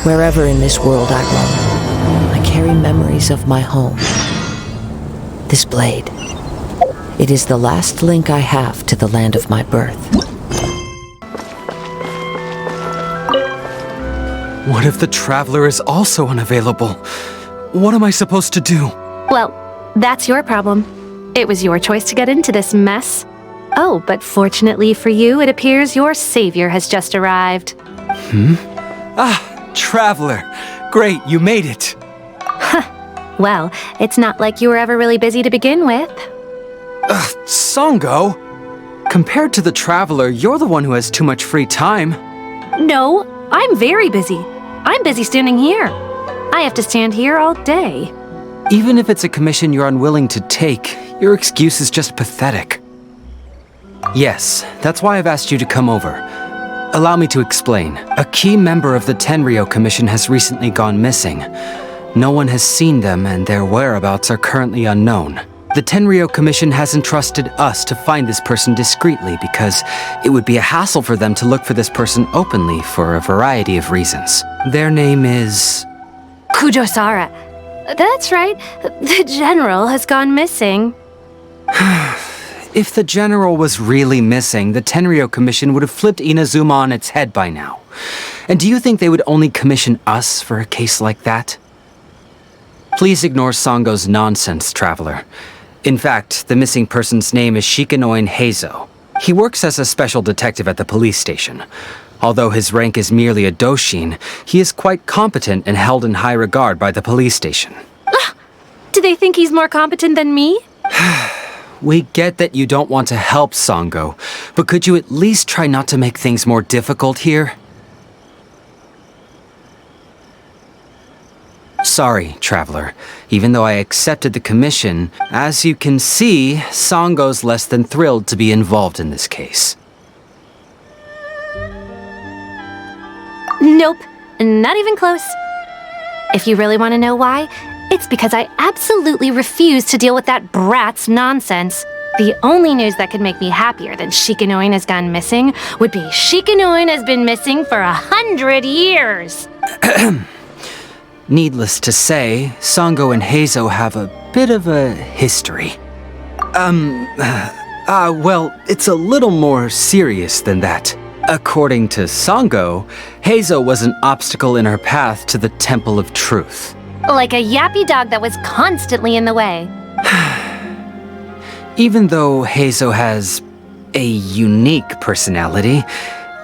Wherever in this world I roam, I carry memories of my home. This blade, it is the last link I have to the land of my birth. What if the Traveler is also unavailable? What am I supposed to do? Well, that's your problem. It was your choice to get into this mess. Oh, but fortunately for you, it appears your savior has just arrived. Ah, Traveler. Great, you made it. Well, it's not like you were ever really busy to begin with. Songo? Compared to the Traveler, you're the one who has too much free time. No, I'm very busy. I'm busy standing here. I have to stand here all day. Even if it's a commission you're unwilling to take, your excuse is just pathetic. Yes, that's why I've asked you to come over. Allow me to explain. A key member of the Tenryou Commission has recently gone missing. No one has seen them, and their whereabouts are currently unknown. The Tenryou Commission has entrusted us to find this person discreetly because it would be a hassle for them to look for this person openly for a variety of reasons. Their name is... Kujosara. That's right. The general has gone missing. If the general was really missing, the Tenryou Commission would have flipped Inazuma on its head by now. And do you think they would only commission us for a case like that? Please ignore Songo's nonsense, Traveler. In fact, the missing person's name is Shikanoin Heizou. He works as a special detective at the police station. Although his rank is merely a doshin, he is quite competent and held in high regard by the police station. Do they think he's more competent than me? We get that you don't want to help Songo, but could you at least try not to make things more difficult here? Sorry, Traveler. Even though I accepted the commission, as you can see, Songo's less than thrilled to be involved in this case. Nope, not even close. If you really want to know why, it's because I absolutely refuse to deal with that brat's nonsense. The only news that could make me happier than Shikanoin has gone missing would be Shikanoin has been missing for 100 years. Needless to say, Songo and Heizou have a bit of a history. Well, it's a little more serious than that. According to Songo, Heizou was an obstacle in her path to the Temple of Truth. Like a yappy dog that was constantly in the way. Even though Heizou has a unique personality,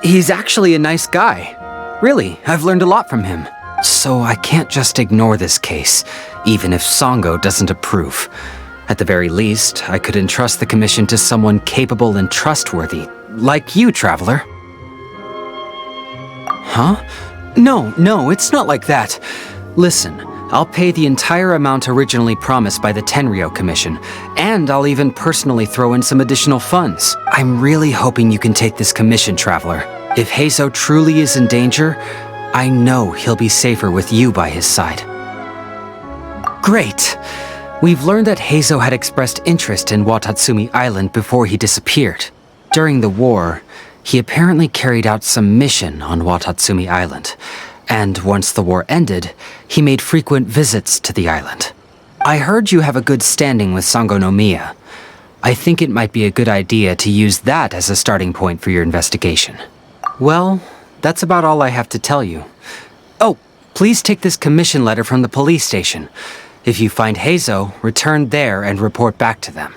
he's actually a nice guy. Really, I've learned a lot from him. So I can't just ignore this case, even if Songo doesn't approve. At the very least, I could entrust the commission to someone capable and trustworthy, like you, Traveler. Huh? No, it's not like that. Listen, I'll pay the entire amount originally promised by the Tenryou Commission, and I'll even personally throw in some additional funds. I'm really hoping you can take this commission, Traveler. If Heizou truly is in danger, I know he'll be safer with you by his side. Great! We've learned that Heizou had expressed interest in Watatsumi Island before he disappeared. During the war, he apparently carried out some mission on Watatsumi Island, and once the war ended, he made frequent visits to the island. I heard you have a good standing with Sango no Miya. I think it might be a good idea to use that as a starting point for your investigation. Well, that's about all I have to tell you. Oh, please take this commission letter from the police station. If you find Heizou, return there and report back to them.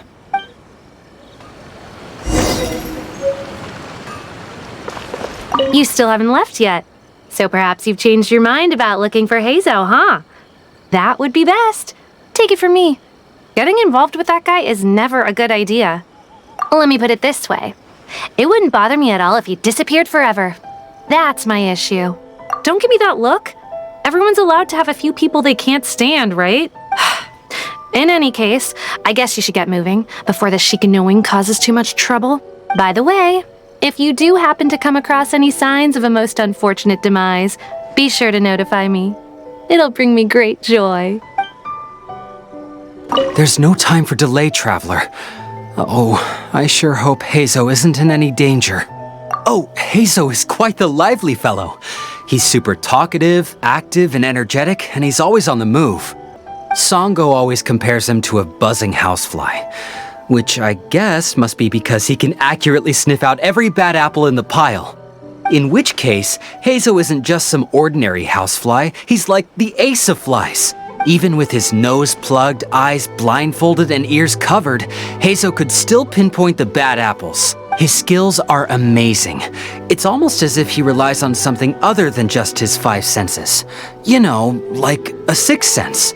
You still haven't left yet. So perhaps you've changed your mind about looking for Heizou, huh? That would be best. Take it from me. Getting involved with that guy is never a good idea. Let me put it this way. It wouldn't bother me at all if he disappeared forever. That's my issue. Don't give me that look. Everyone's allowed to have a few people they can't stand, right? In any case, I guess you should get moving before the Shikanoin causes too much trouble. By the way, if you do happen to come across any signs of a most unfortunate demise, be sure to notify me. It'll bring me great joy. There's no time for delay, Traveler. Oh, I sure hope Heizou isn't in any danger. Oh, Heizou is quite the lively fellow. He's super talkative, active, and energetic, and he's always on the move. Songo always compares him to a buzzing housefly, which I guess must be because he can accurately sniff out every bad apple in the pile. In which case, Heizou isn't just some ordinary housefly, he's like the ace of flies. Even with his nose plugged, eyes blindfolded, and ears covered, Heizou could still pinpoint the bad apples. His skills are amazing. It's almost as if he relies on something other than just his 5 senses. You know, like a sixth sense.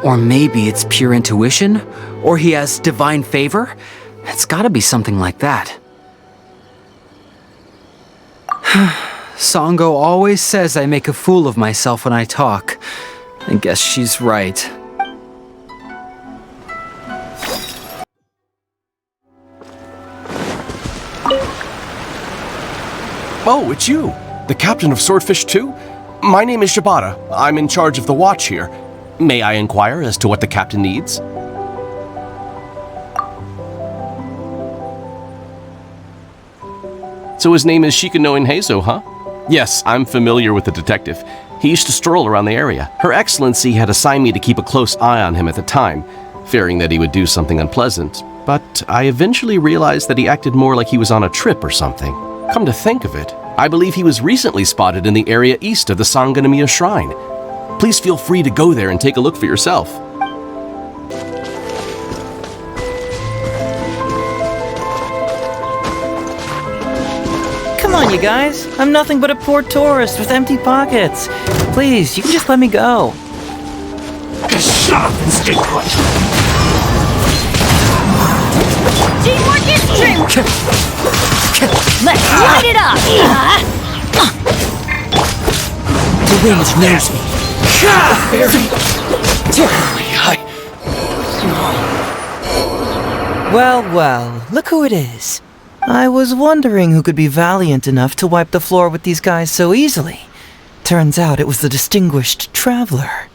Or maybe it's pure intuition, or he has divine favor. It's gotta be something like that. Songo always says I make a fool of myself when I talk. I guess she's right. Oh, it's you! The captain of Swordfish 2? My name is Shibata. I'm in charge of the watch here. May I inquire as to what the captain needs? So his name is Shikanoin Heizou, huh? Yes, I'm familiar with the detective. He used to stroll around the area. Her Excellency had assigned me to keep a close eye on him at the time, fearing that he would do something unpleasant. But I eventually realized that he acted more like he was on a trip or something. Come to think of it, I believe he was recently spotted in the area east of the Sanganamiya Shrine. Please feel free to go there and take a look for yourself. Come on, you guys. I'm nothing but a poor tourist with empty pockets. Please, you can just let me go. Just shut up and stay put. Teamwork is trimmed. Let's light it up. The wind knows me. Well, well, look who it is. I was wondering who could be valiant enough to wipe the floor with these guys so easily. Turns out it was the distinguished traveler.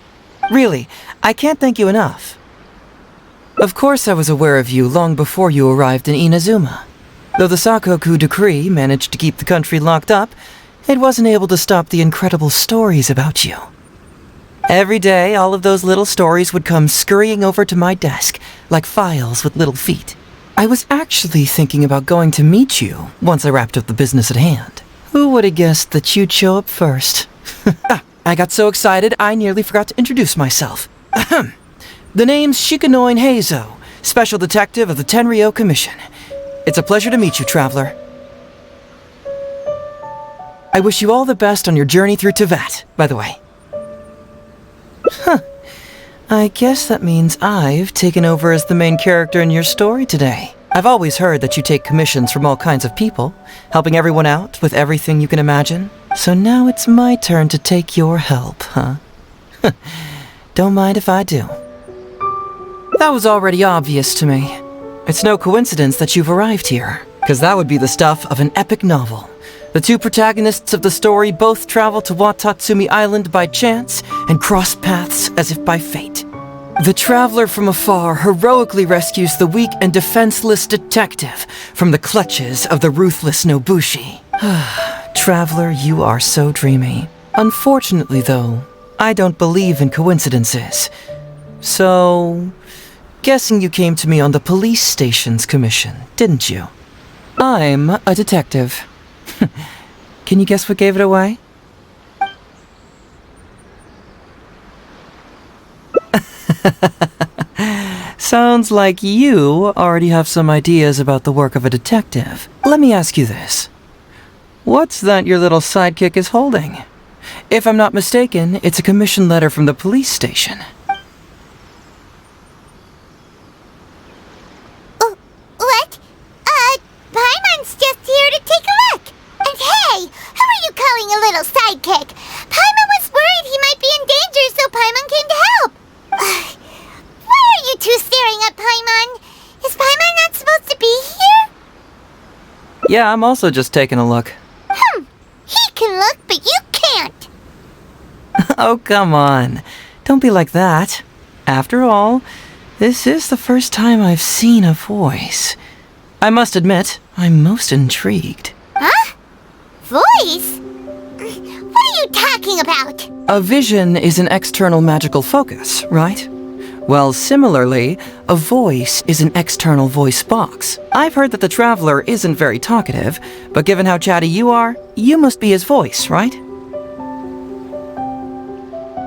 Really, I can't thank you enough. Of course I was aware of you long before you arrived in Inazuma. Though the Sakoku decree managed to keep the country locked up, it wasn't able to stop the incredible stories about you. Every day, all of those little stories would come scurrying over to my desk, like files with little feet. I was actually thinking about going to meet you once I wrapped up the business at hand. Who would have guessed that you'd show up first? I got so excited I nearly forgot to introduce myself. The name's Shikanoin Heizou, Special Detective of the Tenryou Commission. It's a pleasure to meet you, traveler. I wish you all the best on your journey through Teyvat, by the way. I guess that means I've taken over as the main character in your story today. I've always heard that you take commissions from all kinds of people, helping everyone out with everything you can imagine. So now it's my turn to take your help, huh? Don't mind if I do. That was already obvious to me. It's no coincidence that you've arrived here, because that would be the stuff of an epic novel. The two protagonists of the story both travel to Watatsumi Island by chance and cross paths as if by fate. The traveler from afar heroically rescues the weak and defenseless detective from the clutches of the ruthless Nobushi. Traveler, you are so dreamy. Unfortunately, though, I don't believe in coincidences. So, guessing you came to me on the police station's commission, didn't you? I'm a detective. Can you guess what gave it away? Sounds like you already have some ideas about the work of a detective. Let me ask you this. What's that your little sidekick is holding? If I'm not mistaken, it's a commission letter from the police station. What? Paimon's just here to take a look. And hey, who are you calling a little sidekick? Paimon was worried he might be in danger, so Paimon came to help. Why are you two staring at Paimon? Is Paimon not supposed to be here? Yeah, I'm also just taking a look. He can look, but you can't. Oh, come on. Don't be like that. After all, this is the first time I've seen a voice. I must admit, I'm most intrigued. Huh? Voice? What are you talking about? A vision is an external magical focus, right? Well, similarly, a voice is an external voice box. I've heard that the Traveler isn't very talkative, but given how chatty you are, you must be his voice, right?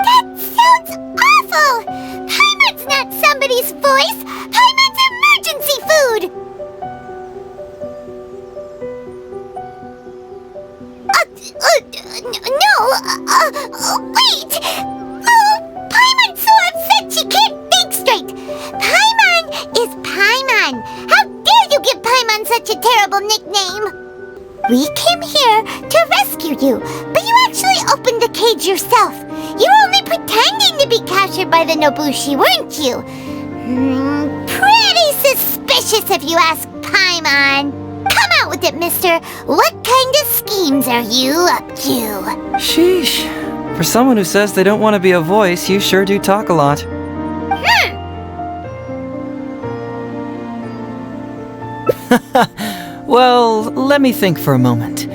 That sounds awful! Paimon's not somebody's voice! Paimon's emergency food! Wait! Paimon's so upset she can't think straight! Paimon is Paimon! How dare you give Paimon such a terrible nickname? We came here to rescue you, but you actually opened the cage yourself. You were only pretending to be captured by the Nobushi, weren't you? Pretty suspicious if you ask Paimon. Come out with it, mister. What kind of schemes are you up to? Sheesh. For someone who says they don't want to be a voice, you sure do talk a lot. Well, let me think for a moment.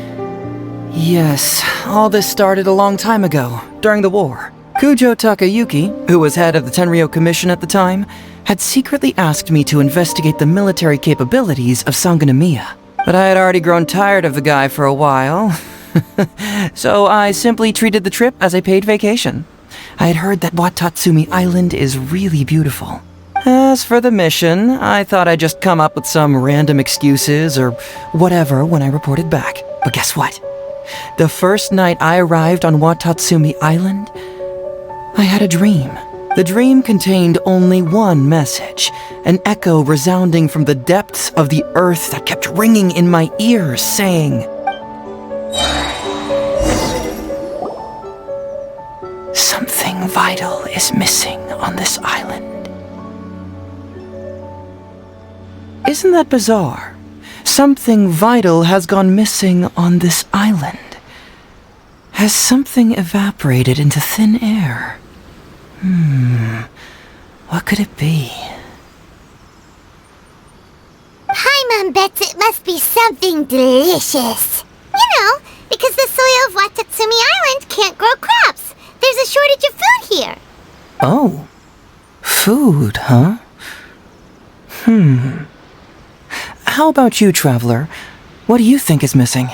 Yes, all this started a long time ago, during the war. Kujo Takayuki, who was head of the Tenryo Commission at the time, had secretly asked me to investigate the military capabilities of Sangonomiya. But I had already grown tired of the guy for a while, so I simply treated the trip as a paid vacation. I had heard that Watatsumi Island is really beautiful. As for the mission, I thought I'd just come up with some random excuses or whatever when I reported back. But guess what? The first night I arrived on Watatsumi Island, I had a dream. The dream contained only one message, an echo resounding from the depths of the earth that kept ringing in my ears, saying, "Something vital is missing on this island." Isn't that bizarre? Something vital has gone missing on this island. Has something evaporated into thin air? What could it be? Paimon bets it must be something delicious. You know, because the soil of Watatsumi Island can't grow crops. There's a shortage of food here. Oh. Food, huh? How about you, Traveler? What do you think is missing?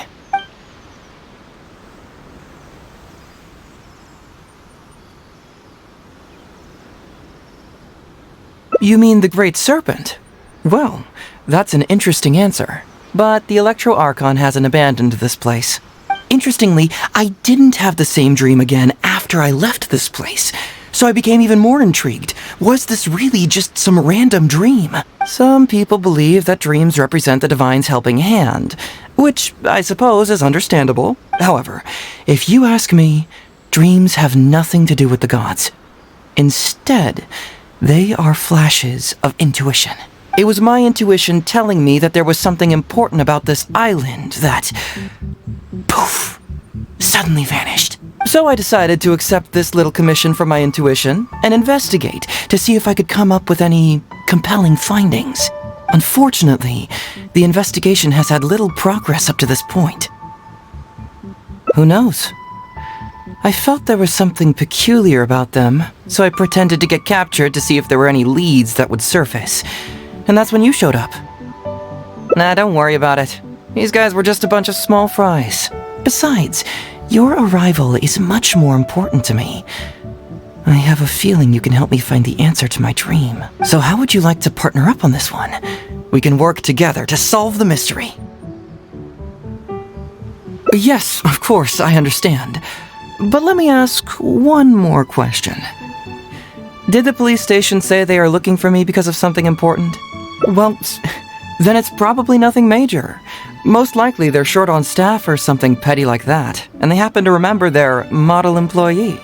You mean the Great Serpent? Well, that's an interesting answer. But the Electro Archon hasn't abandoned this place. Interestingly, I didn't have the same dream again after I left this place. So I became even more intrigued. Was this really just some random dream? Some people believe that dreams represent the Divine's helping hand, which I suppose is understandable. However, if you ask me, dreams have nothing to do with the gods. Instead, they are flashes of intuition. It was my intuition telling me that there was something important about this island that, poof, suddenly vanished. So I decided to accept this little commission from my intuition and investigate to see if I could come up with any compelling findings. Unfortunately, the investigation has had little progress up to this point. Who knows? I felt there was something peculiar about them, so I pretended to get captured to see if there were any leads that would surface. And that's when you showed up. Nah, don't worry about it. These guys were just a bunch of small fries. Besides, your arrival is much more important to me. I have a feeling you can help me find the answer to my dream. So how would you like to partner up on this one? We can work together to solve the mystery. Yes, of course, I understand. But let me ask one more question. Did the police station say they are looking for me because of something important? Well, then it's probably nothing major. Most likely they're short on staff or something petty like that, and they happen to remember their model employee.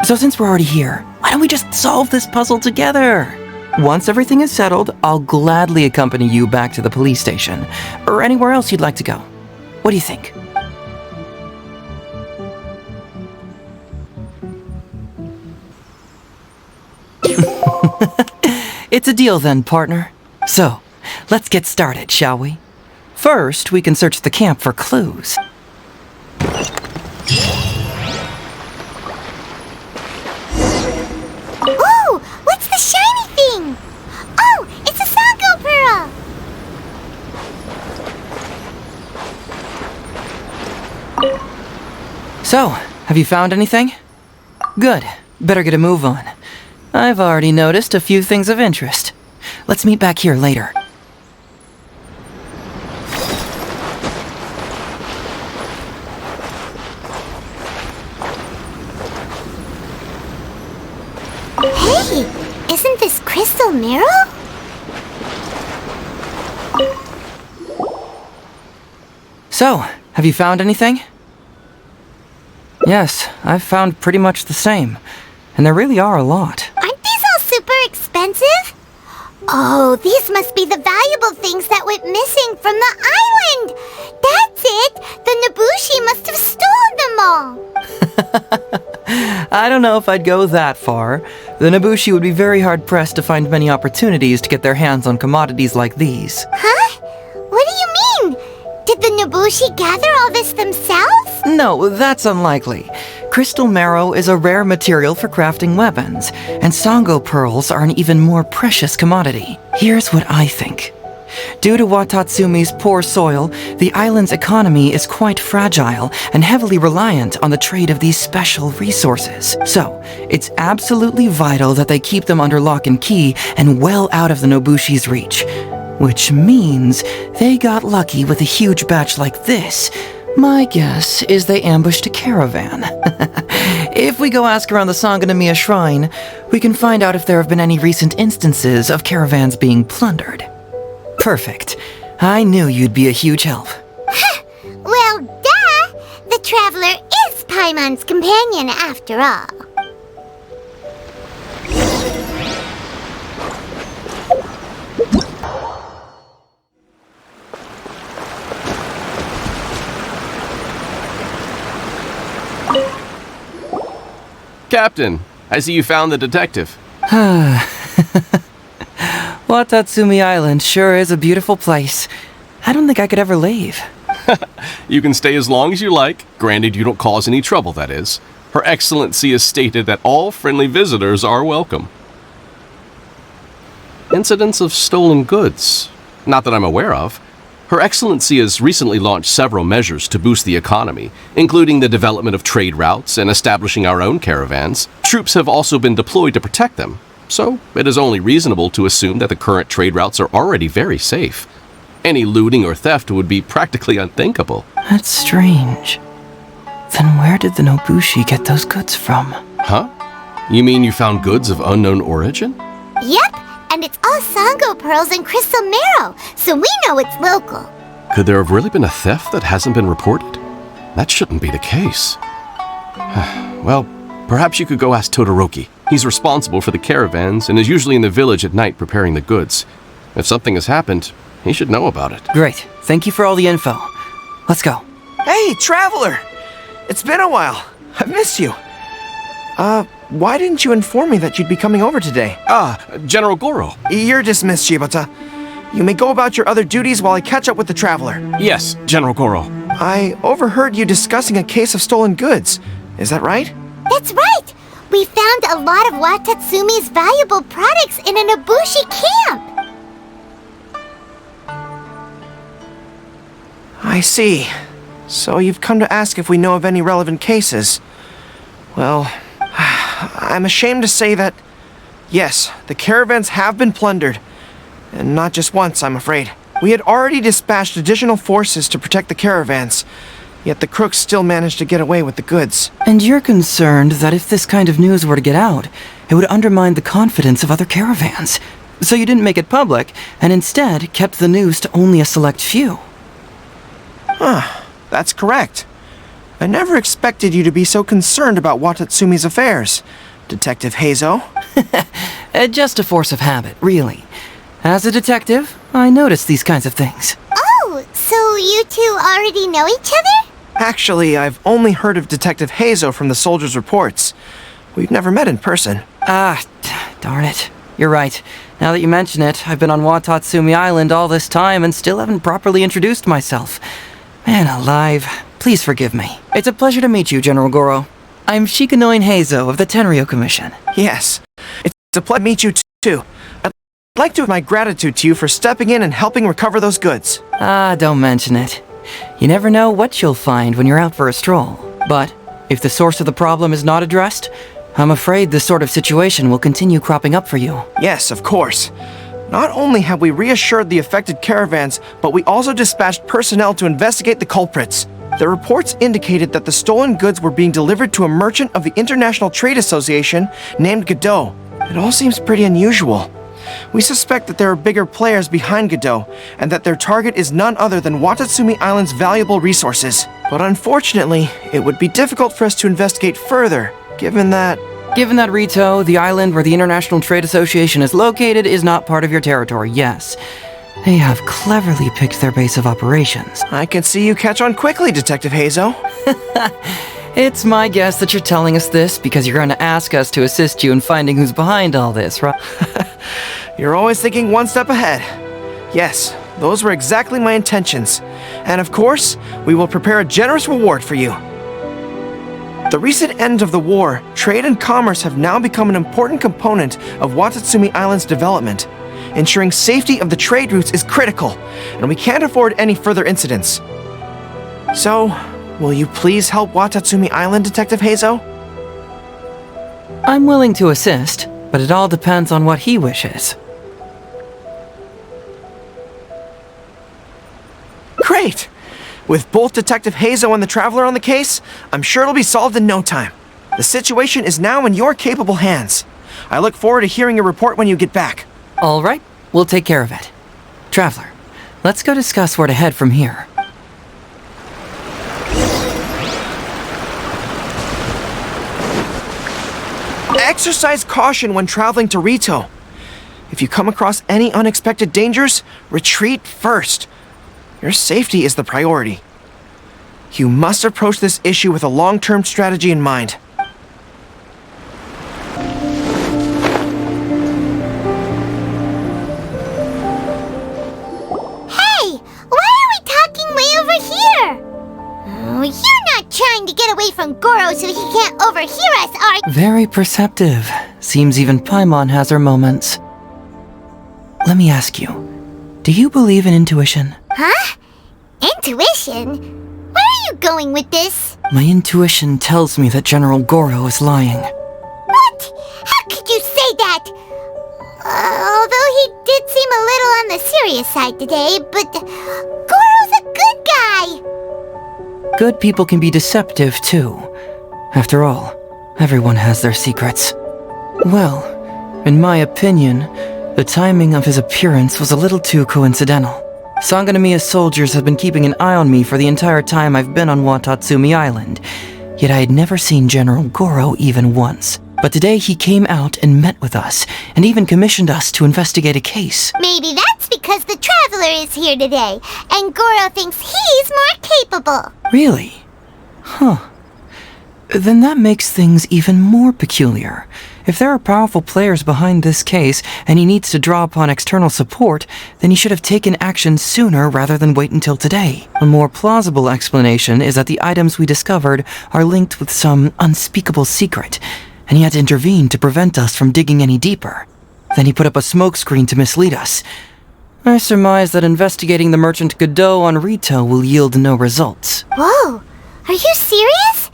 So since we're already here, why don't we just solve this puzzle together? Once everything is settled, I'll gladly accompany you back to the police station, or anywhere else you'd like to go. What do you think? It's a deal then, partner. So, let's get started, shall we? First, we can search the camp for clues. So, have you found anything? Good. Better get a move on. I've already noticed a few things of interest. Let's meet back here later. Hey, isn't this crystal marrow? So, have you found anything? Yes, I've found pretty much the same. And there really are a lot. Aren't these all super expensive? Oh, these must be the valuable things that went missing from the island! That's it! The Nobushi must have stolen them all! I don't know if I'd go that far. The Nobushi would be very hard-pressed to find many opportunities to get their hands on commodities like these. Huh? What do you mean? Did the Nobushi gather all this themselves? No, that's unlikely. Crystal marrow is a rare material for crafting weapons, and Sango pearls are an even more precious commodity. Here's what I think. Due to Watatsumi's poor soil, the island's economy is quite fragile and heavily reliant on the trade of these special resources. So, it's absolutely vital that they keep them under lock and key and well out of the Nobushi's reach. Which means they got lucky with a huge batch like this. My guess is they ambushed a caravan. If we go ask around the Sangonomiya Shrine, we can find out if there have been any recent instances of caravans being plundered. Perfect. I knew you'd be a huge help. Well, duh! The traveler is Paimon's companion after all. Captain, I see you found the detective. Watatsumi Island sure is a beautiful place. I don't think I could ever leave. You can stay as long as you like, granted you don't cause any trouble, that is. Her Excellency has stated that all friendly visitors are welcome. Incidents of stolen goods? Not that I'm aware of. Her Excellency has recently launched several measures to boost the economy, including the development of trade routes and establishing our own caravans. Troops have also been deployed to protect them, so it is only reasonable to assume that the current trade routes are already very safe. Any looting or theft would be practically unthinkable. That's strange. Then where did the Nobushi get those goods from? Huh? You mean you found goods of unknown origin? Yep, and it's all Sango pearls and crystal marrow, so we know it's local. Could there have really been a theft that hasn't been reported? That shouldn't be the case. Well, perhaps you could go ask Todoroki. He's responsible for the caravans and is usually in the village at night preparing the goods. If something has happened, he should know about it. Great. Thank you for all the info. Let's go. Hey, traveler! It's been a while. I've missed you. Why didn't you inform me that you'd be coming over today? General Goro. You're dismissed, Shibata. You may go about your other duties while I catch up with the traveler. Yes, General Goro. I overheard you discussing a case of stolen goods. Is that right? That's right! We found a lot of Watatsumi's valuable products in a Nobushi camp! I see. So you've come to ask if we know of any relevant cases. Well, I'm ashamed to say that, yes, the caravans have been plundered. And not just once, I'm afraid. We had already dispatched additional forces to protect the caravans, yet the crooks still managed to get away with the goods. And you're concerned that if this kind of news were to get out, it would undermine the confidence of other caravans. So you didn't make it public, and instead kept the news to only a select few. That's correct. I never expected you to be so concerned about Watatsumi's affairs, Detective Heizou. Just a force of habit, really. As a detective, I notice these kinds of things. Oh, so you two already know each other? Actually, I've only heard of Detective Heizou from the soldiers' reports. We've never met in person. Darn it. You're right. Now that you mention it, I've been on Watatsumi Island all this time and still haven't properly introduced myself. Man alive, please forgive me. It's a pleasure to meet you, General Goro. I'm Shikanoin Heizou of the Tenryo Commission. Yes, it's a pleasure to meet you too. I'd like to have my gratitude to you for stepping in and helping recover those goods. Don't mention it. You never know what you'll find when you're out for a stroll. But If the source of the problem is not addressed, I'm afraid this sort of situation will continue cropping up for you. Yes, of course. Not only have we reassured the affected caravans, but we also dispatched personnel to investigate the culprits. The reports indicated that the stolen goods were being delivered to a merchant of the International Trade Association named Godot. It all seems pretty unusual. We suspect that there are bigger players behind Godot, and that their target is none other than Watatsumi Island's valuable resources. But unfortunately, it would be difficult for us to investigate further, given that Rito, the island where the International Trade Association is located, is not part of your territory, yes. They have cleverly picked their base of operations. I can see you catch on quickly, Detective Heizou. It's my guess that you're telling us this because you're going to ask us to assist you in finding who's behind all this, right? You're always thinking one step ahead. Yes, those were exactly my intentions. And of course, we will prepare a generous reward for you. The recent end of the war, trade and commerce have now become an important component of Watatsumi Island's development. Ensuring safety of the trade routes is critical, and we can't afford any further incidents. So, will you please help Watatsumi Island, Detective Heizou? I'm willing to assist, but it all depends on what he wishes. Great! With both Detective Heizou and the Traveler on the case, I'm sure it'll be solved in no time. The situation is now in your capable hands. I look forward to hearing your report when you get back. All right, we'll take care of it. Traveler, let's go discuss where to head from here. Exercise caution when traveling to Rito. If you come across any unexpected dangers, retreat first. Your safety is the priority. You must approach this issue with a long-term strategy in mind. Hey, why are we talking way over here? Oh, you're not trying to get away from Goro so he can't overhear us, are you? Very perceptive. Seems even Paimon has her moments. Let me ask you, do you believe in intuition? Huh? Intuition? Where are you going with this? My intuition tells me that General Goro is lying. What? How could you say that? Although he did seem a little on the serious side today, but Goro's a good guy. Good people can be deceptive, too. After all, everyone has their secrets. Well, in my opinion, the timing of his appearance was a little too coincidental. Sangonomiya's soldiers have been keeping an eye on me for the entire time I've been on Watatsumi Island, yet I had never seen General Goro even once. But today he came out and met with us, and even commissioned us to investigate a case. Maybe that's because the Traveler is here today, and Goro thinks he's more capable. Really? Huh. Then that makes things even more peculiar. If there are powerful players behind this case, and he needs to draw upon external support, then he should have taken action sooner rather than wait until today. A more plausible explanation is that the items we discovered are linked with some unspeakable secret, and he had to intervene to prevent us from digging any deeper. Then he put up a smokescreen to mislead us. I surmise that investigating the merchant Godot on Rito will yield no results. Whoa, are you serious?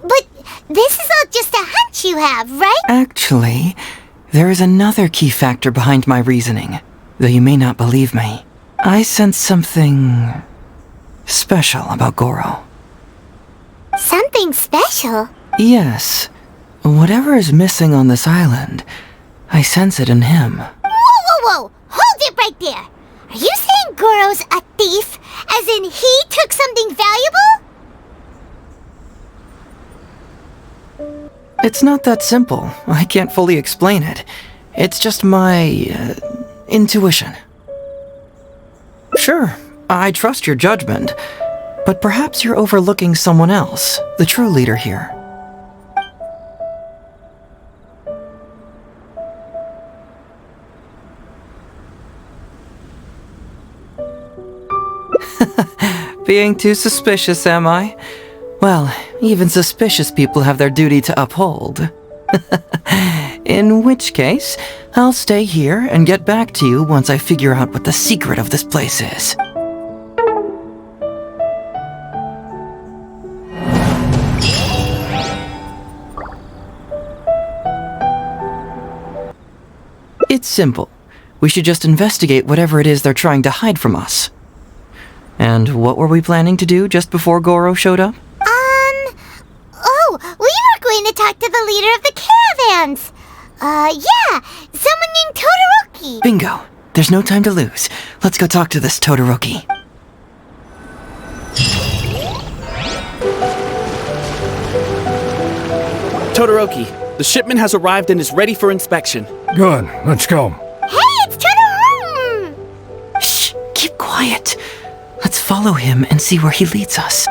But this is all just a hunch you have, right? Actually, there is another key factor behind my reasoning, though you may not believe me. I sense something special about Goro. Something special? Yes. Whatever is missing on this island, I sense it in him. Whoa! Hold it right there! Are you saying Goro's a thief? As in he took something valuable? It's not that simple. I can't fully explain it. It's just my intuition. Sure, I trust your judgment, but perhaps you're overlooking someone else, the true leader here. Being too suspicious, am I? Well, even suspicious people have their duty to uphold. In which case, I'll stay here and get back to you once I figure out what the secret of this place is. It's simple. We should just investigate whatever it is they're trying to hide from us. And what were we planning to do just before Goro showed up? Oh, we were going to talk to the leader of the caravans. Yeah, someone named Todoroki. Bingo. There's no time to lose. Let's go talk to this Todoroki. Todoroki, the shipment has arrived and is ready for inspection. Good, let's go. Hey, it's Todoroki! Shh, keep quiet. Let's follow him and see where he leads us.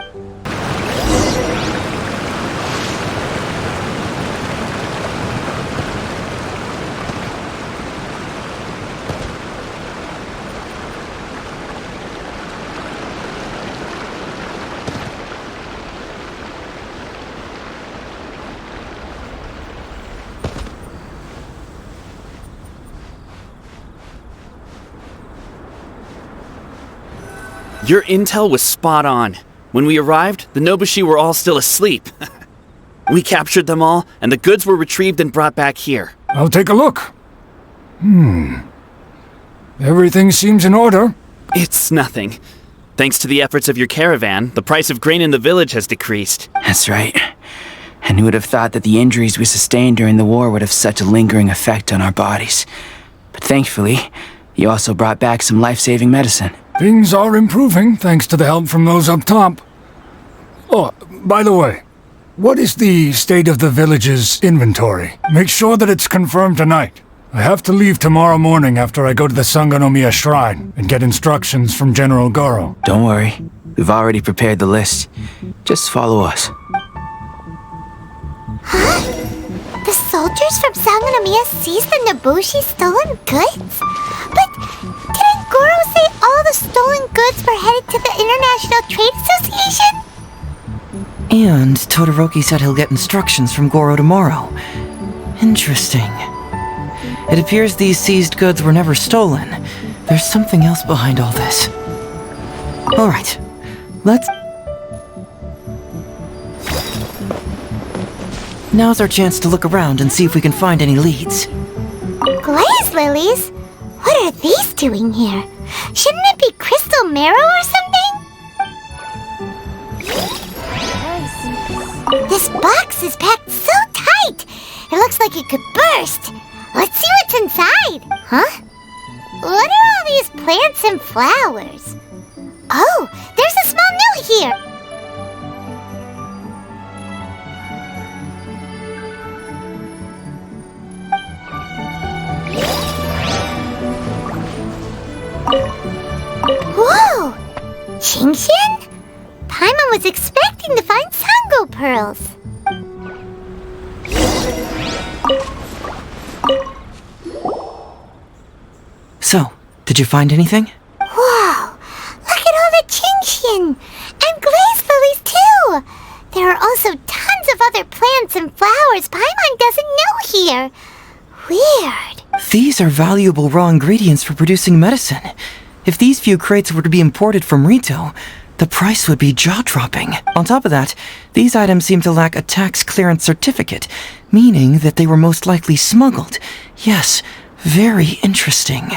Your intel was spot on. When we arrived, the Nobushi were all still asleep. We captured them all, and the goods were retrieved and brought back here. I'll take a look. Everything seems in order. It's nothing. Thanks to the efforts of your caravan, the price of grain in the village has decreased. That's right. And who would have thought that the injuries we sustained during the war would have such a lingering effect on our bodies? But thankfully, you also brought back some life-saving medicine. Things are improving thanks to the help from those up top. Oh, by the way, what is the state of the village's inventory? Make sure that it's confirmed tonight. I have to leave tomorrow morning after I go to the Sangonomiya Shrine and get instructions from General Goro. Don't worry, we've already prepared the list. Just follow us. Huh? The soldiers from Sangonomiya seized the Nobushi stolen goods? But didn't Goro say all the stolen goods were headed to the International Trade Association? And Todoroki said he'll get instructions from Goro tomorrow. Interesting. It appears these seized goods were never stolen. There's something else behind all this. Alright, let's... Now's our chance to look around and see if we can find any leads. Glaze lilies? What are these doing here? Shouldn't it be crystal marrow or something? This box is packed so tight! It looks like it could burst. Let's see what's inside. Huh? What are all these plants and flowers? Oh, there's a small note here. Whoa! Qingxian? Paimon was expecting to find Sango pearls. So, did you find anything? Whoa! Look at all the Qingxian! And glaze lilies too! There are also tons of other plants and flowers Paimon doesn't know here. Weird. These are valuable raw ingredients for producing medicine. If these few crates were to be imported from Rito, the price would be jaw-dropping. On top of that, these items seem to lack a tax clearance certificate, meaning that they were most likely smuggled. Yes, very interesting.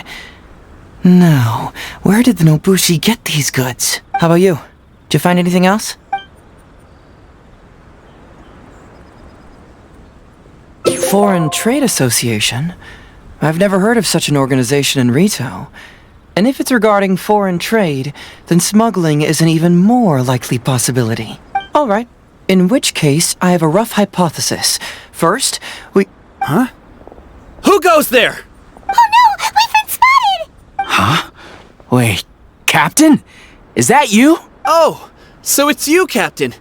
Now, where did the Nobushi get these goods? How about you? Did you find anything else? Foreign Trade Association? I've never heard of such an organization in Rito. And if it's regarding foreign trade, then smuggling is an even more likely possibility. All right. In which case, I have a rough hypothesis. First, we... Huh? Who goes there? Oh no! We've been spotted! Huh? Wait, Captain? Is that you? Oh, so it's you, Captain.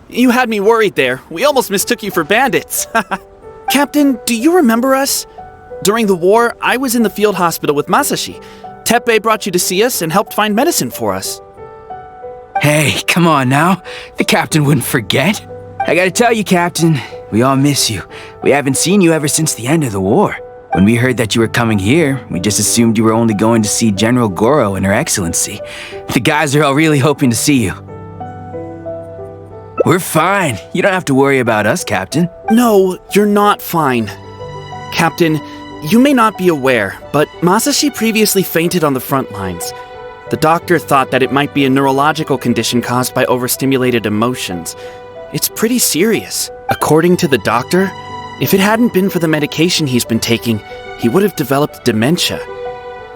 You had me worried there. We almost mistook you for bandits. Captain, do you remember us? During the war, I was in the field hospital with Masashi. Teppei brought you to see us and helped find medicine for us. Hey, come on now. The Captain wouldn't forget. I gotta tell you, Captain, we all miss you. We haven't seen you ever since the end of the war. When we heard that you were coming here, we just assumed you were only going to see General Goro and Her Excellency. The guys are all really hoping to see you. We're fine. You don't have to worry about us, Captain. No, you're not fine. Captain, you may not be aware, but Masashi previously fainted on the front lines. The doctor thought that it might be a neurological condition caused by overstimulated emotions. It's pretty serious. According to the doctor, if it hadn't been for the medication he's been taking, he would have developed dementia.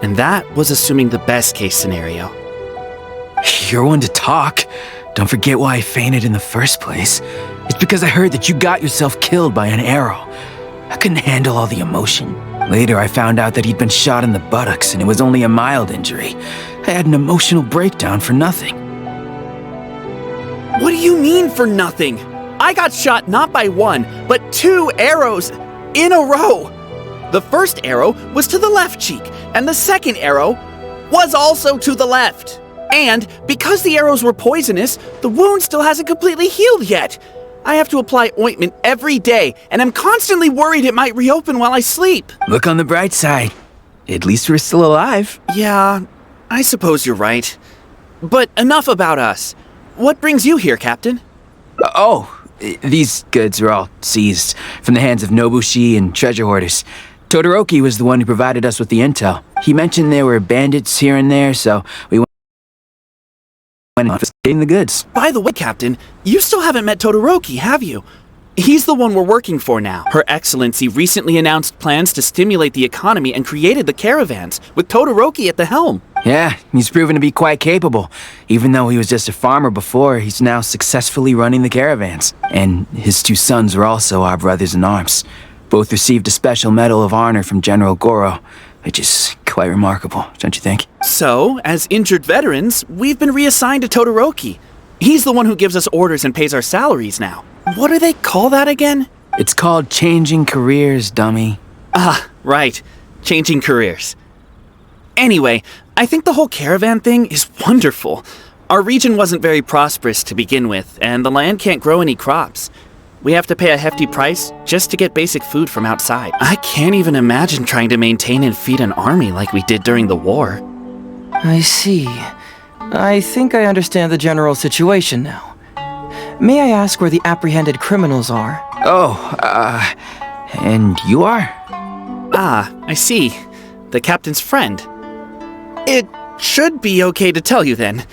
And that was assuming the best case scenario. You're one to talk. Don't forget why I fainted in the first place. It's because I heard that you got yourself killed by an arrow. I couldn't handle all the emotion. Later, I found out that he'd been shot in the buttocks and it was only a mild injury. I had an emotional breakdown for nothing. What do you mean for nothing? I got shot not by one, but 2 arrows in a row. The first arrow was to the left cheek, and the second arrow was also to the left. And because the arrows were poisonous, the wound still hasn't completely healed yet. I have to apply ointment every day, and I'm constantly worried it might reopen while I sleep. Look on the bright side. At least we're still alive. Yeah, I suppose you're right. But enough about us. What brings you here, Captain? These goods were all seized from the hands of Nobushi and treasure hoarders. Todoroki was the one who provided us with the intel. He mentioned there were bandits here and there, so we went on investigating the goods. By the way, Captain, you still haven't met Todoroki, have you? He's the one we're working for now. Her Excellency recently announced plans to stimulate the economy and created the caravans, with Todoroki at the helm. Yeah, he's proven to be quite capable. Even though he was just a farmer before, he's now successfully running the caravans. And his 2 sons were also our brothers in arms. Both received a special medal of honor from General Goro, which is quite remarkable, don't you think? So, as injured veterans, we've been reassigned to Todoroki. He's the one who gives us orders and pays our salaries now. What do they call that again? It's called changing careers, dummy. Ah, right. Changing careers. Anyway, I think the whole caravan thing is wonderful. Our region wasn't very prosperous to begin with, and the land can't grow any crops. We have to pay a hefty price just to get basic food from outside. I can't even imagine trying to maintain and feed an army like we did during the war. I see. I think I understand the general situation now. May I ask where the apprehended criminals are? And you are? Ah, I see. The captain's friend. It should be okay to tell you then.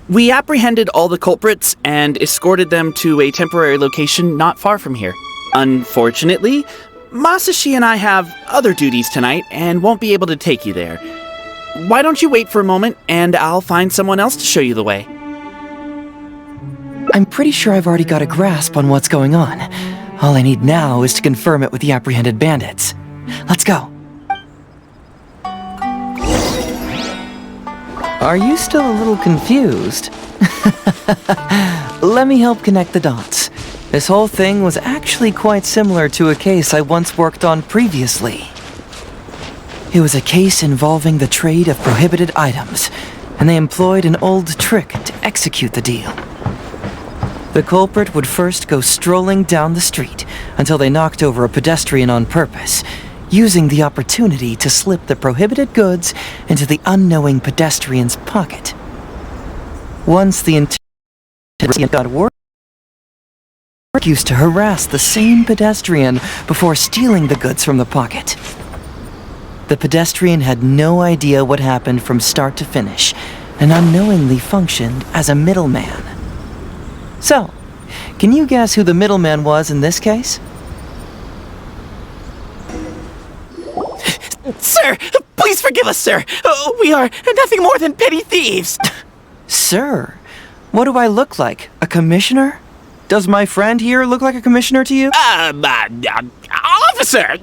We apprehended all the culprits and escorted them to a temporary location not far from here. Unfortunately, Masashi and I have other duties tonight and won't be able to take you there. Why don't you wait for a moment and I'll find someone else to show you the way. I'm pretty sure I've already got a grasp on what's going on. All I need now is to confirm it with the apprehended bandits. Let's go. Are you still a little confused? Let me help connect the dots. This whole thing was actually quite similar to a case I once worked on previously. It was a case involving the trade of prohibited items, and they employed an old trick to execute the deal. The culprit would first go strolling down the street until they knocked over a pedestrian on purpose, using the opportunity to slip the prohibited goods into the unknowing pedestrian's pocket. Once the intended got word, used to harass the same pedestrian before stealing the goods from the pocket. The pedestrian had no idea what happened from start to finish, and unknowingly functioned as a middleman. So, can you guess who the middleman was in this case? Sir, please forgive us, sir. We are nothing more than petty thieves. Sir, what do I look like? A commissioner? Does my friend here look like a commissioner to you? Officer!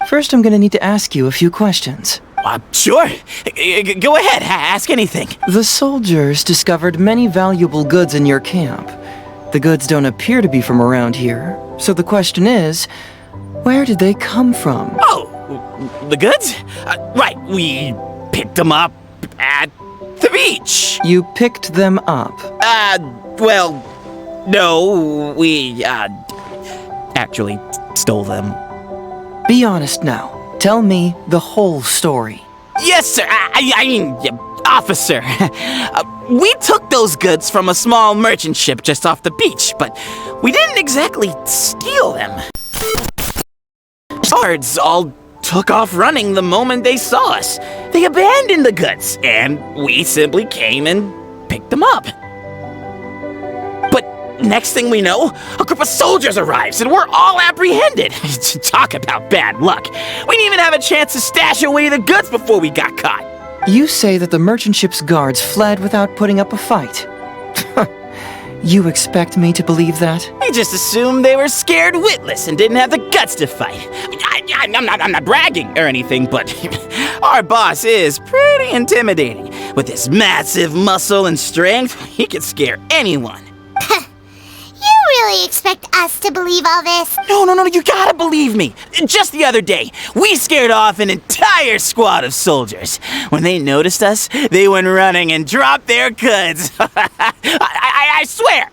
First, I'm gonna need to ask you a few questions. Sure. Go ahead, ask anything. The soldiers discovered many valuable goods in your camp. The goods don't appear to be from around here, so the question is, where did they come from? Oh, the goods? Right, we picked them up at the beach. You picked them up? Well, no, we, actually stole them. Be honest now. Tell me the whole story. Yes, sir. I mean, officer. We took those goods from a small merchant ship just off the beach, but we didn't exactly steal them. guards all took off running the moment they saw us. They abandoned the goods, and we simply came and picked them up. But next thing we know, a group of soldiers arrives, and we're all apprehended. Talk about bad luck. We didn't even have a chance to stash away the goods before we got caught. You say that the merchant ship's guards fled without putting up a fight. You expect me to believe that? I just assumed they were scared witless and didn't have the guts to fight. I'm not bragging or anything, but our boss is pretty intimidating. With his massive muscle and strength, he could scare anyone. You really expect us to believe all this? No, you gotta believe me. Just the other day, we scared off an entire squad of soldiers. When they noticed us, they went running and dropped their goods. I swear.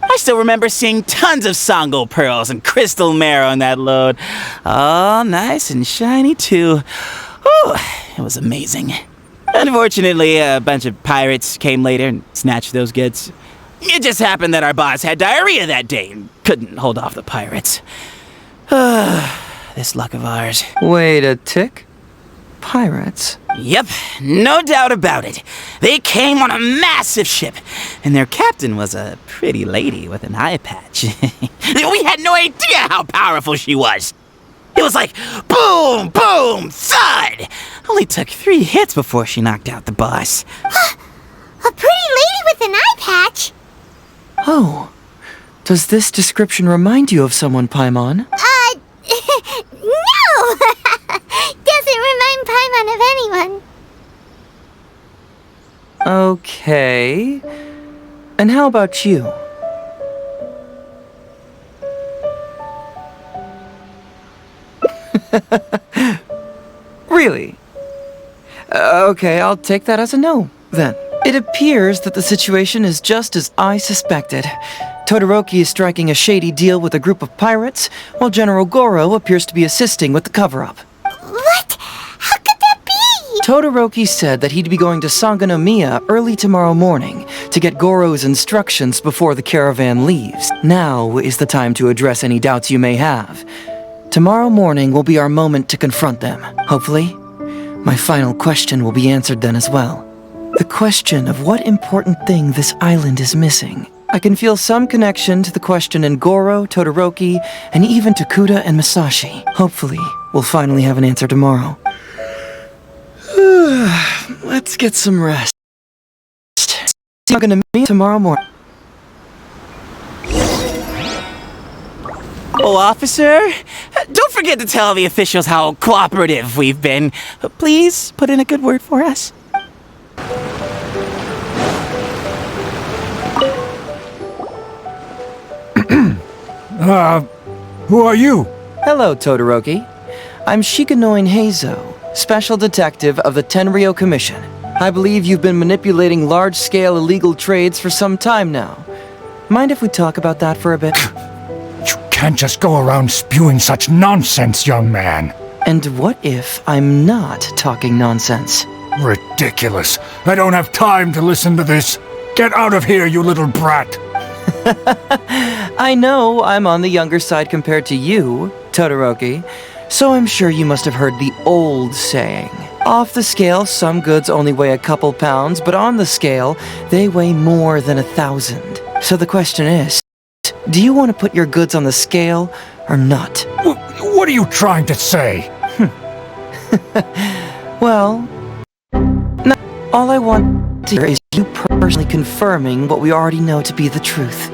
I still remember seeing tons of Songo pearls and crystal marrow in that load. All nice and shiny, too. Whew, it was amazing. Unfortunately, a bunch of pirates came later and snatched those goods. It just happened that our boss had diarrhea that day and couldn't hold off the pirates. This luck of ours. Wait a tick. Pirates? Yep, no doubt about it. They came on a massive ship, and their captain was a pretty lady with an eye patch. We had no idea how powerful she was. It was like boom, boom, thud. Only took 3 hits before she knocked out the boss. A pretty lady with an eye patch? Oh. Does this description remind you of someone, Paimon? No! Doesn't remind Paimon of anyone. Okay. And how about you? Really? Okay, I'll take that as a no, then. It appears that the situation is just as I suspected. Todoroki is striking a shady deal with a group of pirates, while General Goro appears to be assisting with the cover-up. What? How could that be? Todoroki said that he'd be going to Sangonomiya early tomorrow morning to get Goro's instructions before the caravan leaves. Now is the time to address any doubts you may have. Tomorrow morning will be our moment to confront them. Hopefully, my final question will be answered then as well. The question of what important thing this island is missing. I can feel some connection to the question in Goro, Todoroki, and even to Kuda and Masashi. Hopefully, we'll finally have an answer tomorrow. Let's get some rest. I'm gonna meet tomorrow morning. Oh, officer, don't forget to tell the officials how cooperative we've been. Please put in a good word for us. Who are you? Hello, Todoroki. I'm Shikanoin Heizou, Special Detective of the Tenryou Commission. I believe you've been manipulating large-scale illegal trades for some time now. Mind if we talk about that for a bit? You can't just go around spewing such nonsense, young man. And what if I'm not talking nonsense? Ridiculous. I don't have time to listen to this. Get out of here, you little brat. I know I'm on the younger side compared to you, Todoroki, so I'm sure you must have heard the old saying. Off the scale, some goods only weigh a couple pounds, but on the scale, they weigh more than 1,000. So the question is, do you want to put your goods on the scale or not? What are you trying to say? Well, all I want to hear is you personally confirming what we already know to be the truth.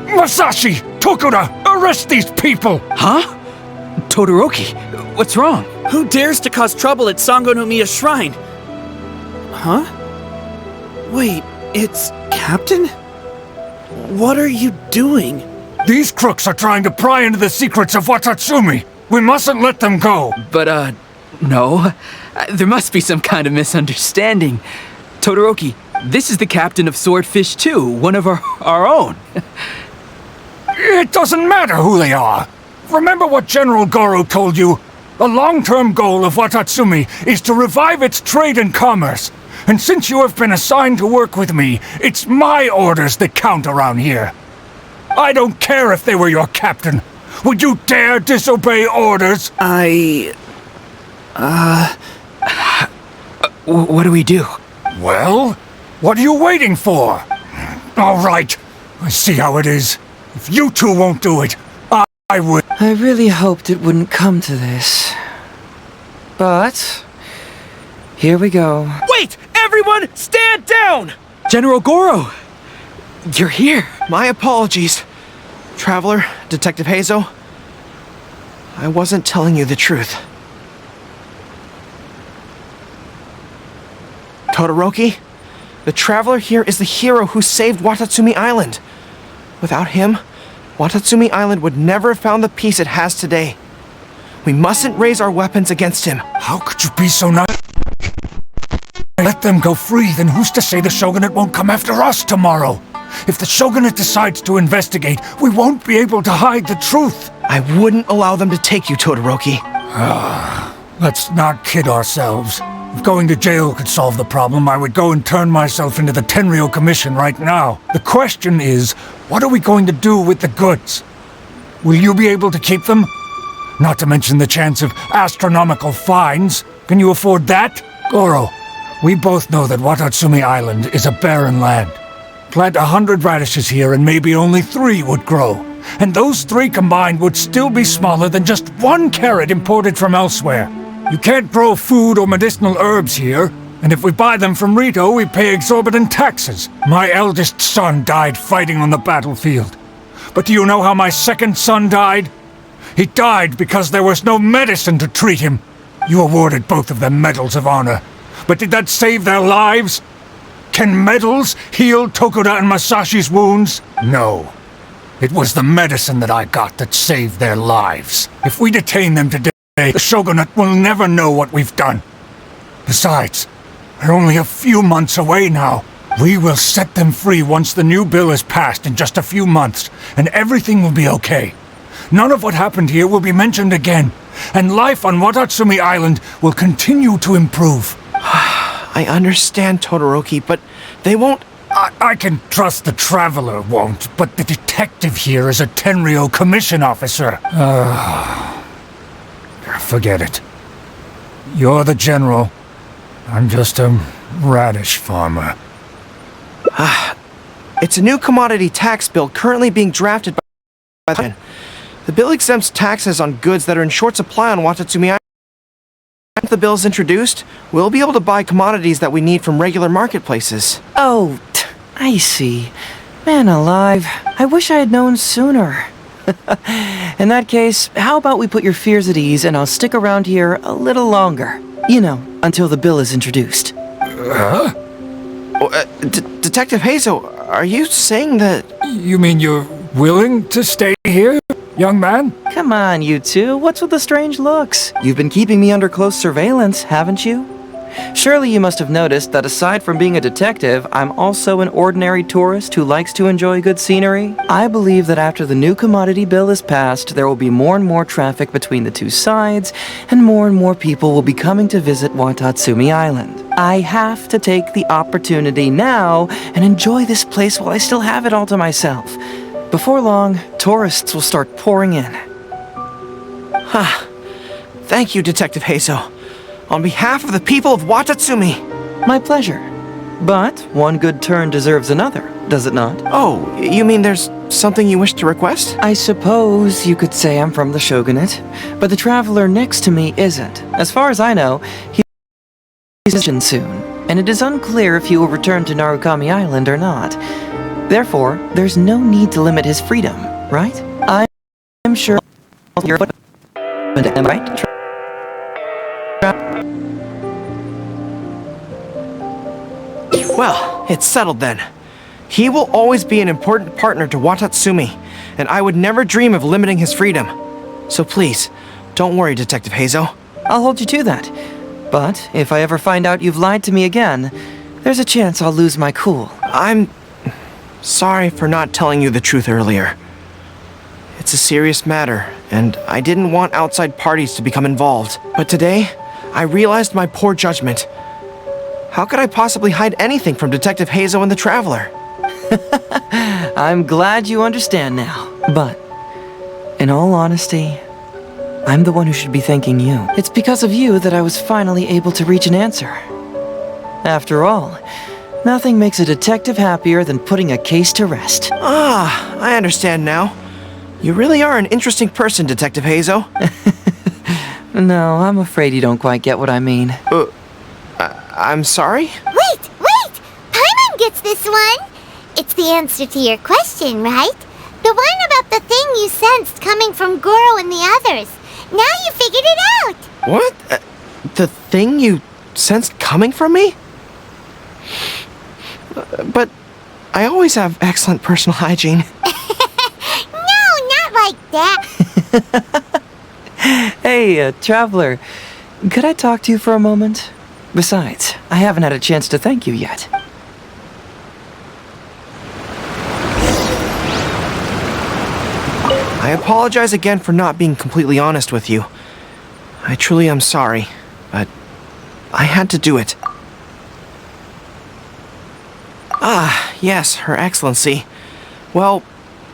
Masashi! Tokuda! Arrest these people! Huh? Todoroki, what's wrong? Who dares to cause trouble at Sangonomiya Shrine? Huh? Wait, it's Captain? What are you doing? These crooks are trying to pry into the secrets of Watatsumi. We mustn't let them go. But, no. There must be some kind of misunderstanding. Todoroki, this is the captain of Swordfish 2, one of our own. It doesn't matter who they are. Remember what General Goro told you? The long-term goal of Watatsumi is to revive its trade and commerce. And since you have been assigned to work with me, it's my orders that count around here. I don't care if they were your captain. Would you dare disobey orders? What do we do? Well, what are you waiting for? All right, I see how it is. If you two won't do it, I would. I really hoped it wouldn't come to this. But here we go. Wait! Everyone, stand down! General Goro! You're here. My apologies. Traveler, Detective Heizou, I wasn't telling you the truth. Todoroki, the Traveler here is the hero who saved Watatsumi Island. Without him, Watatsumi Island would never have found the peace it has today. We mustn't raise our weapons against him. How could you be so naive? Let them go free, then who's to say the Shogunate won't come after us tomorrow? If the Shogunate decides to investigate, we won't be able to hide the truth. I wouldn't allow them to take you, Todoroki. Let's not kid ourselves. If going to jail could solve the problem, I would go and turn myself into the Tenryou Commission right now. The question is, what are we going to do with the goods? Will you be able to keep them? Not to mention the chance of astronomical fines. Can you afford that? Goro, we both know that Watatsumi Island is a barren land. Plant 100 radishes here and maybe only 3 would grow. And those 3 combined would still be smaller than just 1 carrot imported from elsewhere. You can't grow food or medicinal herbs here, and if we buy them from Rito, we pay exorbitant taxes. My eldest son died fighting on the battlefield. But do you know how my second son died? He died because there was no medicine to treat him. You awarded both of them medals of honor. But did that save their lives? Can medals heal Tokuda and Masashi's wounds? No. It was the medicine that I got that saved their lives. If we detain them today, the Shogunate will never know what we've done. Besides, they're only a few months away now. We will set them free once the new bill is passed in just a few months, and everything will be okay. None of what happened here will be mentioned again, and life on Watatsumi Island will continue to improve. I understand, Todoroki, but they won't... I can trust the Traveler won't, but the detective here is a Tenryou Commission officer. Forget it. You're the general. I'm just a radish farmer. It's a new commodity tax bill currently being drafted by the... The bill exempts taxes on goods that are in short supply on Watatsumi Island. If the bill is introduced, we'll be able to buy commodities that we need from regular marketplaces. Oh, I see. Man alive, I wish I had known sooner. In that case, how about we put your fears at ease and I'll stick around here a little longer. You know, until the bill is introduced. Detective Heizou, are you saying that... You mean you're willing to stay here, young man? Come on, you two. What's with the strange looks? You've been keeping me under close surveillance, haven't you? Surely you must have noticed that aside from being a detective, I'm also an ordinary tourist who likes to enjoy good scenery. I believe that after the new commodity bill is passed, there will be more and more traffic between the two sides, and more people will be coming to visit Watatsumi Island. I have to take the opportunity now and enjoy this place while I still have it all to myself. Before long, tourists will start pouring in. Thank you, Detective Heizou. On behalf of the people of Watatsumi. My pleasure. But one good turn deserves another, does it not? Oh, you mean there's something you wish to request? I suppose you could say I'm from the Shogunate, but the traveler next to me isn't. As far as I know, he's soon, and it is unclear if he will return to Narukami Island or not. Therefore, there's no need to limit his freedom, right? I'm sure you're right? Well, it's settled then. He will always be an important partner to Watatsumi, and I would never dream of limiting his freedom. So please, don't worry, Detective Heizou. I'll hold you to that. But if I ever find out you've lied to me again, there's a chance I'll lose my cool. I'm sorry for not telling you the truth earlier. It's a serious matter, and I didn't want outside parties to become involved. But today, I realized my poor judgment. How could I possibly hide anything from Detective Heizou and the Traveler? I'm glad you understand now. But In all honesty, I'm the one who should be thanking you. It's because of you that I was finally able to reach an answer. After all, nothing makes a detective happier than putting a case to rest. Ah, I understand now. You really are an interesting person, Detective Heizou. No, I'm afraid you don't quite get what I mean. I'm sorry? Wait! Paimon gets this one! It's the answer to your question, right? The one about the thing you sensed coming from Goro and the others. Now you figured it out! What? The thing you sensed coming from me? But I always have excellent personal hygiene. No, not like that! Hey, Traveler, could I talk to you for a moment? Besides, I haven't had a chance to thank you yet. I apologize again for not being completely honest with you. I truly am sorry, but I had to do it. Ah, yes, Her Excellency. Well,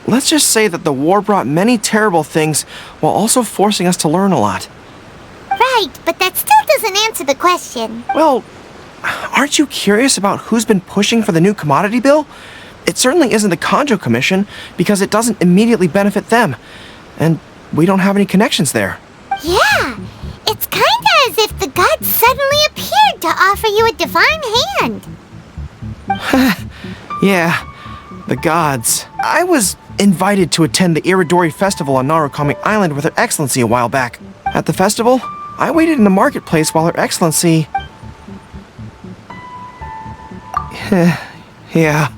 let's just say that the war brought many terrible things while also forcing us to learn a lot. Right, but that still doesn't answer the question. Well, aren't you curious about who's been pushing for the new commodity bill? It certainly isn't the Kanjo Commission, because it doesn't immediately benefit them. And we don't have any connections there. Yeah, it's kinda as if the gods suddenly appeared to offer you a divine hand. Yeah, the gods. I was invited to attend the Iridori Festival on Narukami Island with Her Excellency a while back. At the festival, I waited in the marketplace while Her Excellency... Yeah.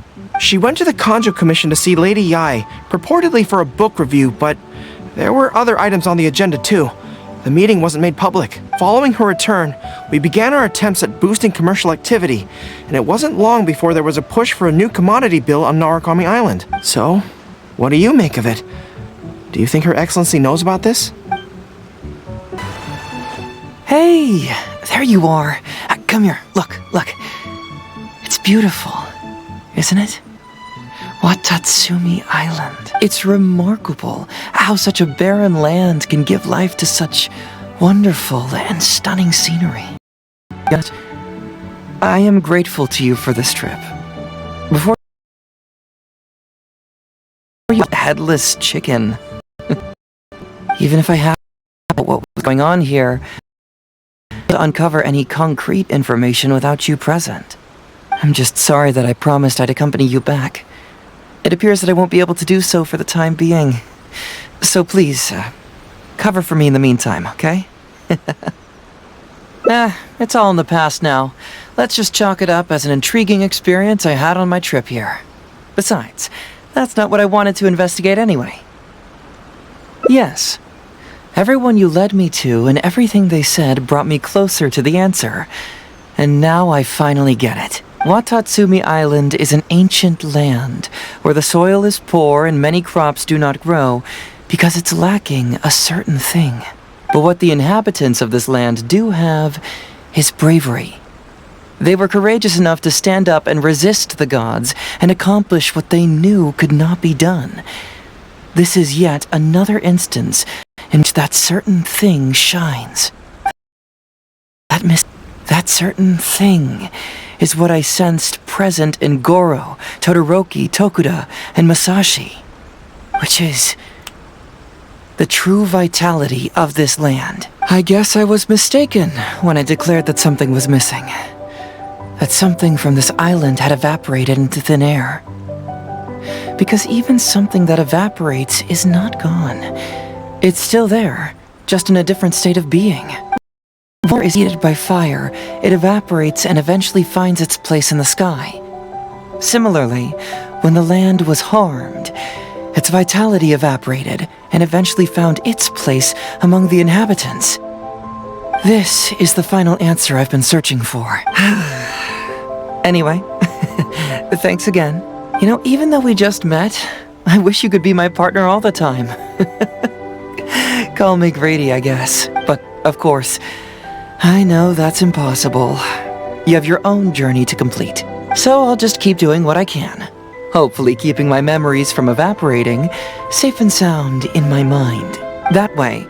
She went to the Kanjo Commission to see Lady Yai, purportedly for a book review, but there were other items on the agenda too. The meeting wasn't made public. Following her return, we began our attempts at boosting commercial activity, and it wasn't long before there was a push for a new commodity bill on Narukami Island. So, what do you make of it? Do you think Her Excellency knows about this? Hey, there you are. Come here, look. It's beautiful, isn't it? Watatsumi Island. It's remarkable how such a barren land can give life to such wonderful and stunning scenery. Yet, I am grateful to you for this trip. Before you headless chicken. Even if I have what was going on here, to uncover any concrete information without you present. I'm just sorry that I promised I'd accompany you back. It appears that I won't be able to do so for the time being. So please, cover for me in the meantime, okay? It's all in the past now. Let's just chalk it up as an intriguing experience I had on my trip here. Besides, that's not what I wanted to investigate anyway. Yes, everyone you led me to and everything they said brought me closer to the answer. And now I finally get it. Watatsumi Island is an ancient land where the soil is poor and many crops do not grow because it's lacking a certain thing. But what the inhabitants of this land do have is bravery. They were courageous enough to stand up and resist the gods and accomplish what they knew could not be done. This is yet another instance in which that certain thing shines. That certain thing is what I sensed present in Goro, Todoroki, Tokuda, and Masashi, which is the true vitality of this land. I guess I was mistaken when I declared that something was missing. That something from this island had evaporated into thin air. Because even something that evaporates is not gone. It's still there, just in a different state of being. Water is heated by fire, it evaporates and eventually finds its place in the sky. Similarly, when the land was harmed, its vitality evaporated and eventually found its place among the inhabitants. This is the final answer I've been searching for. Anyway, thanks again. You know, even though we just met, I wish you could be my partner all the time. Call me Grady, I guess. But, of course, I know that's impossible. You have your own journey to complete. So I'll just keep doing what I can. hopefully keeping my memories from evaporating safe and sound in my mind. That way,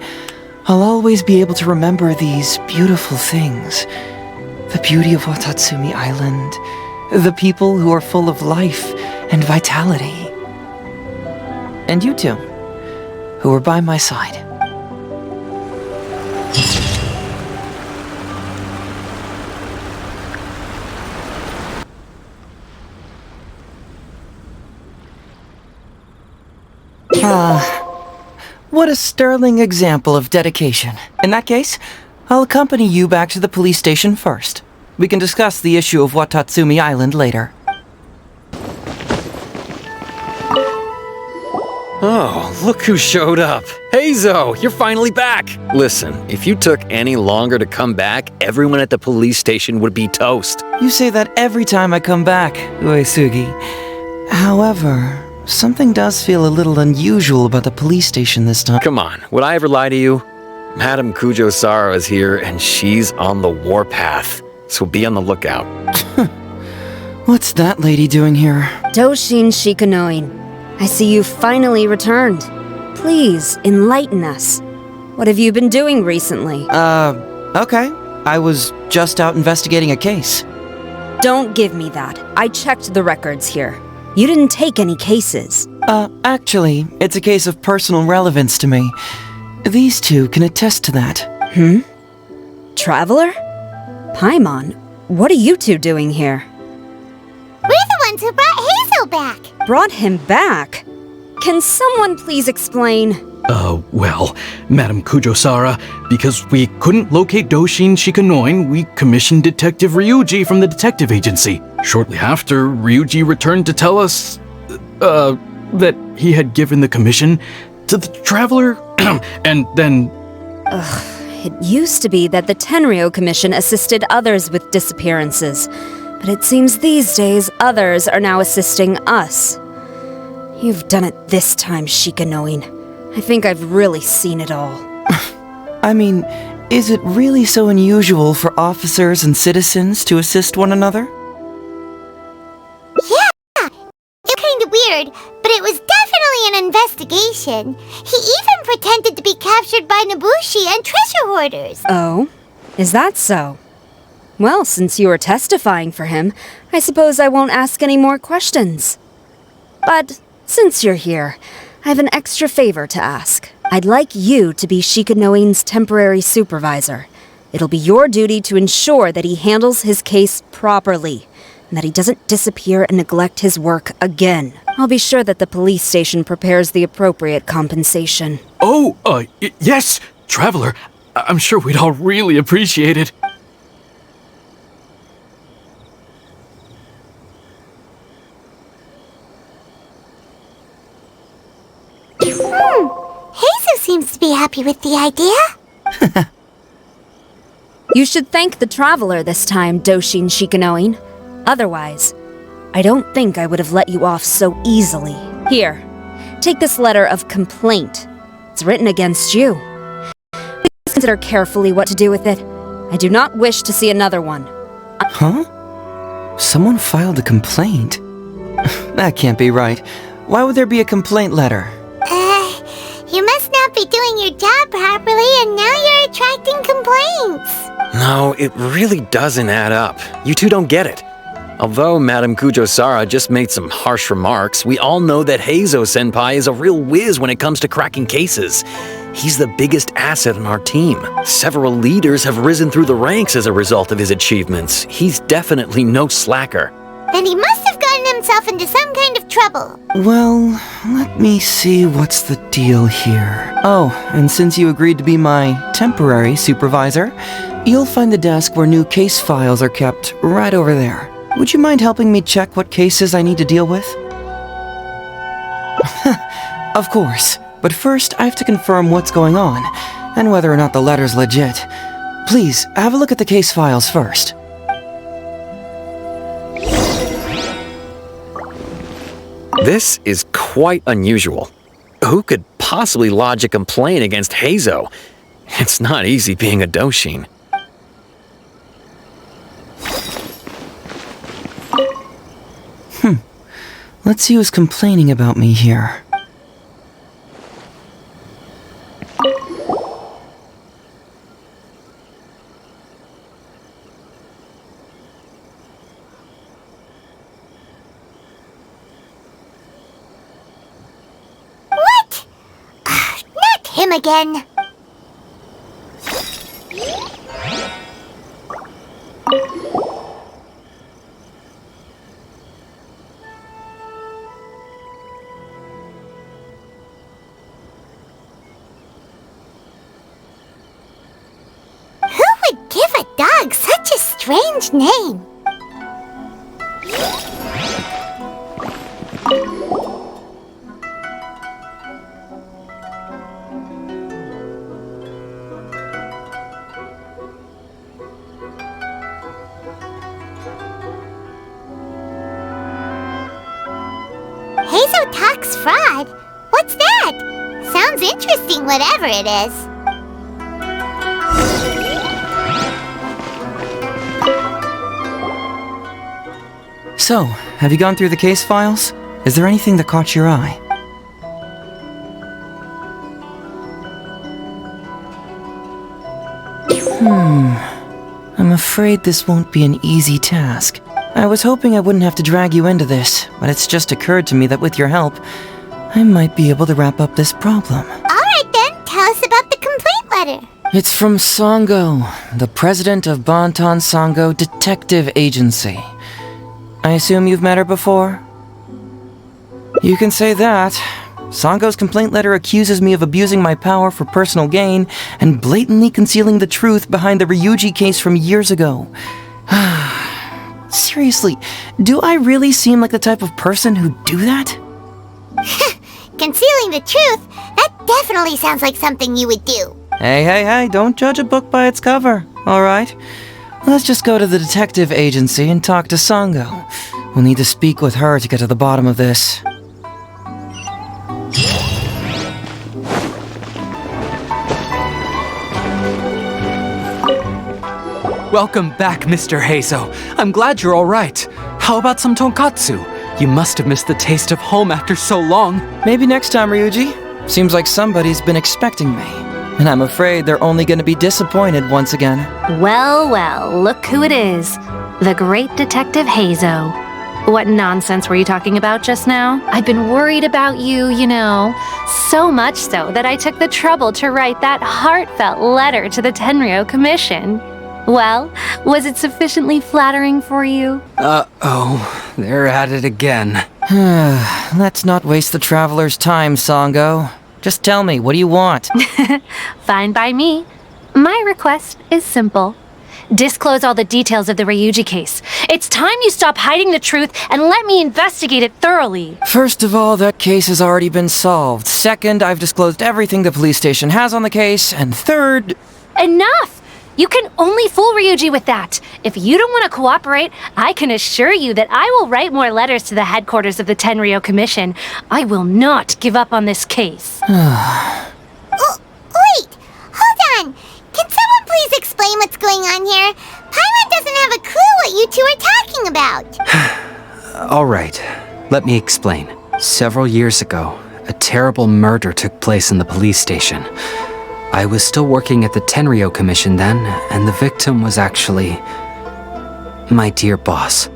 I'll always be able to remember these beautiful things. The beauty of Watatsumi Island, the people who are full of life and vitality. And you two, who were by my side. What a sterling example of dedication. In that case, I'll accompany you back to the police station first. We can discuss the issue of Watatsumi Island later. Oh, look who showed up. Heizou, you're finally back. Listen, if you took any longer to come back, everyone at the police station would be toast. You say that every time I come back, Uesugi. However, something does feel a little unusual about the police station this time. Come on, would I ever lie to you? Madame Kujo-Sara is here and she's on the warpath, so be on the lookout. What's that lady doing here? Doshin Shikanoin, I see you finally returned. Please, enlighten us. What have you been doing recently? Okay. I was just out investigating a case. Don't give me that. I checked the records here. You didn't take any cases. Actually, it's a case of personal relevance to me. These two can attest to that. Traveler? Paimon, what are you two doing here? We're the ones who brought Heizou back. Brought him back? Can someone please explain? Well, Madame Kujo-Sara, because we couldn't locate Doshin Shikanoin, we commissioned Detective Ryuji from the detective agency. Shortly after, Ryuji returned to tell us, that he had given the commission to the traveler, and then... It used to be that the Tenryo Commission assisted others with disappearances, but it seems these days others are now assisting us. You've done it this time, Shikanoin. I think I've really seen it all. I mean, is it really so unusual for officers and citizens to assist one another? Yeah, it's kinda weird, but it was definitely an investigation. He even pretended to be captured by Nobushi and treasure hoarders. Oh? Is that so? Well, since you are testifying for him, I suppose I won't ask any more questions. But since you're here, I have an extra favor to ask. I'd like you to be Shikanoin's temporary supervisor. It'll be your duty to ensure that he handles his case properly, and that he doesn't disappear and neglect his work again. I'll be sure that the police station prepares the appropriate compensation. Oh, yes, Traveler. I'm sure we'd all really appreciate it. Heizou seems to be happy with the idea. You should thank the traveler this time, Doshin Shikanoin. Otherwise, I don't think I would have let you off so easily. Here, take this letter of complaint. It's written against you. Please consider carefully what to do with it. I do not wish to see another one. Huh? Someone filed a complaint? That can't be right. Why would there be a complaint letter? You must not be doing your job properly, and now you're attracting complaints. No, it really doesn't add up. You two don't get it. Although Madame Kujo-Sara just made some harsh remarks, we all know that Heizou-senpai is a real whiz when it comes to cracking cases. He's the biggest asset on our team. Several leaders have risen through the ranks as a result of his achievements. He's definitely no slacker. Then he must have gotten himself into some kind of trouble. Well, let me see what's the deal here. Oh, and since you agreed to be my temporary supervisor, you'll find the desk where new case files are kept right over there. Would you mind helping me check what cases I need to deal with? Of course, but first I have to confirm what's going on, and whether or not the letter's legit. Please, have a look at the case files first. This is quite unusual. Who could possibly lodge a complaint against Heizou? It's not easy being a Doshin. Let's see who's complaining about me here. What? Not him again. Give a dog such a strange name. Heizou talks fraud? What's that? Sounds interesting, whatever it is. So, have you gone through the case files? Is there anything that caught your eye? I'm afraid this won't be an easy task. I was hoping I wouldn't have to drag you into this, but it's just occurred to me that with your help, I might be able to wrap up this problem. Alright then, tell us about the complaint letter. It's from Sango, the president of Bantan Sango Detective Agency. I assume you've met her before? You can say that. Sango's complaint letter accuses me of abusing my power for personal gain and blatantly concealing the truth behind the Ryuji case from years ago. Seriously, do I really seem like the type of person who'd do that? Concealing the truth? That definitely sounds like something you would do. Hey, don't judge a book by its cover, alright? Let's just go to the detective agency and talk to Sango. We'll need to speak with her to get to the bottom of this. Welcome back, Mr. Heizou. I'm glad you're all right. How about some tonkatsu? You must have missed the taste of home after so long. Maybe next time, Ryuji. Seems like somebody's been expecting me. And I'm afraid they're only going to be disappointed once again. Well, look who it is. The great Detective Heizou. What nonsense were you talking about just now? I've been worried about you, you know. So much so that I took the trouble to write that heartfelt letter to the Tenryou Commission. Well, was it sufficiently flattering for you? Uh-oh, they're at it again. Let's not waste the traveler's time, Sango. Just tell me, what do you want? Fine by me. My request is simple. Disclose all the details of the Ryuji case. It's time you stop hiding the truth and let me investigate it thoroughly. First of all, that case has already been solved. Second, I've disclosed everything the police station has on the case. And third... Enough! You can only fool Ryuji with that. If you don't want to cooperate, I can assure you that I will write more letters to the headquarters of the Tenryou Commission. I will not give up on this case. Oh, wait! Hold on! Can someone please explain what's going on here? Paimon doesn't have a clue what you two are talking about. All right, let me explain. Several years ago, a terrible murder took place in the police station. I was still working at the Tenryou Commission then, and the victim was actually my dear boss.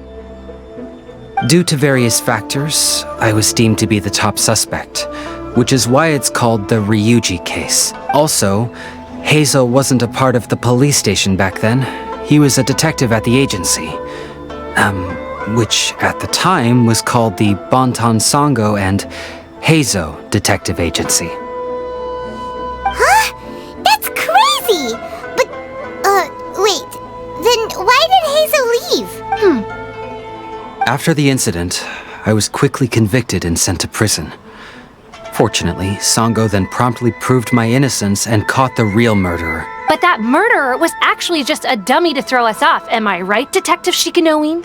Due to various factors, I was deemed to be the top suspect, which is why it's called the Ryuji case. Also, Heizou wasn't a part of the police station back then. He was a detective at the agency, which at the time was called the Bantan Sango and Heizou Detective Agency. Huh? That's crazy! But, wait. Then why did Heizou leave? After the incident, I was quickly convicted and sent to prison. Fortunately, Sango then promptly proved my innocence and caught the real murderer. But that murderer was actually just a dummy to throw us off, am I right, Detective Shikanoin?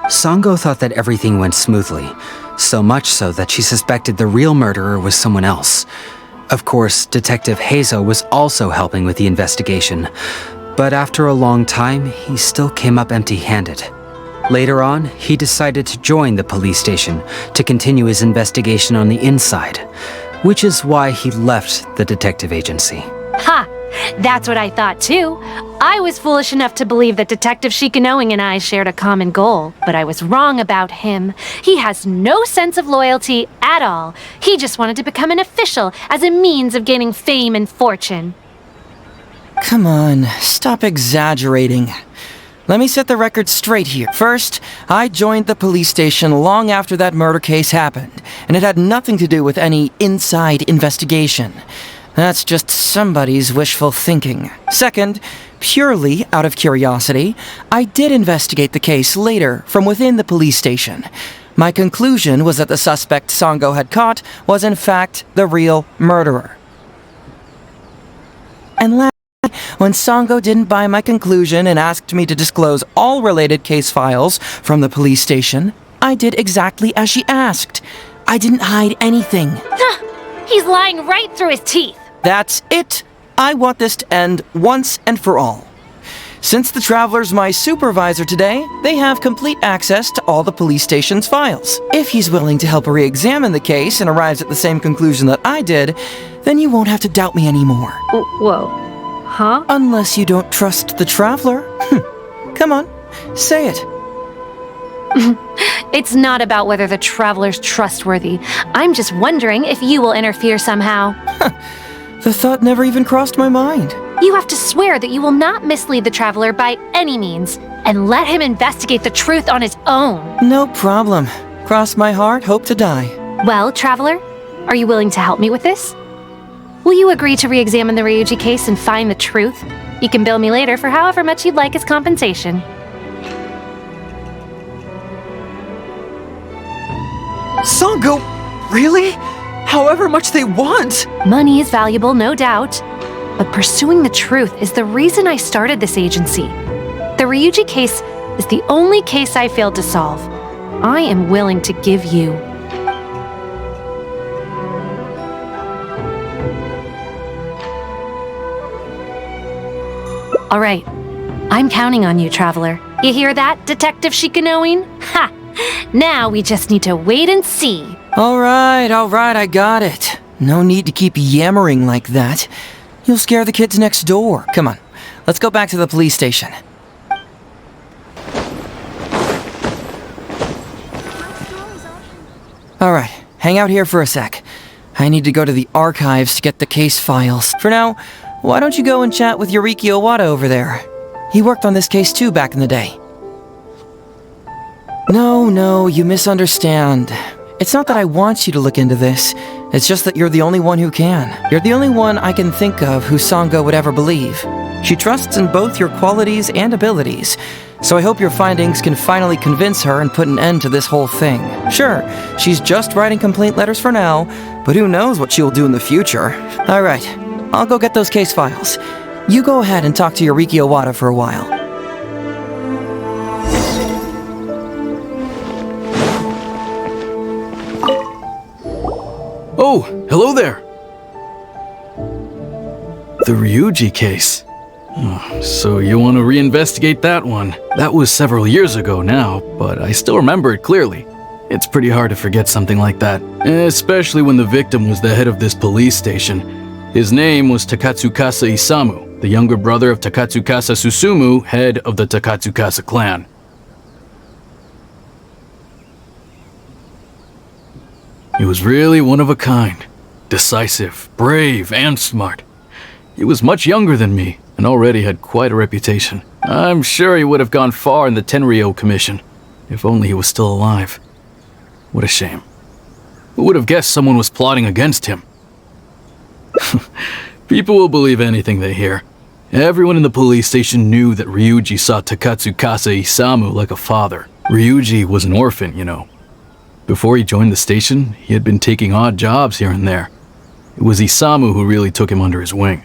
Sango thought that everything went smoothly, so much so that she suspected the real murderer was someone else. Of course, Detective Heizou was also helping with the investigation, but after a long time, he still came up empty-handed. Later on, he decided to join the police station to continue his investigation on the inside, which is why he left the detective agency. Ha! That's what I thought too. I was foolish enough to believe that Detective Shikanoing and I shared a common goal, but I was wrong about him. He has no sense of loyalty at all. He just wanted to become an official as a means of gaining fame and fortune. Come on, stop exaggerating. Let me set the record straight here. First, I joined the police station long after that murder case happened, and it had nothing to do with any inside investigation. That's just somebody's wishful thinking. Second, purely out of curiosity, I did investigate the case later from within the police station. My conclusion was that the suspect Sango had caught was in fact the real murderer. And lastly, when Sango didn't buy my conclusion and asked me to disclose all related case files from the police station, I did exactly as she asked. I didn't hide anything. He's lying right through his teeth. That's it. I want this to end once and for all. Since the Traveler's my supervisor today, they have complete access to all the police station's files. If he's willing to help re-examine the case and arrives at the same conclusion that I did, then you won't have to doubt me anymore. Whoa. Huh? Unless you don't trust the Traveler. Come on, say it. It's not about whether the Traveler's trustworthy. I'm just wondering if you will interfere somehow. The thought never even crossed my mind. You have to swear that you will not mislead the Traveler by any means, and let him investigate the truth on his own. No problem. Cross my heart, hope to die. Well, Traveler, are you willing to help me with this? Will you agree to re-examine the Ryuji case and find the truth? You can bill me later for however much you'd like as compensation. Sango, really? However much they want? Money is valuable, no doubt. But pursuing the truth is the reason I started this agency. The Ryuji case is the only case I failed to solve. I am willing to give you. All right. I'm counting on you, Traveler. You hear that, Detective Shikanoing? Ha! Now we just need to wait and see. All right, I got it. No need to keep yammering like that. You'll scare the kids next door. Come on, let's go back to the police station. All right, hang out here for a sec. I need to go to the archives to get the case files. For now, why don't you go and chat with Yoriki Owada over there? He worked on this case too back in the day. No, you misunderstand. It's not that I want you to look into this. It's just that you're the only one who can. You're the only one I can think of who Sango would ever believe. She trusts in both your qualities and abilities, so I hope your findings can finally convince her and put an end to this whole thing. Sure, she's just writing complaint letters for now, but who knows what she'll do in the future. Alright, I'll go get those case files. You go ahead and talk to Yoriki Owada for a while. Oh, hello there! The Ryuji case. Oh, so you want to reinvestigate that one? That was several years ago now, but I still remember it clearly. It's pretty hard to forget something like that, especially when the victim was the head of this police station. His name was Takatsukasa Isamu, the younger brother of Takatsukasa Susumu, head of the Takatsukasa clan. He was really one of a kind. Decisive, brave, and smart. He was much younger than me, and already had quite a reputation. I'm sure he would have gone far in the Tenryou Commission, if only he was still alive. What a shame. Who would have guessed someone was plotting against him? People will believe anything they hear. Everyone in the police station knew that Ryuji saw Takatsukasa Isamu like a father. Ryuji was an orphan, you know. Before he joined the station, he had been taking odd jobs here and there. It was Isamu who really took him under his wing.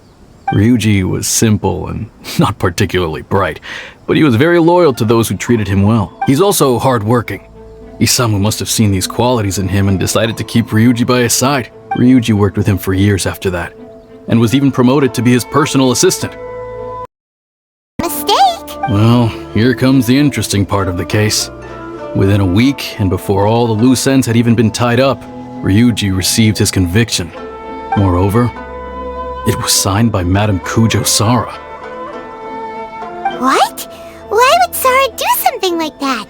Ryuji was simple and not particularly bright, but he was very loyal to those who treated him well. He's also hardworking. Isamu must have seen these qualities in him and decided to keep Ryuji by his side. Ryuji worked with him for years after that, and was even promoted to be his personal assistant. Mistake? Well, here comes the interesting part of the case. Within a week, and before all the loose ends had even been tied up, Ryuji received his conviction. Moreover, it was signed by Madame Kujo Sara. What? Why would Sara do something like that?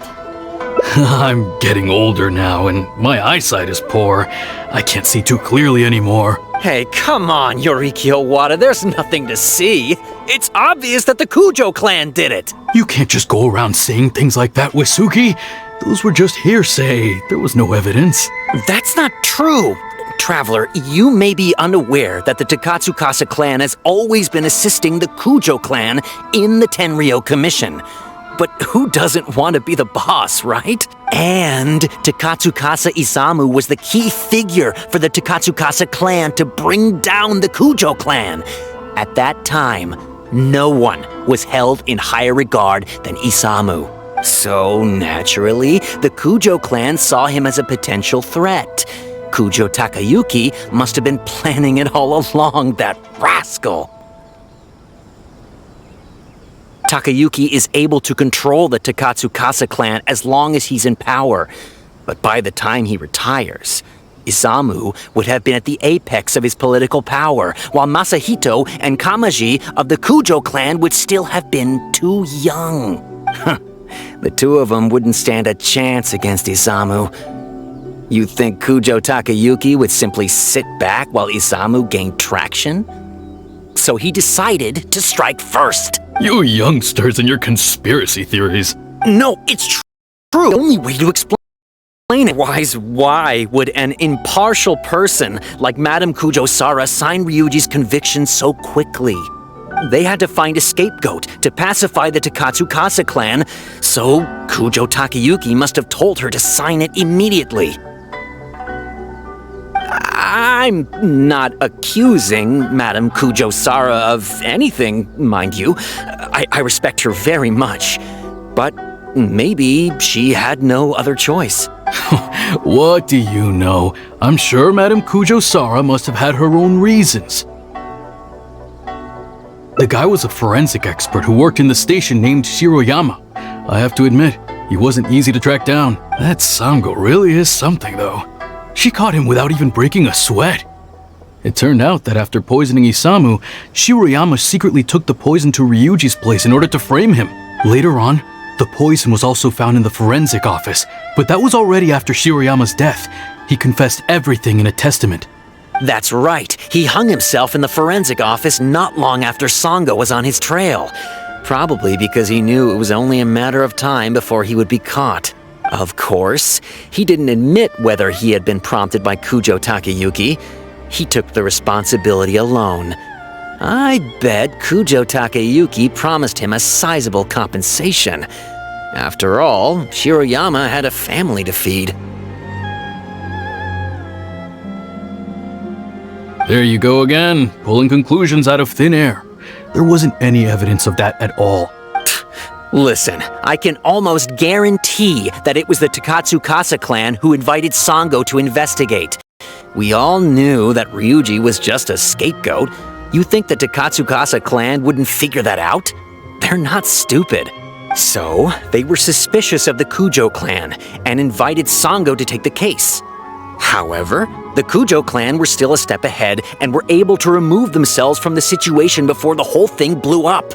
I'm getting older now, and my eyesight is poor. I can't see too clearly anymore. Hey, come on, Yoriki Owada, there's nothing to see. It's obvious that the Kujo clan did it. You can't just go around saying things like that, Wisuki. Those were just hearsay. There was no evidence. That's not true. Traveler, you may be unaware that the Takatsukasa clan has always been assisting the Kujo clan in the Tenryou Commission. But who doesn't want to be the boss, right? And Takatsukasa Isamu was the key figure for the Takatsukasa clan to bring down the Kujo clan. At that time, no one was held in higher regard than Isamu. So, naturally, the Kujo clan saw him as a potential threat. Kujo Takayuki must have been planning it all along, that rascal. Takayuki is able to control the Takatsukasa clan as long as he's in power. But by the time he retires, Isamu would have been at the apex of his political power, while Masahito and Kamaji of the Kujo clan would still have been too young. The two of them wouldn't stand a chance against Isamu. You think Kujo Takayuki would simply sit back while Isamu gained traction? So he decided to strike first. You youngsters and your conspiracy theories. No, it's true. The only way to explain it. Why would an impartial person like Madame Kujo Sara sign Ryuji's conviction so quickly? They had to find a scapegoat to pacify the Takatsukasa clan, so Kujo Takayuki must have told her to sign it immediately. I'm not accusing Madame Kujo Sara of anything, mind you. I respect her very much. But maybe she had no other choice. What do you know? I'm sure Madame Kujo Sara must have had her own reasons. The guy was a forensic expert who worked in the station named Shiroyama. I have to admit, he wasn't easy to track down. That Sango really is something, though. She caught him without even breaking a sweat. It turned out that after poisoning Isamu, Shiroyama secretly took the poison to Ryuji's place in order to frame him. Later on, the poison was also found in the forensic office, but that was already after Shiroyama's death. He confessed everything in a testament. That's right. He hung himself in the forensic office not long after Sango was on his trail. Probably because he knew it was only a matter of time before he would be caught. Of course, he didn't admit whether he had been prompted by Kujo Takayuki. He took the responsibility alone. I bet Kujo Takayuki promised him a sizable compensation. After all, Shiroyama had a family to feed. There you go again, pulling conclusions out of thin air. There wasn't any evidence of that at all. Listen, I can almost guarantee that it was the Takatsukasa clan who invited Sango to investigate. We all knew that Ryuji was just a scapegoat. You think the Takatsukasa clan wouldn't figure that out? They're not stupid. So, they were suspicious of the Kujo clan and invited Sango to take the case. However, the Kujo clan were still a step ahead and were able to remove themselves from the situation before the whole thing blew up.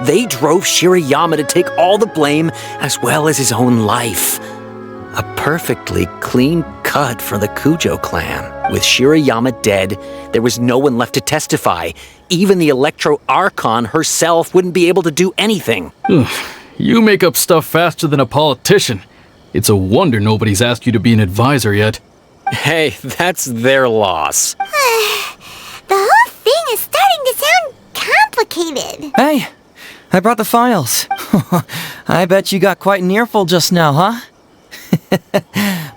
They drove Shiroyama to take all the blame as well as his own life. A perfectly clean cut for the Kujo clan. With Shiroyama dead, there was no one left to testify. Even the Electro Archon herself wouldn't be able to do anything. You make up stuff faster than a politician. It's a wonder nobody's asked you to be an advisor yet. Hey, that's their loss. The whole thing is starting to sound complicated. Hey, I brought the files. I bet you got quite an earful just now, huh?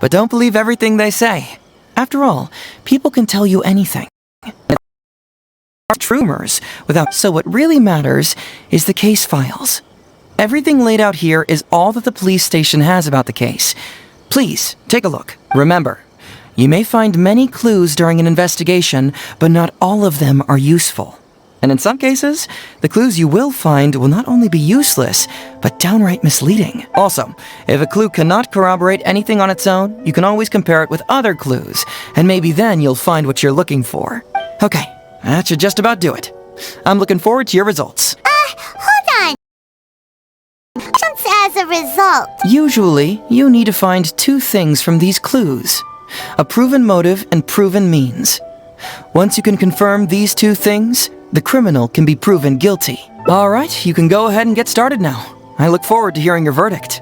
But don't believe everything they say. After all, people can tell you anything. Rumors without. So what really matters is the case files. Everything laid out here is all that the police station has about the case. Please, take a look. Remember, you may find many clues during an investigation, but not all of them are useful. And in some cases, the clues you will find will not only be useless, but downright misleading. Also, if a clue cannot corroborate anything on its own, you can always compare it with other clues, and maybe then you'll find what you're looking for. Okay, that should just about do it. I'm looking forward to your results. Hold on. Just as a result. Usually, you need to find two things from these clues: a proven motive and proven means. Once you can confirm these two things, the criminal can be proven guilty. All right, you can go ahead and get started now. I look forward to hearing your verdict.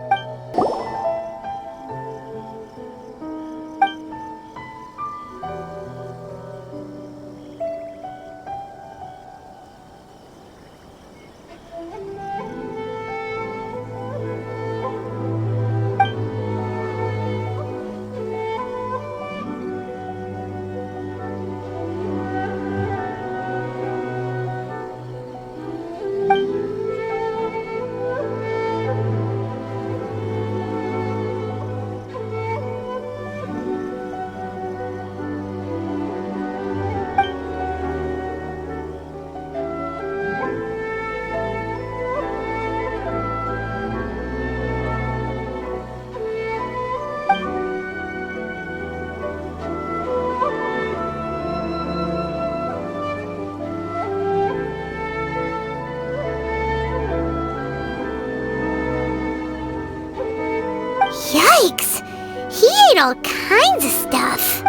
Yikes! He ate all kinds of stuff.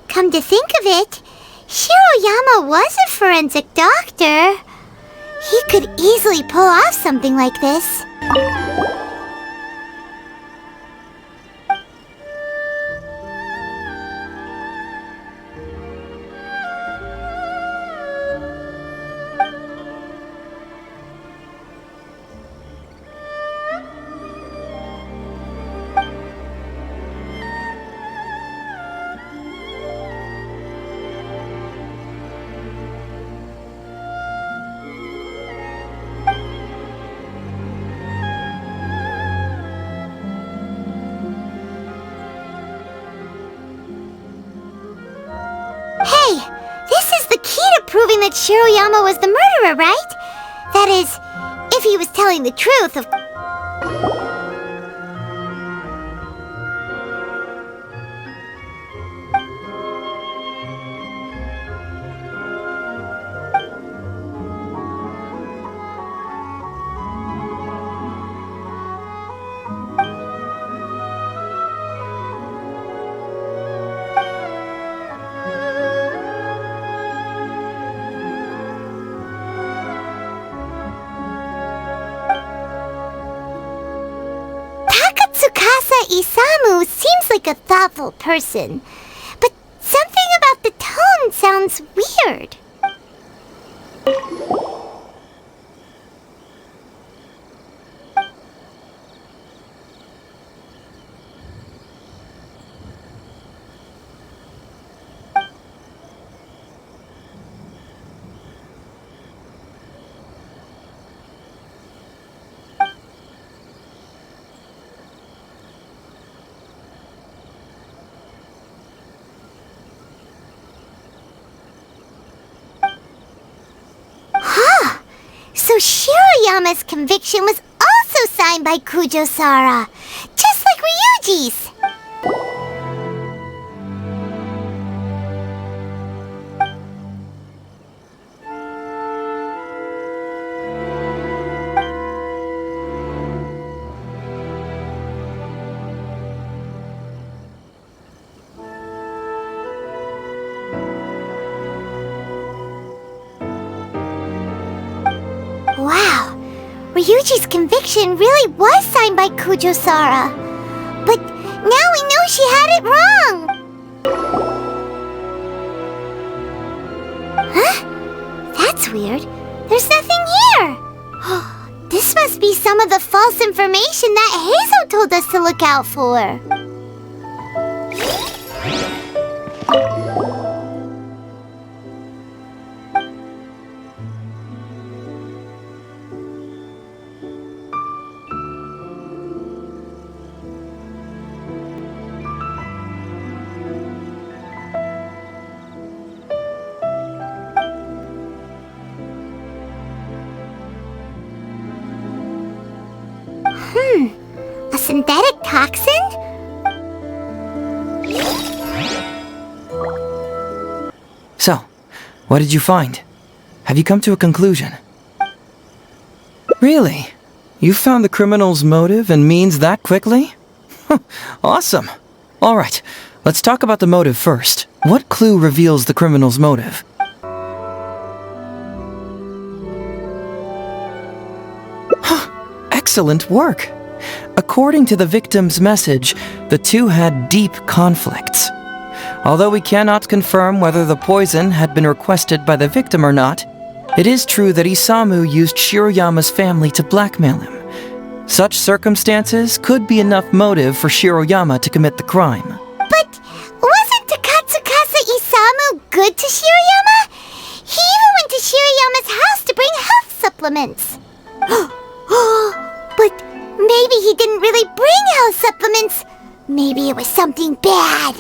Come to think of it, Shiroyama was a forensic doctor. He could easily pull off something like this. Hey, this is the key to proving that Shiroyama was the murderer, right? That is, if he was telling the truth, of course. Isamu seems like a thoughtful person, but something about the tone sounds weird. So Shiroyama's conviction was also signed by Kujo-Sara, just like Ryuji's. Wow, Ryuji's conviction really was signed by Kujo-Sara. But now we know No, she had it wrong! Huh? That's weird. There's nothing here! This must be some of the false information that Heizou told us to look out for. A synthetic toxin? So, what did you find? Have you come to a conclusion? Really? You found the criminal's motive and means that quickly? Awesome. All right, let's talk about the motive first. What clue reveals the criminal's motive? Excellent work. According to the victim's message, the two had deep conflicts. Although we cannot confirm whether the poison had been requested by the victim or not, it is true that Isamu used Shiroyama's family to blackmail him. Such circumstances could be enough motive for Shiroyama to commit the crime. But wasn't Takatsukasa Isamu good to Shiroyama? He even went to Shiroyama's house to bring health supplements. But maybe he didn't really bring health supplements. Maybe it was something bad.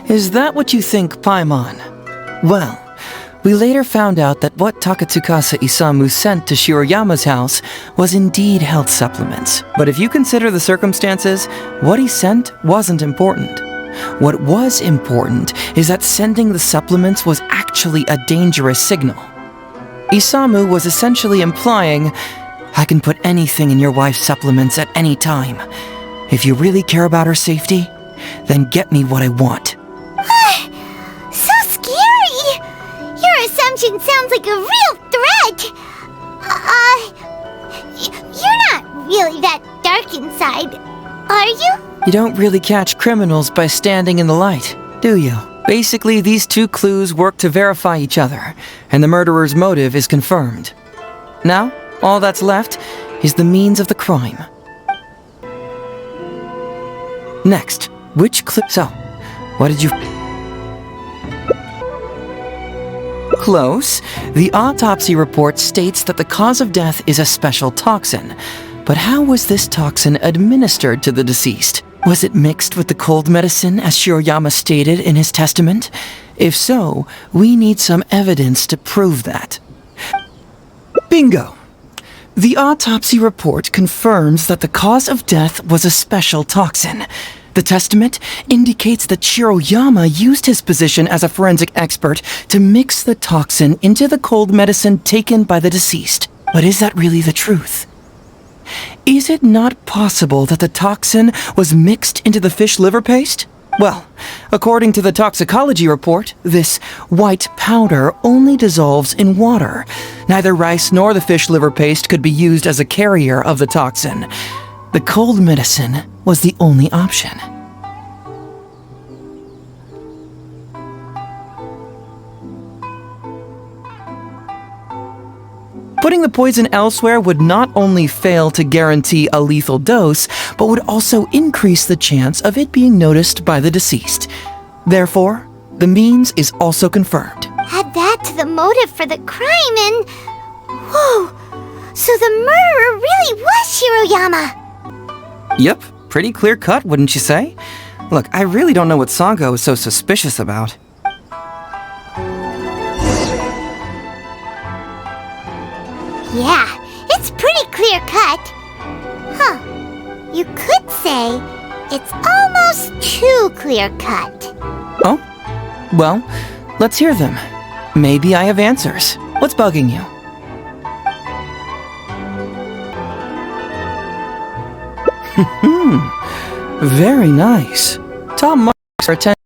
Is that what you think, Paimon? Well, we later found out that what Takatsukasa Isamu sent to Shiroyama's house was indeed health supplements. But if you consider the circumstances, what he sent wasn't important. What was important is that sending the supplements was actually a dangerous signal. Isamu was essentially implying, I can put anything in your wife's supplements at any time. If you really care about her safety, then get me what I want. So scary! Your assumption sounds like a real threat! You're not really that dark inside, are you? You don't really catch criminals by standing in the light, do you? Basically, these two clues work to verify each other, and the murderer's motive is confirmed. Now, all that's left is the means of the crime. Next, which clue? So, what did you... Close. The autopsy report states that the cause of death is a special toxin. But how was this toxin administered to the deceased? Was it mixed with the cold medicine, as Shiroyama stated in his testament? If so, we need some evidence to prove that. Bingo! The autopsy report confirms that the cause of death was a special toxin. The testament indicates that Shiroyama used his position as a forensic expert to mix the toxin into the cold medicine taken by the deceased. But is that really the truth? Is it not possible that the toxin was mixed into the fish liver paste? Well, according to the toxicology report, this white powder only dissolves in water. Neither rice nor the fish liver paste could be used as a carrier of the toxin. The cold medicine was the only option. Putting the poison elsewhere would not only fail to guarantee a lethal dose, but would also increase the chance of it being noticed by the deceased. Therefore, the means is also confirmed. Add that to the motive for the crime and... Whoa! So the murderer really was Shiroyama! Yep, pretty clear cut, wouldn't you say? Look, I really don't know what Sango is so suspicious about. Yeah, it's pretty clear cut. Huh. You could say it's almost too clear cut. Oh? Well, let's hear them. Maybe I have answers. What's bugging you? Very nice. Top marks for attention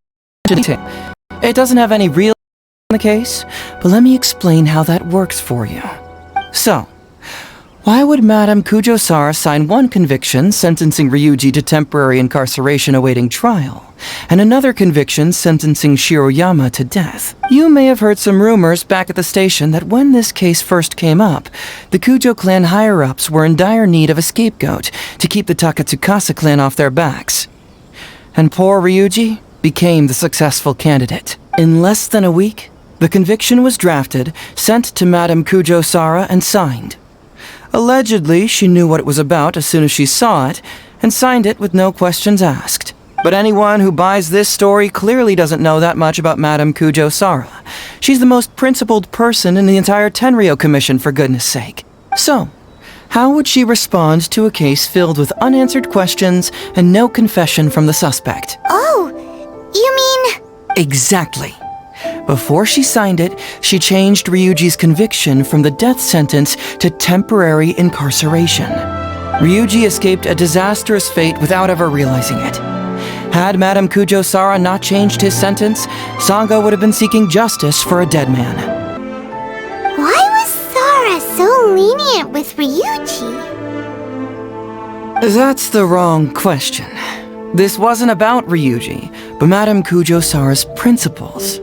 to detail. It doesn't have any real in the case, but let me explain how that works for you. So, Why would Madame Kujo-Sara sign one conviction sentencing Ryuji to temporary incarceration awaiting trial, and another conviction sentencing Shiroyama to death? You may have heard some rumors back at the station that when this case first came up, the Kujo clan higher-ups were in dire need of a scapegoat to keep the Takatsukasa clan off their backs. And poor Ryuji became the successful candidate. In less than a week, the conviction was drafted, sent to Madame Kujo-Sara, and signed. Allegedly, she knew what it was about as soon as she saw it, and signed it with no questions asked. But anyone who buys this story clearly doesn't know that much about Madame Kujo-Sara. She's the most principled person in the entire Tenryo Commission, for goodness sake. So, how would she respond to a case filled with unanswered questions and no confession from the suspect? Oh, you mean... Exactly. Before she signed it, she changed Ryuji's conviction from the death sentence to temporary incarceration. Ryuji escaped a disastrous fate without ever realizing it. Had Madame Kujo-Sara not changed his sentence, Sanga would have been seeking justice for a dead man. Why was Sara so lenient with Ryuji? That's the wrong question. This wasn't about Ryuji, but Madame Kujo-Sara's principles.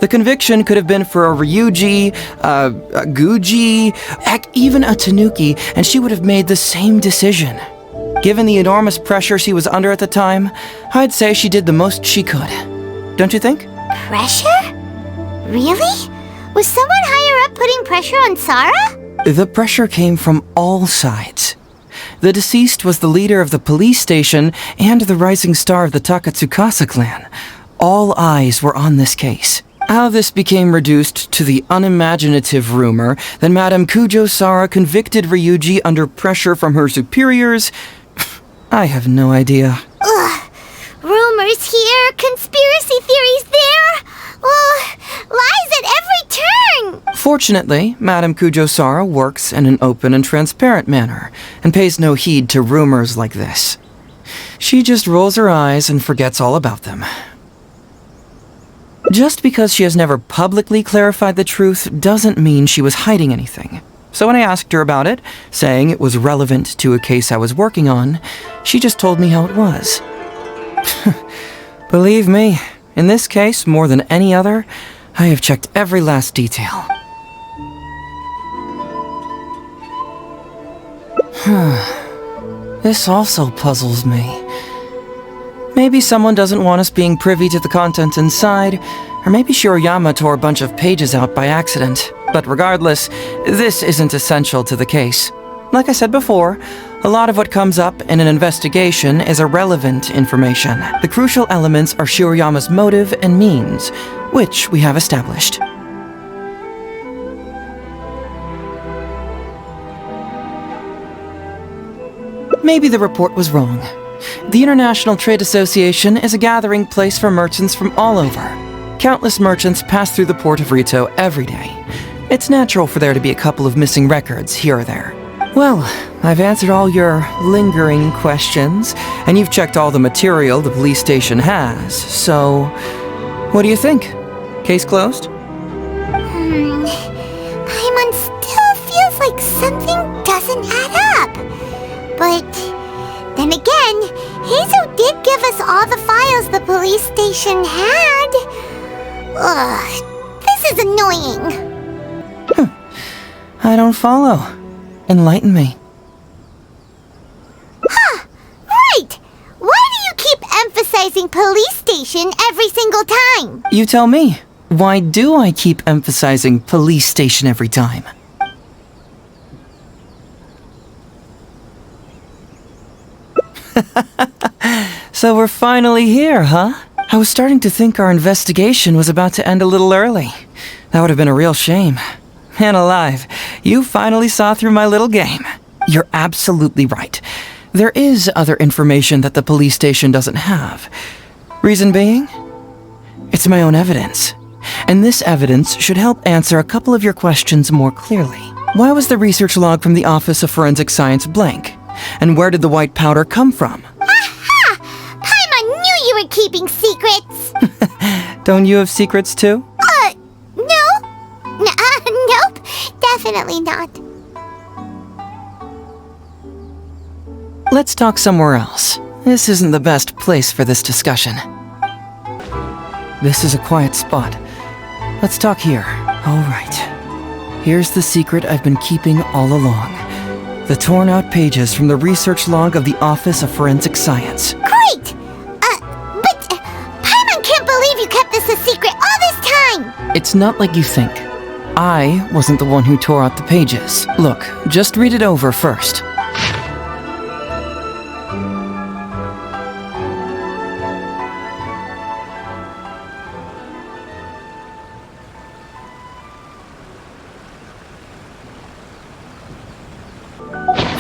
The conviction could have been for a Ryuji, a Guji, heck, even a Tanuki, and she would have made the same decision. Given the enormous pressure she was under at the time, I'd say she did the most she could. Don't you think? Pressure? Really? Was someone higher up putting pressure on Sara? The pressure came from all sides. The deceased was the leader of the police station and the rising star of the Takatsukasa clan. All eyes were on this case. How this became reduced to the unimaginative rumor that Madame Kujo-Sara convicted Ryuji under pressure from her superiors, I have no idea. Ugh. Rumors here, conspiracy theories there. Lies at every turn. Fortunately, Madame Kujo-Sara works in an open and transparent manner and pays no heed to rumors like this. She just rolls her eyes and forgets all about them. Just because she has never publicly clarified the truth doesn't mean she was hiding anything. So when I asked her about it, saying it was relevant to a case I was working on, she just told me how it was. Believe me, in this case, more than any other, I have checked every last detail. This also puzzles me. Maybe someone doesn't want us being privy to the contents inside, or maybe Shiroyama tore a bunch of pages out by accident. But regardless, this isn't essential to the case. Like I said before, a lot of what comes up in an investigation is irrelevant information. The crucial elements are Shiroyama's motive and means, which we have established. Maybe the report was wrong. The International Trade Association is a gathering place for merchants from all over. Countless merchants pass through the port of Rito every day. It's natural for there to be a couple of missing records here or there. Well, I've answered all your lingering questions, and you've checked all the material the police station has, so... what do you think? Case closed? Paimon still feels like something doesn't add up. But... then again, Heizou did give us all the files the police station had. Ugh, this is annoying. I don't follow. Enlighten me. Huh, right! Why do you keep emphasizing police station every single time? You tell me. Why do I keep emphasizing police station every time? So we're finally here, huh? I was starting to think our investigation was about to end a little early. That would have been a real shame. Man alive, you finally saw through my little game. You're absolutely right. There is other information that the police station doesn't have. Reason being? It's my own evidence. And this evidence should help answer a couple of your questions more clearly. Why was the research log from the Office of Forensic Science blank? And where did the white powder come from? Aha! Paimon knew you were keeping secrets! Don't you have secrets too? No. Nope, definitely not. Let's talk somewhere else. This isn't the best place for this discussion. This is a quiet spot. Let's talk here. All right. Here's the secret I've been keeping all along. The torn out pages from the research log of the Office of Forensic Science. Great! But Paimon can't believe you kept this a secret all this time! It's not like you think. I wasn't the one who tore out the pages. Look, just read it over first.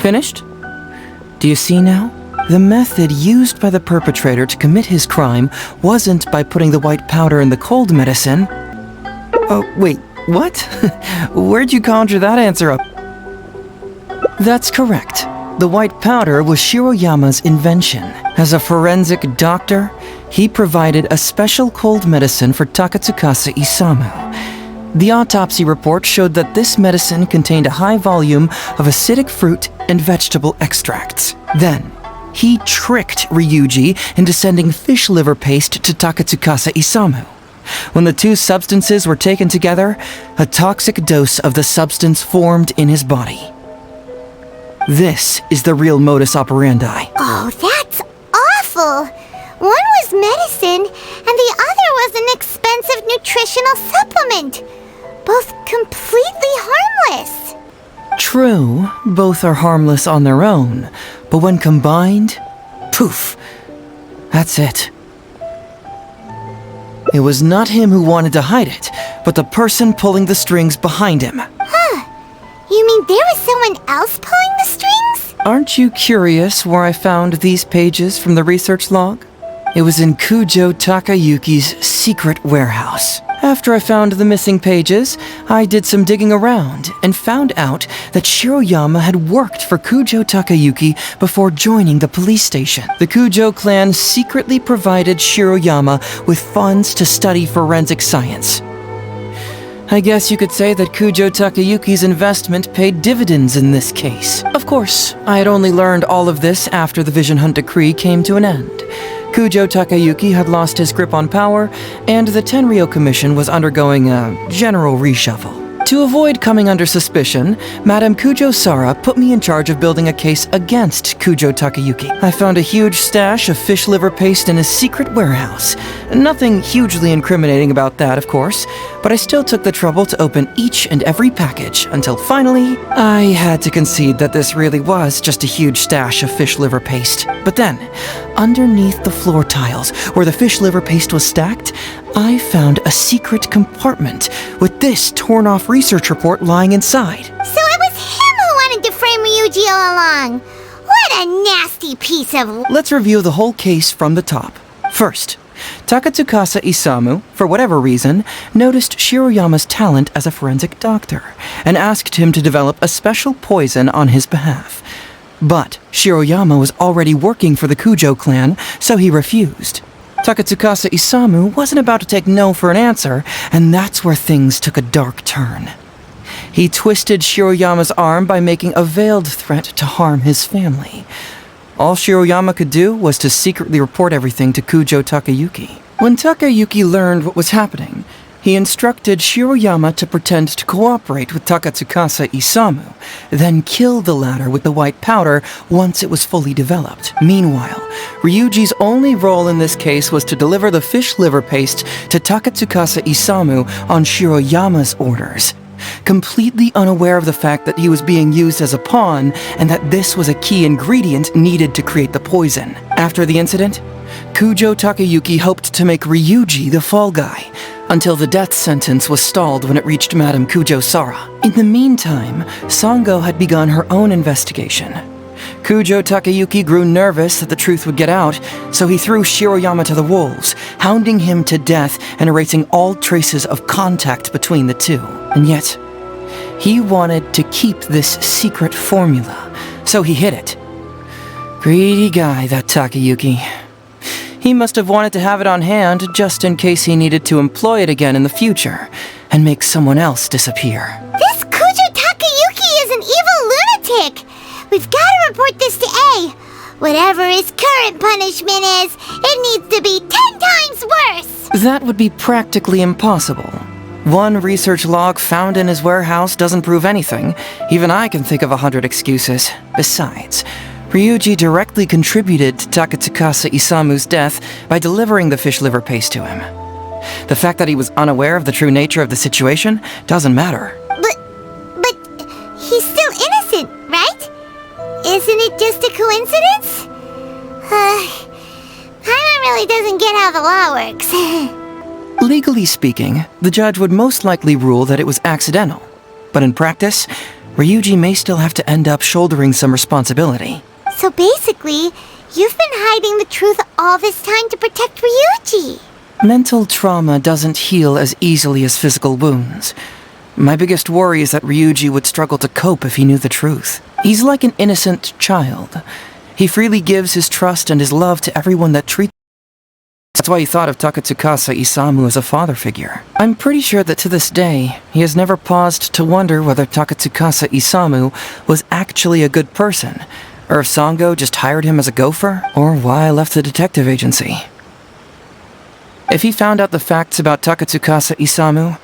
Finished? Do you see now? The method used by the perpetrator to commit his crime wasn't by putting the white powder in the cold medicine. Oh, wait, what? Where'd you conjure that answer up? That's correct. The white powder was Shiroyama's invention. As a forensic doctor, he provided a special cold medicine for Takatsukasa Isamu. The autopsy report showed that this medicine contained a high volume of acidic fruit and vegetable extracts. Then, he tricked Ryuji into sending fish liver paste to Takatsukasa Isamu. When the two substances were taken together, a toxic dose of the substance formed in his body. This is the real modus operandi. Oh, that's awful! One was medicine, and the other was an expensive nutritional supplement. Both completely harmless. True, both are harmless on their own, but when combined, poof, that's it. It was not him who wanted to hide it, but the person pulling the strings behind him. Huh. You mean there was someone else pulling the strings? Aren't you curious where I found these pages from the research log? It was in Kujo Takayuki's secret warehouse. After I found the missing pages, I did some digging around and found out that Shiroyama had worked for Kujo Takayuki before joining the police station. The Kujo clan secretly provided Shiroyama with funds to study forensic science. I guess you could say that Kujo Takayuki's investment paid dividends in this case. Of course, I had only learned all of this after the Vision Hunt decree came to an end. Kujo Takayuki had lost his grip on power, and the Tenryou Commission was undergoing a general reshuffle. To avoid coming under suspicion, Madame Kujo Sara put me in charge of building a case against Kujo Takayuki. I found a huge stash of fish liver paste in his secret warehouse. Nothing hugely incriminating about that, of course, but I still took the trouble to open each and every package until finally, I had to concede that this really was just a huge stash of fish liver paste. But then, underneath the floor tiles, where the fish liver paste was stacked, I found a secret compartment with this torn-off research report lying inside. So it was him who wanted to frame Ryuji all along. What a nasty piece of... Let's review the whole case from the top. First, Takatsukasa Isamu, for whatever reason, noticed Shiroyama's talent as a forensic doctor and asked him to develop a special poison on his behalf. But Shiroyama was already working for the Kujo clan, so he refused. Takatsukasa Isamu wasn't about to take no for an answer, and that's where things took a dark turn. He twisted Shiroyama's arm by making a veiled threat to harm his family. All Shiroyama could do was to secretly report everything to Kujo Takayuki. When Takayuki learned what was happening, he instructed Shiroyama to pretend to cooperate with Takatsukasa Isamu, then kill the latter with the white powder once it was fully developed. Meanwhile, Ryuji's only role in this case was to deliver the fish liver paste to Takatsukasa Isamu on Shiroyama's orders, completely unaware of the fact that he was being used as a pawn and that this was a key ingredient needed to create the poison. After the incident, Kujo Takayuki hoped to make Ryuji the fall guy, until the death sentence was stalled when it reached Madame Kujo Sara. In the meantime, Sango had begun her own investigation. Kujo Takayuki grew nervous that the truth would get out, so he threw Shiroyama to the wolves, hounding him to death and erasing all traces of contact between the two. And yet, he wanted to keep this secret formula, so he hid it. Greedy guy, that Takayuki. He must have wanted to have it on hand just in case he needed to employ it again in the future and make someone else disappear. This Kujo Takayuki is an evil lunatic! We've got to report this to A. Whatever his current punishment is, it needs to be 10 times worse! That would be practically impossible. One research log found in his warehouse doesn't prove anything. Even I can think of 100 excuses. Besides, Ryuji directly contributed to Takatsukasa Isamu's death by delivering the fish liver paste to him. The fact that he was unaware of the true nature of the situation doesn't matter. But he's still innocent, right? Isn't it just a coincidence? Paimon really doesn't get how the law works. Legally speaking, the judge would most likely rule that it was accidental. But in practice, Ryuji may still have to end up shouldering some responsibility. So basically, you've been hiding the truth all this time to protect Ryuji. Mental trauma doesn't heal as easily as physical wounds. My biggest worry is that Ryuji would struggle to cope if he knew the truth. He's like an innocent child. He freely gives his trust and his love to everyone that treats him. That's why he thought of Takatsukasa Isamu as a father figure. I'm pretty sure that to this day, he has never paused to wonder whether Takatsukasa Isamu was actually a good person, or if Sango just hired him as a gopher, or why I left the detective agency. If he found out the facts about Takatsukasa Isamu,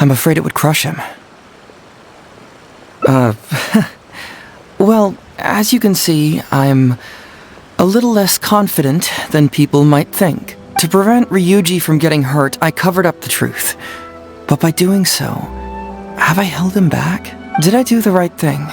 I'm afraid it would crush him. Well, as you can see, I'm a little less confident than people might think. To prevent Ryuji from getting hurt, I covered up the truth. But by doing so, have I held him back? Did I do the right thing?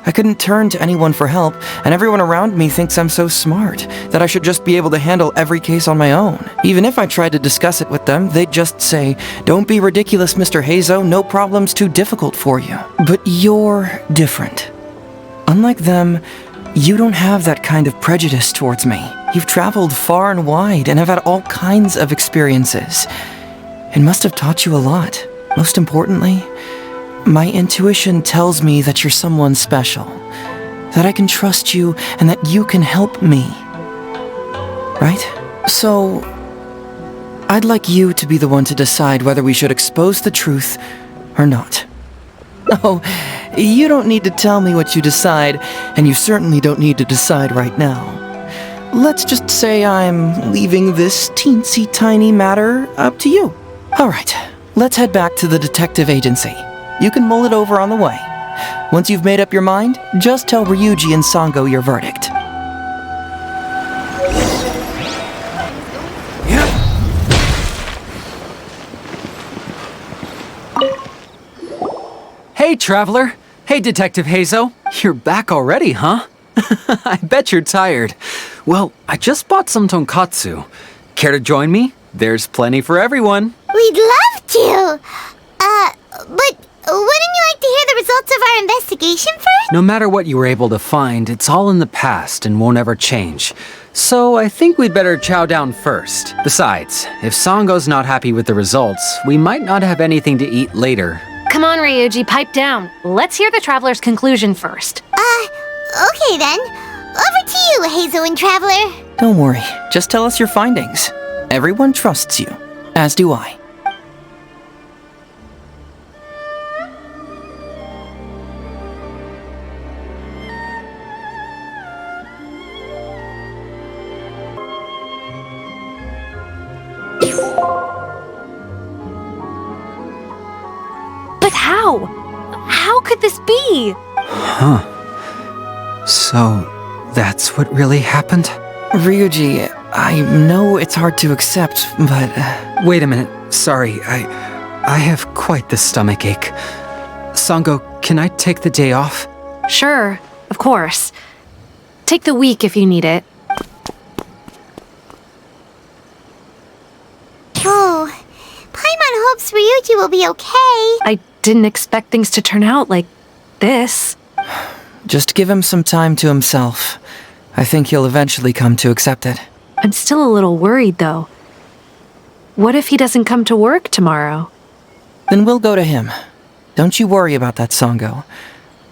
I couldn't turn to anyone for help, and everyone around me thinks I'm so smart, that I should just be able to handle every case on my own. Even if I tried to discuss it with them, they'd just say, "Don't be ridiculous, Mr. Heizou, no problem's too difficult for you." But you're different. Unlike them, you don't have that kind of prejudice towards me. You've traveled far and wide and have had all kinds of experiences. It must have taught you a lot. Most importantly, my intuition tells me that you're someone special, that I can trust you and that you can help me. Right? So, I'd like you to be the one to decide whether we should expose the truth or not. Oh, you don't need to tell me what you decide, and you certainly don't need to decide right now. Let's just say I'm leaving this teensy tiny matter up to you. Alright, let's head back to the detective agency. You can mull it over on the way. Once you've made up your mind, just tell Ryuji and Sango your verdict. Hey, Traveler! Hey, Detective Heizou! You're back already, huh? I bet you're tired. Well, I just bought some tonkatsu. Care to join me? There's plenty for everyone. We'd love to! But wouldn't you like to hear the results of our investigation first? No matter what you were able to find, it's all in the past and won't ever change. So I think we'd better chow down first. Besides, if Sango's not happy with the results, we might not have anything to eat later. Come on, Ryuji, pipe down. Let's hear the Traveler's conclusion first. Okay then. Over to you, Heizou and Traveler. Don't worry, just tell us your findings. Everyone trusts you, as do I. But how? How could this be? Huh. So, that's what really happened? Ryuji, I know it's hard to accept, but... Wait a minute. Sorry, I have quite the stomach ache. Sango, can I take the day off? Sure, of course. Take the week if you need it. Oh, Paimon hopes Ryuji will be okay. I didn't expect things to turn out like this. Just give him some time to himself. I think he'll eventually come to accept it. I'm still a little worried, though. What if he doesn't come to work tomorrow? Then we'll go to him. Don't you worry about that, Sango.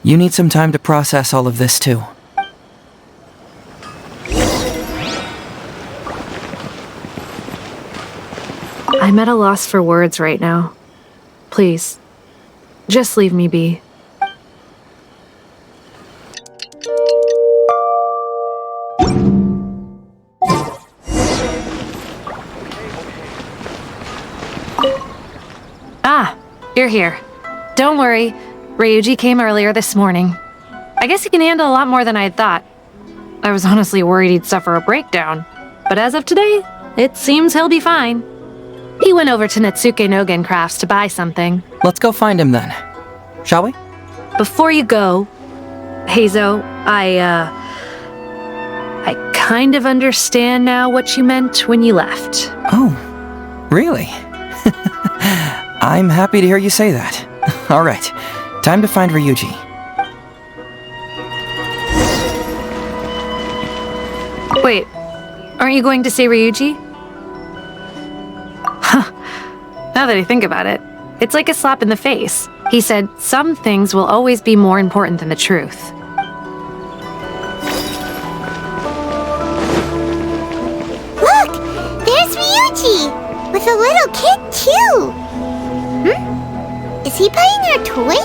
You need some time to process all of this, too. I'm at a loss for words right now. Please, just leave me be. You're here. Don't worry. Ryuji came earlier this morning. I guess he can handle a lot more than I had thought. I was honestly worried he'd suffer a breakdown. But as of today, it seems he'll be fine. He went over to Netsuke Nogen Crafts to buy something. Let's go find him then. Shall we? Before you go, Heizou, I kind of understand now what you meant when you left. Oh, really? I'm happy to hear you say that. All right, time to find Ryuji. Wait, aren't you going to say Ryuji? Huh. Now that I think about it, it's like a slap in the face. He said, some things will always be more important than the truth. Look! There's Ryuji! With a little kid, too! Is he buying our toys?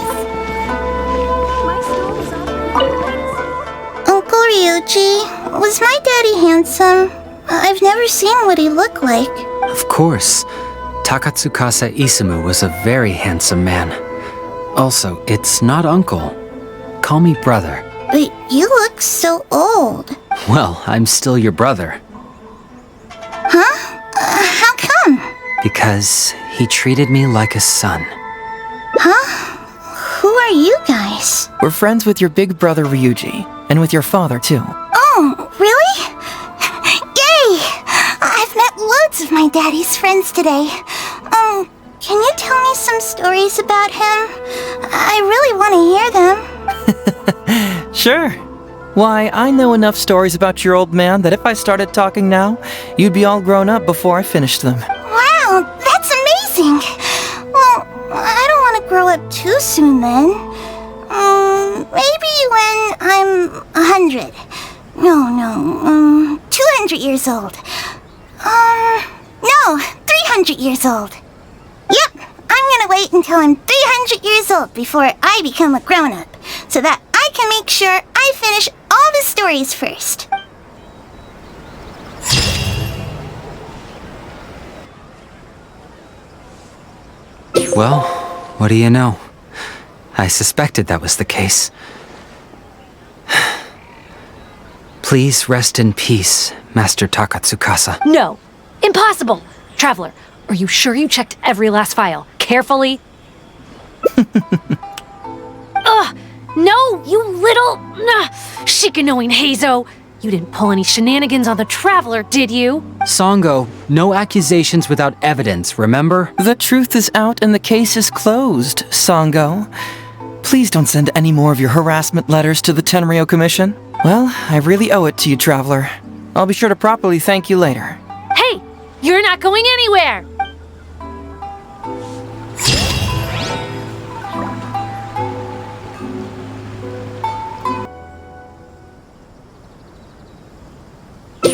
Uncle Ryuji, was my daddy handsome? I've never seen what he looked like. Of course. Takatsukasa Isumu was a very handsome man. Also, it's not uncle. Call me brother. But you look so old. Well, I'm still your brother. Huh? How come? Because he treated me like a son. Huh? Who are you guys? We're friends with your big brother Ryuji, and with your father too. Oh, really? Yay! I've met loads of my daddy's friends today. Can you tell me some stories about him? I really want to hear them. Sure. Why, I know enough stories about your old man that if I started talking now, you'd be all grown up before I finished them. Wow, that's amazing! Well, I don't want to grow up too soon then. Maybe when I'm 100. No, 200 years old. No, 300 years old. Yep, I'm gonna wait until I'm 300 years old before I become a grown-up, so that I can make sure I finish all the stories first. Well, what do you know? I suspected that was the case. Please rest in peace, Master Takatsukasa. No! Impossible! Traveler, are you sure you checked every last file? Carefully? Ugh! No, you little... Shikanoing Heizou! You didn't pull any shenanigans on the Traveler, did you? Songo, no accusations without evidence, remember? The truth is out and the case is closed, Songo. Please don't send any more of your harassment letters to the Tenryo Commission. Well, I really owe it to you, Traveler. I'll be sure to properly thank you later. Hey! You're not going anywhere!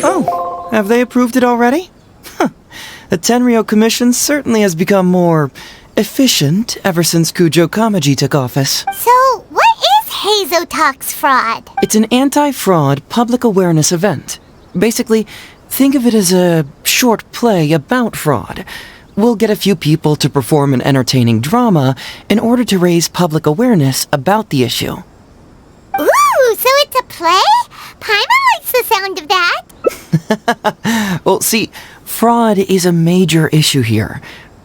Oh, have they approved it already? The Tenryo Commission certainly has become more efficient ever since Kujo Kamaji took office. So, what is Heizou Talks Fraud? It's an anti-fraud public awareness event. Basically, think of it as a short play about fraud. We'll get a few people to perform an entertaining drama in order to raise public awareness about the issue. Ooh, so it's a play? Paimon likes the sound of that. Well, see, fraud is a major issue here.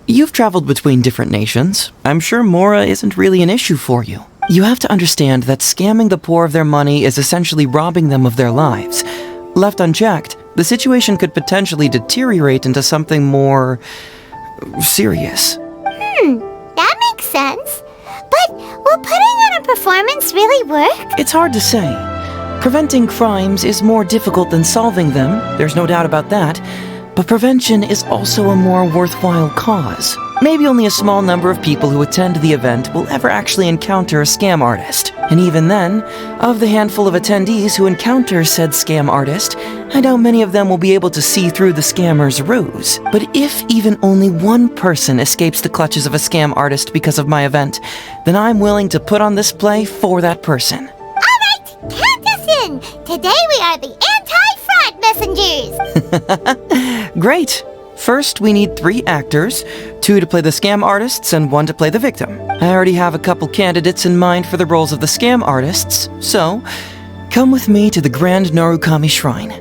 You've traveled between different nations. I'm sure Mora isn't really an issue for you. You have to understand that scamming the poor of their money is essentially robbing them of their lives. Left unchecked, the situation could potentially deteriorate into something more... serious. That makes sense. But will putting on a performance really work? It's hard to say. Preventing crimes is more difficult than solving them, there's no doubt about that. But prevention is also a more worthwhile cause. Maybe only a small number of people who attend the event will ever actually encounter a scam artist. And even then, of the handful of attendees who encounter said scam artist, I doubt many of them will be able to see through the scammer's ruse. But if even only one person escapes the clutches of a scam artist because of my event, then I'm willing to put on this play for that person. Alright, count us in! Today we are the anti-fraud messengers! Great! First, we need 3 actors, 2 to play the scam artists and 1 to play the victim. I already have a couple candidates in mind for the roles of the scam artists, so come with me to the Grand Narukami Shrine.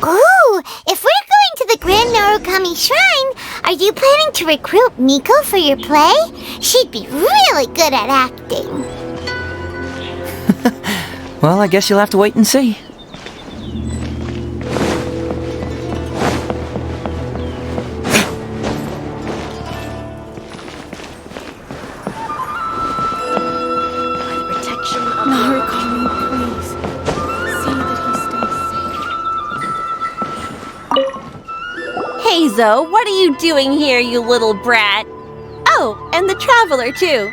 Ooh, if we're going to the Grand Narukami Shrine, are you planning to recruit Miko for your play? She'd be really good at acting. Well, I guess you'll have to wait and see. Heizou, what are you doing here, you little brat? Oh, and the Traveler, too.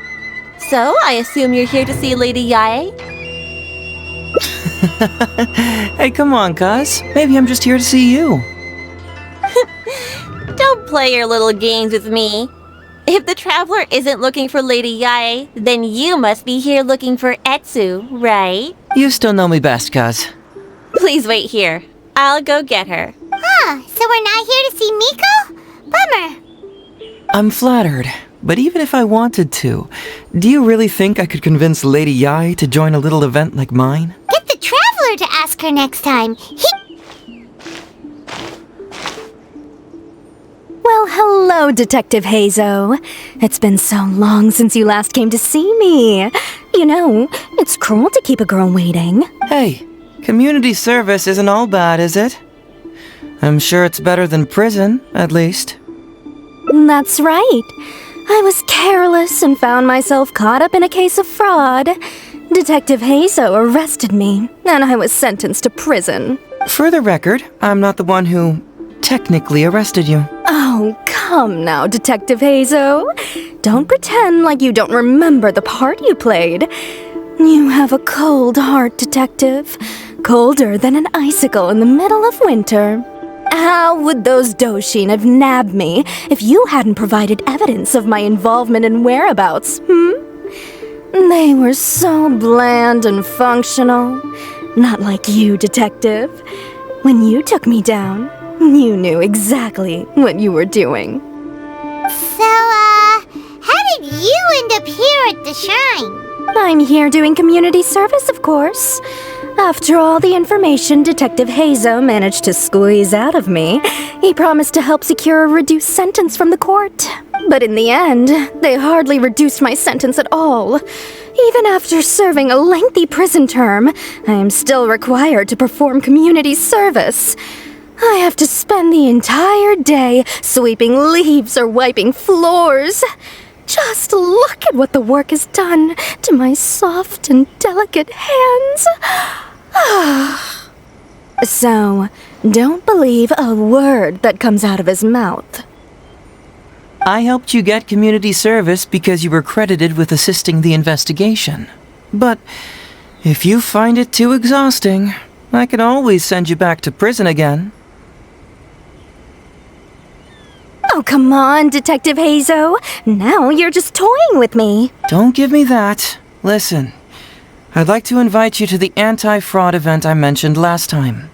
So, I assume you're here to see Lady Yae? Hey, come on, cuz. Maybe I'm just here to see you. Don't play your little games with me. If the Traveler isn't looking for Lady Yae, then you must be here looking for Heizou, right? You still know me best, cuz. Please wait here. I'll go get her. Huh, so we're not here to see Miko? Bummer. I'm flattered, but even if I wanted to, do you really think I could convince Lady Yae to join a little event like mine? Get the Traveler to ask her next time. Well, hello, Detective Heizou. It's been so long since you last came to see me. You know, it's cruel to keep a girl waiting. Hey, community service isn't all bad, is it? I'm sure it's better than prison, at least. That's right. I was careless and found myself caught up in a case of fraud. Detective Heizou arrested me, and I was sentenced to prison. For the record, I'm not the one who technically arrested you. Oh, come now, Detective Heizou. Don't pretend like you don't remember the part you played. You have a cold heart, Detective. Colder than an icicle in the middle of winter. How would those Doshin have nabbed me if you hadn't provided evidence of my involvement and whereabouts, They were so bland and functional. Not like you, Detective. When you took me down, you knew exactly what you were doing. So, how did you end up here at the shrine? I'm here doing community service, of course. After all the information Detective Heizou managed to squeeze out of me, he promised to help secure a reduced sentence from the court. But in the end, they hardly reduced my sentence at all. Even after serving a lengthy prison term, I am still required to perform community service. I have to spend the entire day sweeping leaves or wiping floors. Just look at what the work has done to my soft and delicate hands. So, don't believe a word that comes out of his mouth. I helped you get community service because you were credited with assisting the investigation. But if you find it too exhausting, I can always send you back to prison again. Oh, come on, Detective Heizou. Now you're just toying with me. Don't give me that. Listen, I'd like to invite you to the anti-fraud event I mentioned last time.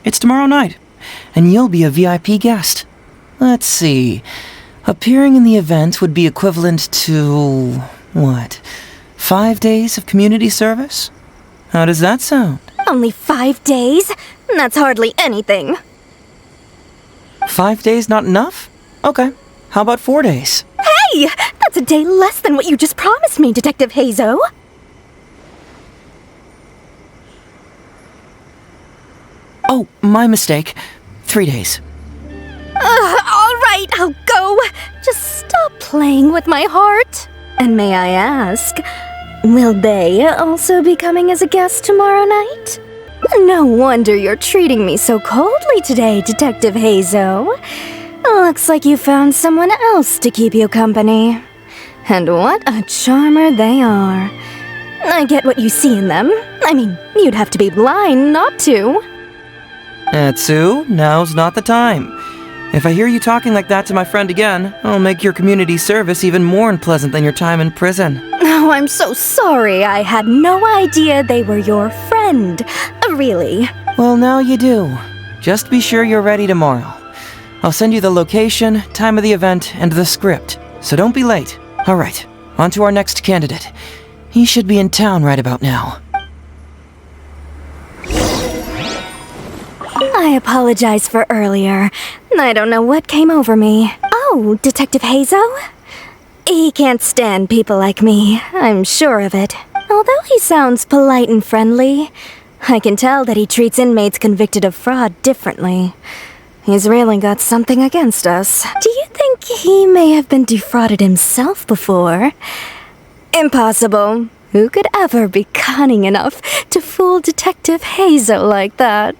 It's tomorrow night, and you'll be a VIP guest. Let's see. Appearing in the event would be equivalent to, 5 days of community service? How does that sound? Only 5 days? That's hardly anything. 5 days not enough? Okay, how about 4 days? Hey! That's a day less than what you just promised me, Detective Heizou. Oh, my mistake. 3 days. All right, I'll go. Just stop playing with my heart. And may I ask, will they also be coming as a guest tomorrow night? No wonder you're treating me so coldly today, Detective Heizou. Looks like you found someone else to keep you company. And what a charmer they are. I get what you see in them. I mean, you'd have to be blind not to. Heizou, now's not the time. If I hear you talking like that to my friend again, I'll make your community service even more unpleasant than your time in prison. Oh, I'm so sorry. I had no idea they were your friend. Really. Well, now you do. Just be sure you're ready tomorrow. I'll send you the location, time of the event, and the script, so don't be late. Alright, on to our next candidate. He should be in town right about now. I apologize for earlier. I don't know what came over me. Oh, Detective Heizou? He can't stand people like me, I'm sure of it. Although he sounds polite and friendly, I can tell that he treats inmates convicted of fraud differently. He's really got something against us. Do you think he may have been defrauded himself before? Impossible. Who could ever be cunning enough to fool Detective Heizou like that,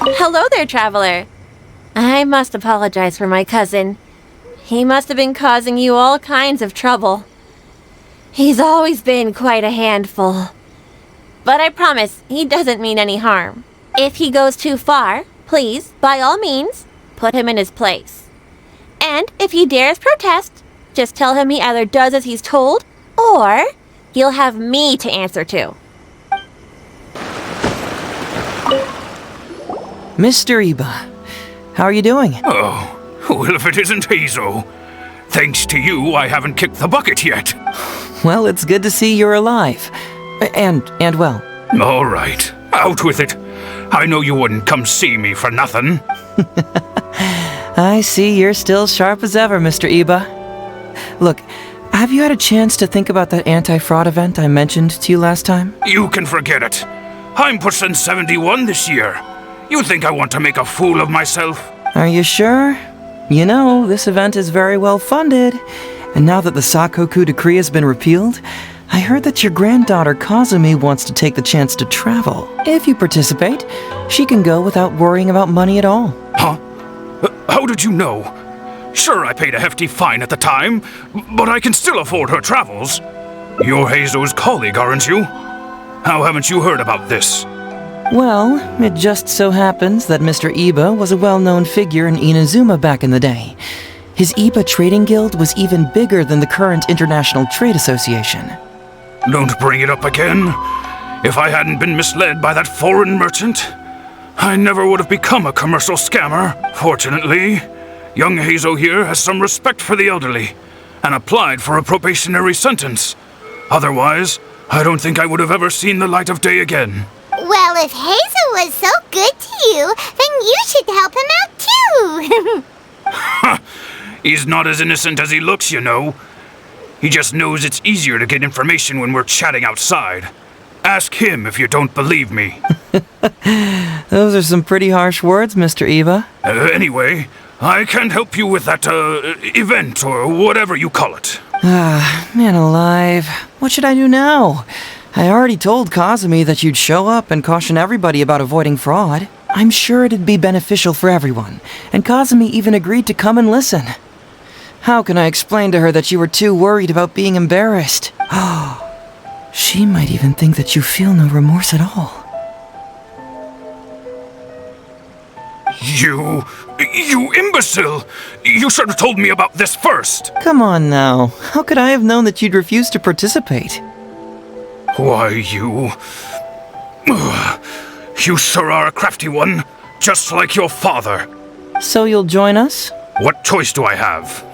Hello there, traveler. I must apologize for my cousin. He must have been causing you all kinds of trouble. He's always been quite a handful. But I promise, he doesn't mean any harm. If he goes too far, please, by all means, put him in his place. And if he dares protest, just tell him he either does as he's told, or he'll have me to answer to. Mr. Iba, how are you doing? Oh, well, if it isn't Heizou. Thanks to you, I haven't kicked the bucket yet. Well, it's good to see you're alive. And well. All right, out with it. I know you wouldn't come see me for nothing. I see you're still sharp as ever, Mr. Iba. Look, have you had a chance to think about that anti-fraud event I mentioned to you last time? You can forget it. I'm pushing 71 this year. You think I want to make a fool of myself? Are you sure? You know, this event is very well funded. And now that the Sakoku decree has been repealed, I heard that your granddaughter Kazumi wants to take the chance to travel. If you participate, she can go without worrying about money at all. Huh? How did you know? Sure, I paid a hefty fine at the time, but I can still afford her travels. You're Heizou's colleague, aren't you? How haven't you heard about this? Well, it just so happens that Mr. Iba was a well-known figure in Inazuma back in the day. His Iba Trading Guild was even bigger than the current International Trade Association. Don't bring it up again. If I hadn't been misled by that foreign merchant, I never would have become a commercial scammer. Fortunately, young Heizou here has some respect for the elderly and applied for a probationary sentence. Otherwise, I don't think I would have ever seen the light of day again. Well, if Heizou was so good to you, then you should help him out too. He's not as innocent as he looks, you know. He just knows it's easier to get information when we're chatting outside. Ask him if you don't believe me. Those are some pretty harsh words, Mr. Iba. Anyway, I can't help you with that, event or whatever you call it. Ah, man alive. What should I do now? I already told Kazumi that you'd show up and caution everybody about avoiding fraud. I'm sure it'd be beneficial for everyone, and Kazumi even agreed to come and listen. How can I explain to her that you were too worried about being embarrassed? Oh, she might even think that you feel no remorse at all. You imbecile! You should have told me about this first! Come on now, how could I have known that you'd refuse to participate? Why, you sure are a crafty one, just like your father. So you'll join us? What choice do I have?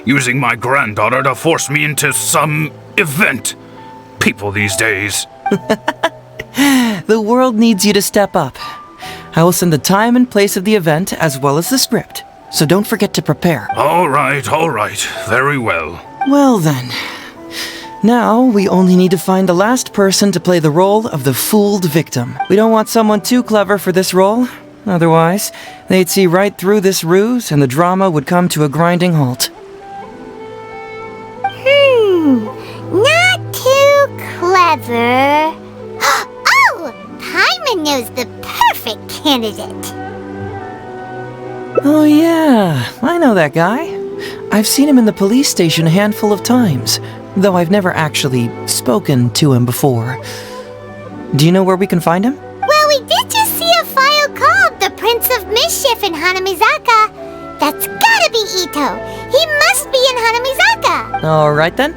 Using my granddaughter to force me into some event. People these days. The world needs you to step up. I will send the time and place of the event as well as the script, so don't forget to prepare. All right, very well. Well then. Now, we only need to find the last person to play the role of the fooled victim. We don't want someone too clever for this role. Otherwise, they'd see right through this ruse and the drama would come to a grinding halt. Not too clever. Oh, Paimon knows the perfect candidate. Oh yeah, I know that guy. I've seen him in the police station a handful of times, though I've never actually spoken to him before. Do you know where we can find him? Well, we did just see a file called The Prince of Mischief in Hanamizaka. That's gotta be Ito. He must be in Hanamizaka. All right then.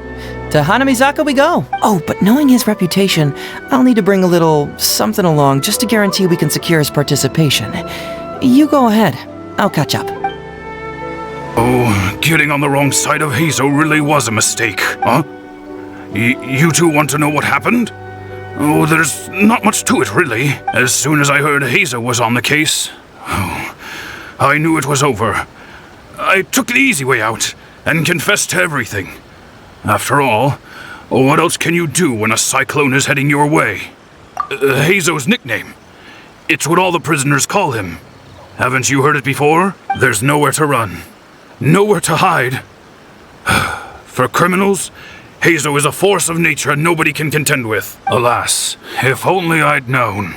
To Hanamizaka we go. Oh, but knowing his reputation, I'll need to bring a little something along just to guarantee we can secure his participation. You go ahead. I'll catch up. Oh, getting on the wrong side of Heizou really was a mistake, huh? You two want to know what happened? Oh, there's not much to it, really. As soon as I heard Heizou was on the case, I knew it was over. I took the easy way out and confessed to everything. After all, what else can you do when a cyclone is heading your way? Heizou's nickname. It's what all the prisoners call him. Haven't you heard it before? There's nowhere to run. Nowhere to hide. For criminals, Heizou is a force of nature nobody can contend with. Alas, if only I'd known.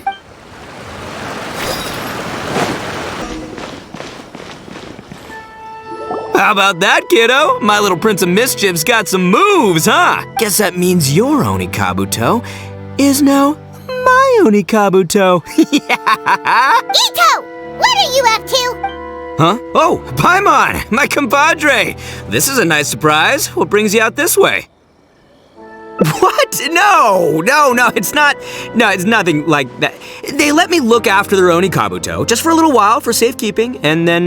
How about that, kiddo? My little Prince of Mischief's got some moves, huh? Guess that means your Onikabuto is now my Onikabuto. Ito! What are you up to? Huh? Oh, Paimon, my compadre. This is a nice surprise. What brings you out this way? What? No, it's not. No, it's nothing like that. They let me look after their Onikabuto just for a little while for safekeeping, and then,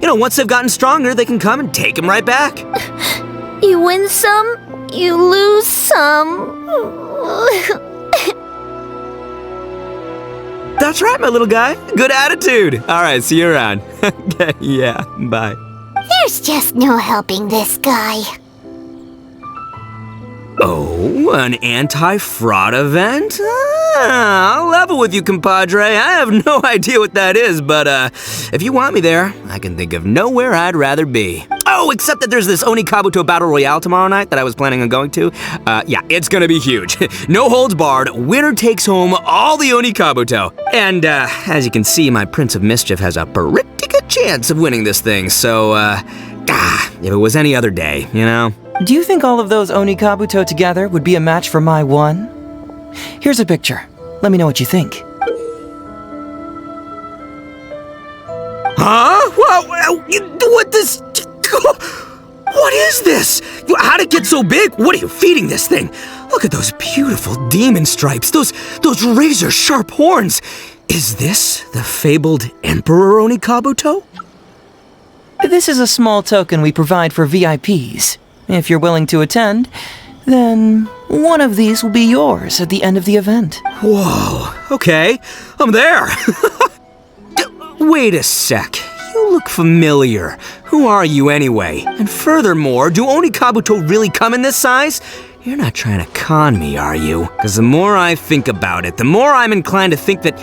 once they've gotten stronger, they can come and take him right back. You win some, you lose some. That's right, my little guy. Good attitude. All right, see you around. Okay, yeah, bye. There's just no helping this guy. Oh, an anti-fraud event? I'll level with you, compadre. I have no idea what that is, but if you want me there, I can think of nowhere I'd rather be. Oh, except that there's this Onikabuto Battle Royale tomorrow night that I was planning on going to. Yeah, it's gonna be huge. No holds barred, winner takes home all the Onikabuto. And as you can see, my Prince of Mischief has a pretty good chance of winning this thing, so if it was any other day, you know? Do you think all of those Onikabuto together would be a match for my one? Here's a picture. Let me know what you think. Huh? What this? What is this? How'd it get so big? What are you feeding this thing? Look at those beautiful demon stripes, those razor-sharp horns. Is this the fabled Emperor Onikabuto? This is a small token we provide for VIPs. If you're willing to attend, then one of these will be yours at the end of the event. Whoa, okay, I'm there. Wait a sec, you look familiar. Who are you anyway? And furthermore, do Onikabuto really come in this size? You're not trying to con me, are you? Because the more I think about it, the more I'm inclined to think that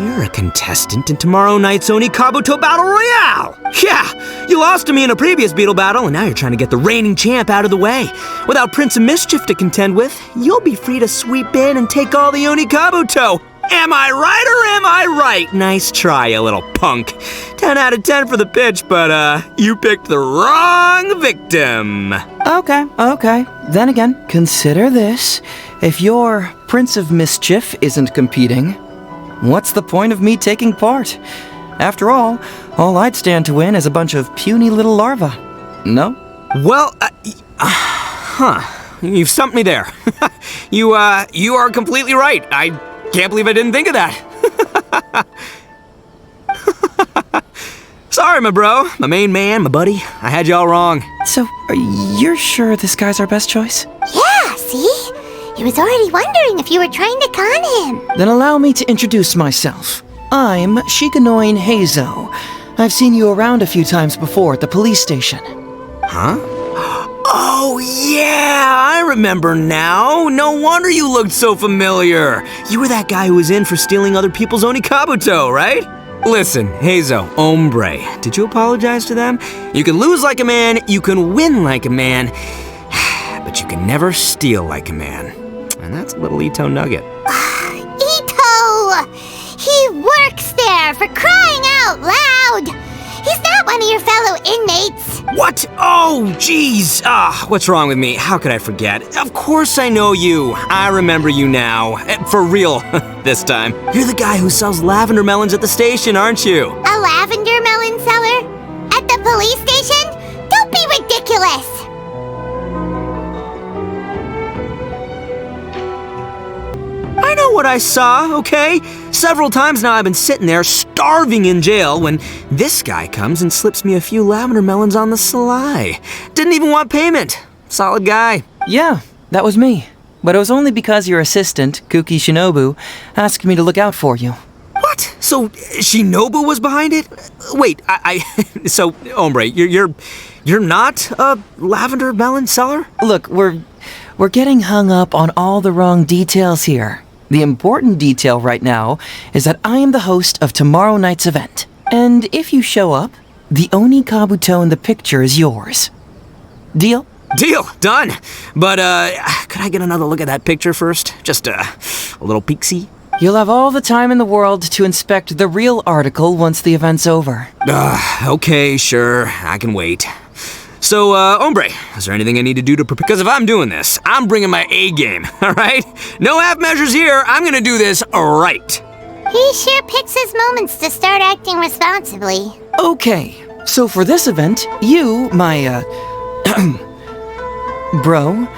you're a contestant in tomorrow night's Onikabuto Battle Royale! Yeah, you lost to me in a previous beetle battle, and now you're trying to get the reigning champ out of the way. Without Prince of Mischief to contend with, you'll be free to sweep in and take all the Onikabuto. Am I right or am I right? Nice try, you little punk. 10 out of 10 for the pitch, but you picked the wrong victim. Okay. Then again, consider this. If your Prince of Mischief isn't competing, what's the point of me taking part? After all I'd stand to win is a bunch of puny little larvae. No? Well, you've stumped me there. You are completely right. I can't believe I didn't think of that. Sorry, my bro, my main man, my buddy. I had you all wrong. So, you're sure this guy's our best choice? Yeah, see? He was already wondering if you were trying to con him. Then allow me to introduce myself. I'm Shikanoin Heizou. I've seen you around a few times before at the police station. Huh? Oh, yeah, I remember now. No wonder you looked so familiar. You were that guy who was in for stealing other people's Onikabuto, right? Listen, Heizou, hombre, did you apologize to them? You can lose like a man, you can win like a man, but you can never steal like a man. And that's a little Ito nugget. Ito! He works there, for crying out loud! He's not one of your fellow inmates. What? Oh, jeez. What's wrong with me? How could I forget? Of course I know you. I remember you now. For real, this time. You're the guy who sells lavender melons at the station, aren't you? A lavender melon seller? At the police station? Don't be ridiculous! know what I saw, okay? Several times now I've been sitting there starving in jail when this guy comes and slips me a few lavender melons on the sly. Didn't even want payment. Solid guy. Yeah, that was me. But it was only because your assistant, Kuki Shinobu, asked me to look out for you. What? So Shinobu was behind it? Wait, so hombre, you're not a lavender melon seller? Look, we're getting hung up on all the wrong details here. The important detail right now is that I am the host of tomorrow night's event. And if you show up, the Oni Kabuto in the picture is yours. Deal? Deal, done. But could I get another look at that picture first? Just a little peek-see? You'll have all the time in the world to inspect the real article once the event's over. Okay, sure, I can wait. So, hombre, is there anything I need to do to prepare? Because if I'm doing this, I'm bringing my A game, all right? No half measures here, I'm gonna do this right. He sure picks his moments to start acting responsibly. Okay, so for this event, you, my, bro,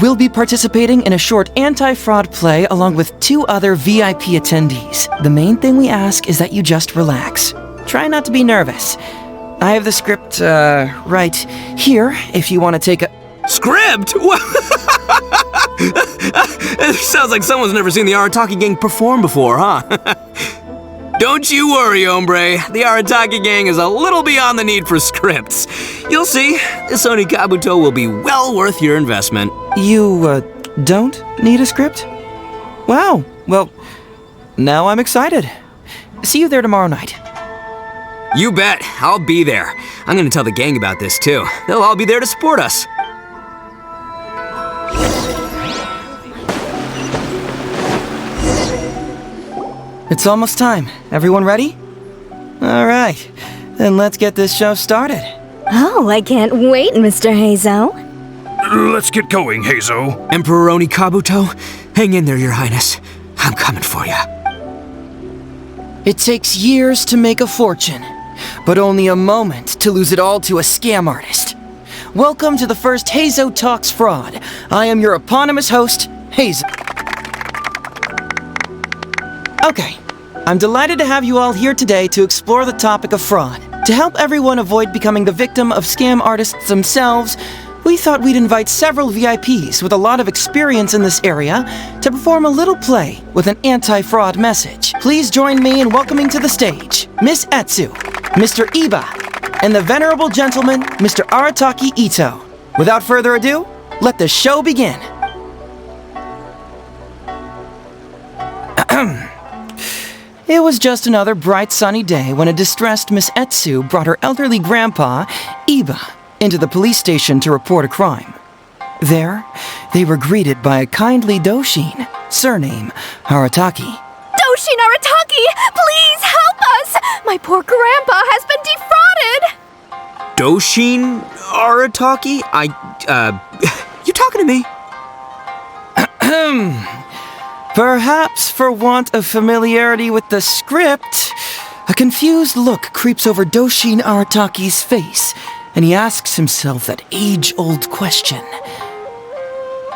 will be participating in a short anti-fraud play along with 2 other VIP attendees. The main thing we ask is that you just relax. Try not to be nervous. I have the script, right here, if you want to take a... Script? It sounds like someone's never seen the Arataki gang perform before, huh? Don't you worry, hombre. The Arataki gang is a little beyond the need for scripts. You'll see, this Oni Kabuto will be well worth your investment. You, don't need a script? Wow, well, now I'm excited. See you there tomorrow night. You bet, I'll be there. I'm gonna tell the gang about this too. They'll all be there to support us. It's almost time. Everyone ready? All right, then let's get this show started. Oh, I can't wait, Mr. Heizou. Let's get going, Heizou. Emperor Oni Kabuto, hang in there, Your Highness. I'm coming for you. It takes years to make a fortune, but only a moment to lose it all to a scam artist. Welcome to the first Heizou Talks Fraud. I am your eponymous host, Heizou. Okay, I'm delighted to have you all here today to explore the topic of fraud. To help everyone avoid becoming the victim of scam artists themselves, we thought we'd invite several VIPs with a lot of experience in this area to perform a little play with an anti-fraud message. Please join me in welcoming to the stage Miss Etsu, Mr. Iba, and the venerable gentleman, Mr. Arataki Ito. Without further ado, let the show begin. It was just another bright sunny day when a distressed Miss Etsu brought her elderly grandpa, Iba, into the police station to report a crime. There, they were greeted by a kindly Doshin, surname Arataki. Doshin Arataki, please help us! My poor grandpa has been defrauded! Doshin Arataki? You talking to me? Perhaps for want of familiarity with the script, a confused look creeps over Doshin Arataki's face, and he asks himself that age-old question.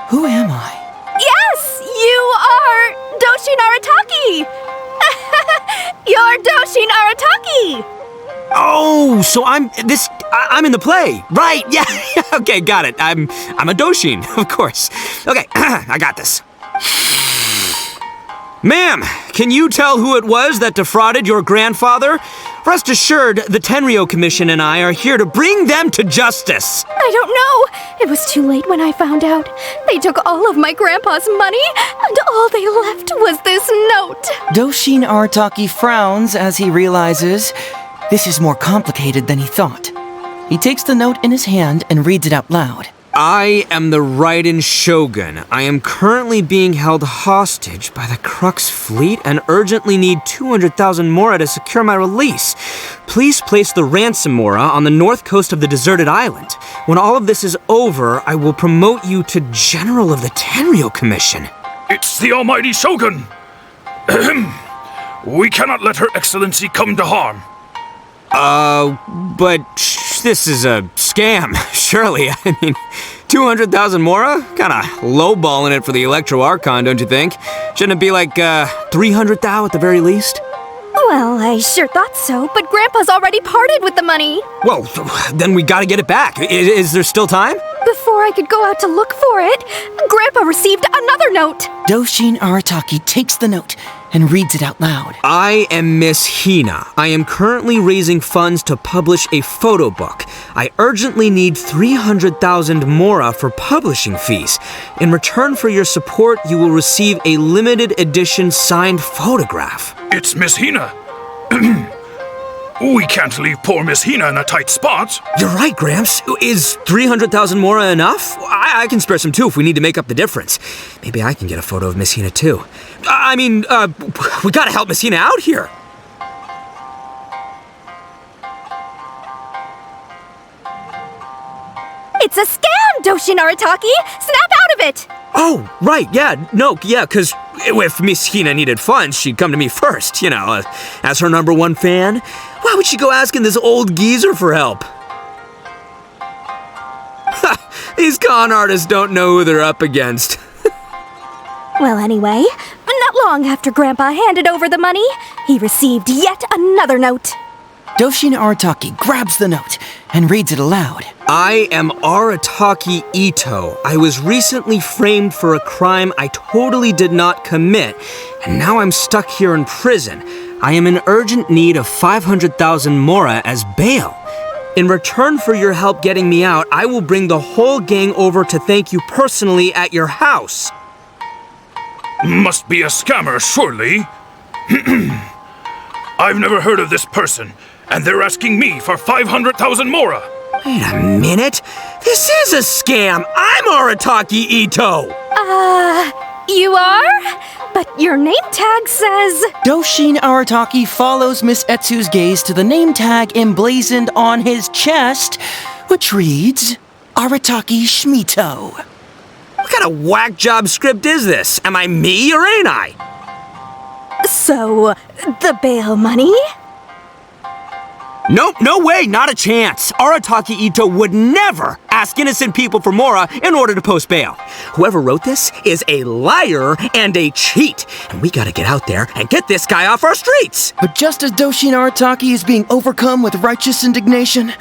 Who am I? Yes, you are Doshin Arataki! You're Doshin Arataki! Oh, so I'm in the play. Right, yeah, okay, got it. I'm a Doshin, of course. Okay, I got this. Ma'am, can you tell who it was that defrauded your grandfather? Rest assured, the Tenryo Commission and I are here to bring them to justice. I don't know. It was too late when I found out. They took all of my grandpa's money, and all they left was this note. Doshin Arataki frowns as he realizes this is more complicated than he thought. He takes the note in his hand and reads it out loud. I am the Raiden Shogun. I am currently being held hostage by the Crux fleet and urgently need 200,000 mora to secure my release. Please place the ransom mora on the north coast of the deserted island. When all of this is over, I will promote you to General of the Tenryo Commission. It's the almighty Shogun. We cannot let Her Excellency come to harm. But this is a scam, surely. I mean, 200,000 mora? Kinda lowballing it for the Electro Archon, don't you think? Shouldn't it be like, 300,000 at the very least? Well, I sure thought so, but Grandpa's already parted with the money. Well, then we gotta get it back. Is there still time? Before I could go out to look for it, Grandpa received another note. Doshin Arataki takes the note and reads it out loud. I am Miss Hina. I am currently raising funds to publish a photo book. I urgently need 300,000 mora for publishing fees. In return for your support, you will receive a limited edition signed photograph. It's Miss Hina. We can't leave poor Miss Hina in a tight spot. You're right, Gramps. Is 300,000 mora enough? I can spare some too if we need to make up the difference. Maybe I can get a photo of Miss Hina too. We gotta help Miss Hina out here. It's a scam, Doshin Arataki! Snap out of it! Oh, right, because if Miss Hina needed funds, she'd come to me first, as her #1 fan. Why would she go asking this old geezer for help? These con artists don't know who they're up against. Well, anyway, not long after Grandpa handed over the money, he received yet another note. Doshin Arataki grabs the note and reads it aloud. I am Arataki Ito. I was recently framed for a crime I totally did not commit, and now I'm stuck here in prison. I am in urgent need of 500,000 mora as bail. In return for your help getting me out, I will bring the whole gang over to thank you personally at your house. Must be a scammer, surely. I've never heard of this person, and they're asking me for 500,000 mora. Wait a minute. This is a scam. I'm Arataki Ito. You are? But your name tag says... Doshin Arataki follows Miss Etsu's gaze to the name tag emblazoned on his chest, which reads, Arataki Shmito. What kind of whack job script is this? Am I me or ain't I? So, the bail money? Nope, no way, not a chance. Arataki Ito would never ask innocent people for mora in order to post bail. Whoever wrote this is a liar and a cheat, and we gotta get out there and get this guy off our streets. But just as Doshin Arataki is being overcome with righteous indignation,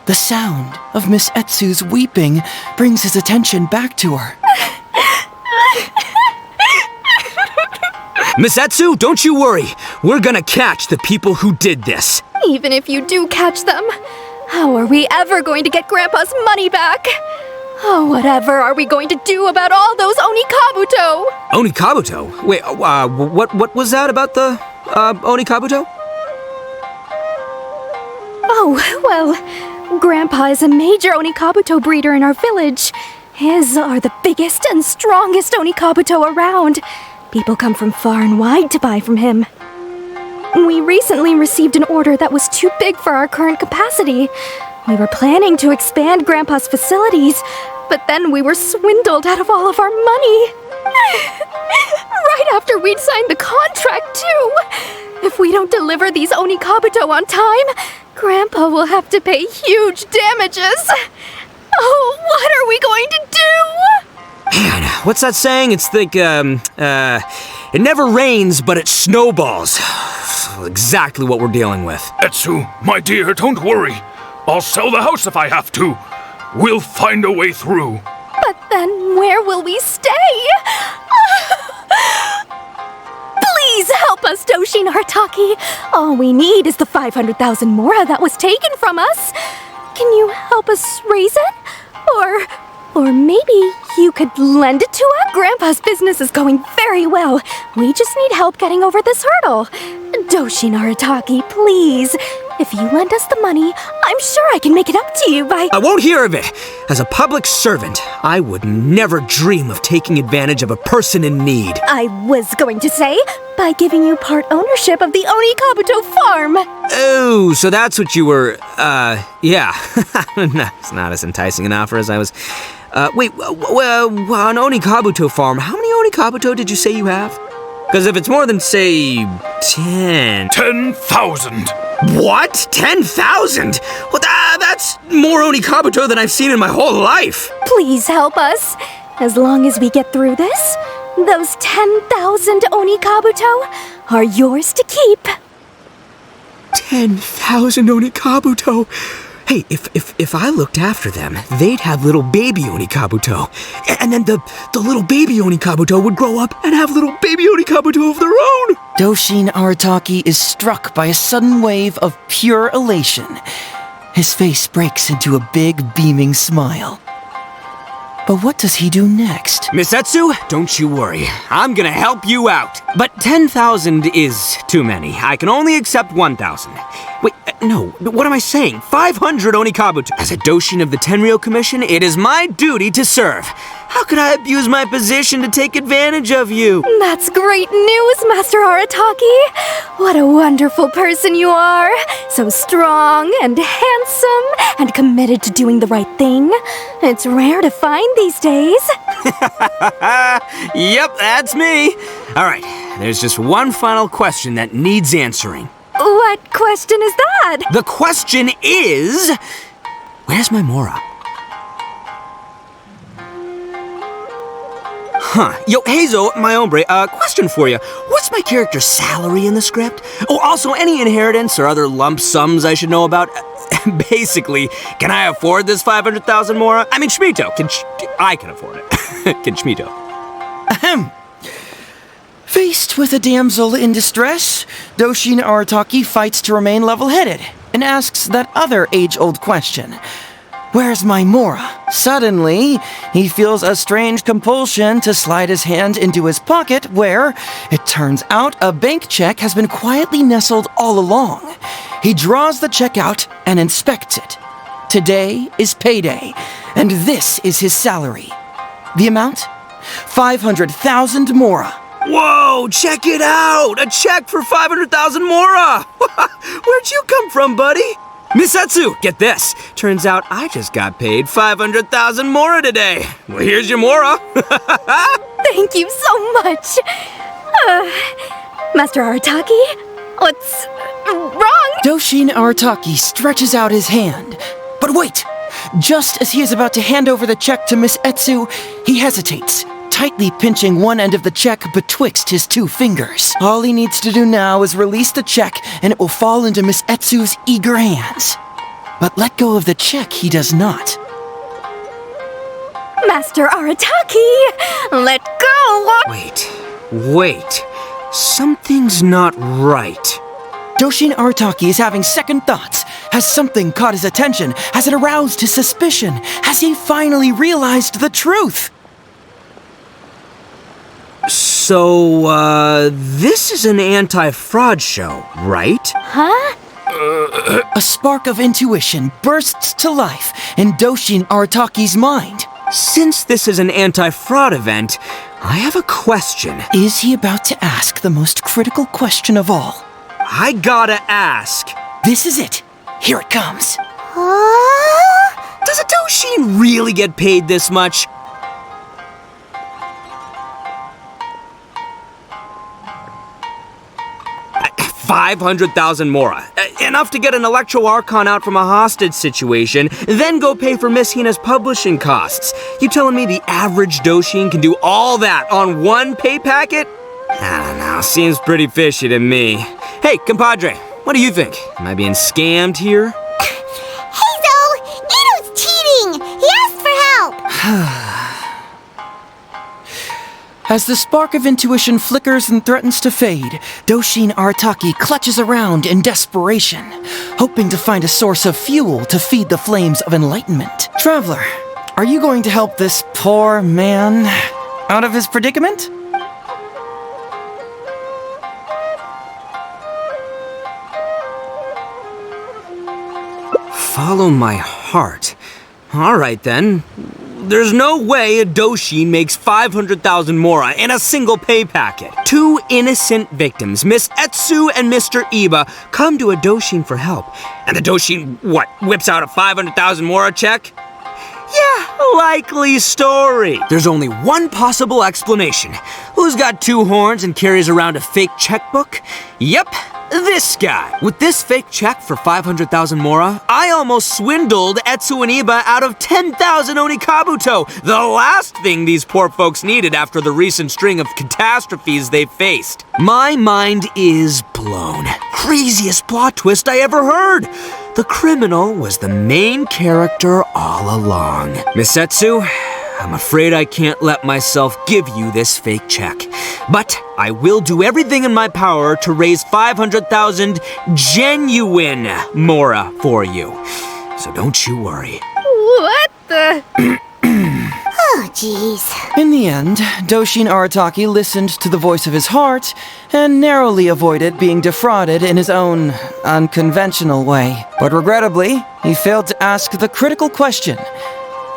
the sound of Miss Etsu's weeping brings his attention back to her. Miss Etsu, don't you worry. We're gonna catch the people who did this. Even if you do catch them, how are we ever going to get Grandpa's money back? Oh, whatever are we going to do about all those Onikabuto? Onikabuto? Wait, what was that about the, Onikabuto? Oh, well, Grandpa is a major Onikabuto breeder in our village. His are the biggest and strongest Onikabuto around. People come from far and wide to buy from him. We recently received an order that was too big for our current capacity. We were planning to expand Grandpa's facilities, but then we were swindled out of all of our money. Right after we'd signed the contract, too. If we don't deliver these Onikabuto on time, Grandpa will have to pay huge damages. Oh, what are we going to do? Man, what's that saying? It's like, it never rains, but it snowballs. Exactly what we're dealing with. Etsu, my dear, don't worry. I'll sell the house if I have to. We'll find a way through. But then where will we stay? Please help us, Doshin Arataki. All we need is the 500,000 mora that was taken from us. Can you help us raise it? Or maybe you could lend it to us? Grandpa's business is going very well. We just need help getting over this hurdle. Doshin Arataki, please. If you lend us the money, I'm sure I can make it up to you by... I won't hear of it. As a public servant, I would never dream of taking advantage of a person in need. I was going to say, by giving you part ownership of the Onikabuto farm. Oh, so that's what you were, yeah. It's not as enticing an offer as I was... wait, an Onikabuto farm, how many Onikabuto did you say you have? Because if it's more than, say, 10... 10,000! What? 10,000? Well, that's more Onikabuto than I've seen in my whole life. Please help us. As long as we get through this, those 10,000 Onikabuto are yours to keep. 10,000 Onikabuto. Hey, if I looked after them, they'd have little baby Onikabuto. And then the little baby Onikabuto would grow up and have little baby Onikabuto of their own. Doshin Arataki is struck by a sudden wave of pure elation. His face breaks into a big, beaming smile. But what does he do next? Miss Heizou, don't you worry. I'm gonna help you out. But 10,000 is too many. I can only accept 1,000. Wait, no, what am I saying? 500 Onikabuto. As a Doshin of the Tenryou Commission, it is my duty to serve. How could I abuse my position to take advantage of you? That's great news, Master Arataki. What a wonderful person you are. So strong and handsome and committed to doing the right thing. It's rare to find these days. Yep, that's me. All right, there's just one final question that needs answering. What question is that? The question is, where's my Mora? Huh. Yo, Heizou, my hombre, question for you. What's my character's salary in the script? Oh, also, any inheritance or other lump sums I should know about? Basically, can I afford this 500,000 Mora? I mean, Shmito, I can afford it. Can Shmito? Ahem. Faced with a damsel in distress, Doshin Arataki fights to remain level-headed and asks that other age-old question. Where's my Mora? Suddenly, he feels a strange compulsion to slide his hand into his pocket where, it turns out, a bank check has been quietly nestled all along. He draws the check out and inspects it. Today is payday, and this is his salary. The amount? 500,000 Mora. Whoa, check it out! A check for 500,000 Mora! Where'd you come from, buddy? Miss Heizou, get this. Turns out I just got paid 500,000 Mora today. Well, here's your Mora. Thank you so much. Master Arataki, what's wrong? Doshin Arataki stretches out his hand. But wait! Just as he is about to hand over the check to Miss Heizou, he hesitates, tightly pinching one end of the check betwixt his two fingers. All he needs to do now is release the check, and it will fall into Miss Heizou's eager hands. But let go of the check he does not. Master Arataki, let go! Wait. Something's not right. Doshin Arataki is having second thoughts. Has something caught his attention? Has it aroused his suspicion? Has he finally realized the truth? So, this is an anti-fraud show, right? Huh? A spark of intuition bursts to life in Doshin Arataki's mind. Since this is an anti-fraud event, I have a question. Is he about to ask the most critical question of all? I gotta ask. This is it. Here it comes. Does a Doshin really get paid this much? $500,000 Mora. Enough to get an Electro Archon out from a hostage situation, then go pay for Miss Hina's publishing costs. You telling me the average Doshin can do all that on one pay packet? I don't know, seems pretty fishy to me. Hey, compadre, what do you think? Am I being scammed here? Heizou! Ito's cheating! He asked for help! As the spark of intuition flickers and threatens to fade, Doshin Arataki clutches around in desperation, hoping to find a source of fuel to feed the flames of enlightenment. Traveler, are you going to help this poor man out of his predicament? Follow my heart. All right, then. There's no way a Doshin makes 500,000 Mora in a single pay packet. Two innocent victims, Miss Heizou and Mr. Iba, come to a Doshin for help. And the Doshin, whips out a 500,000 Mora check? Yeah, Likely story. There's only one possible explanation. Who's got two horns and carries around a fake checkbook? Yep, this guy. With this fake check for 500,000 mora, I almost swindled Heizou and Iba out of 10,000 onikabuto, the last thing these poor folks needed after the recent string of catastrophes they faced. My mind is blown. Craziest plot twist I ever heard. The criminal was the main character all along. Miss Heizou, I'm afraid I can't let myself give you this fake check. But I will do everything in my power to raise 500,000 genuine mora for you. So don't you worry. What the? Oh, jeez. In the end, Doshin Arataki listened to the voice of his heart and narrowly avoided being defrauded in his own unconventional way. But regrettably, he failed to ask the critical question: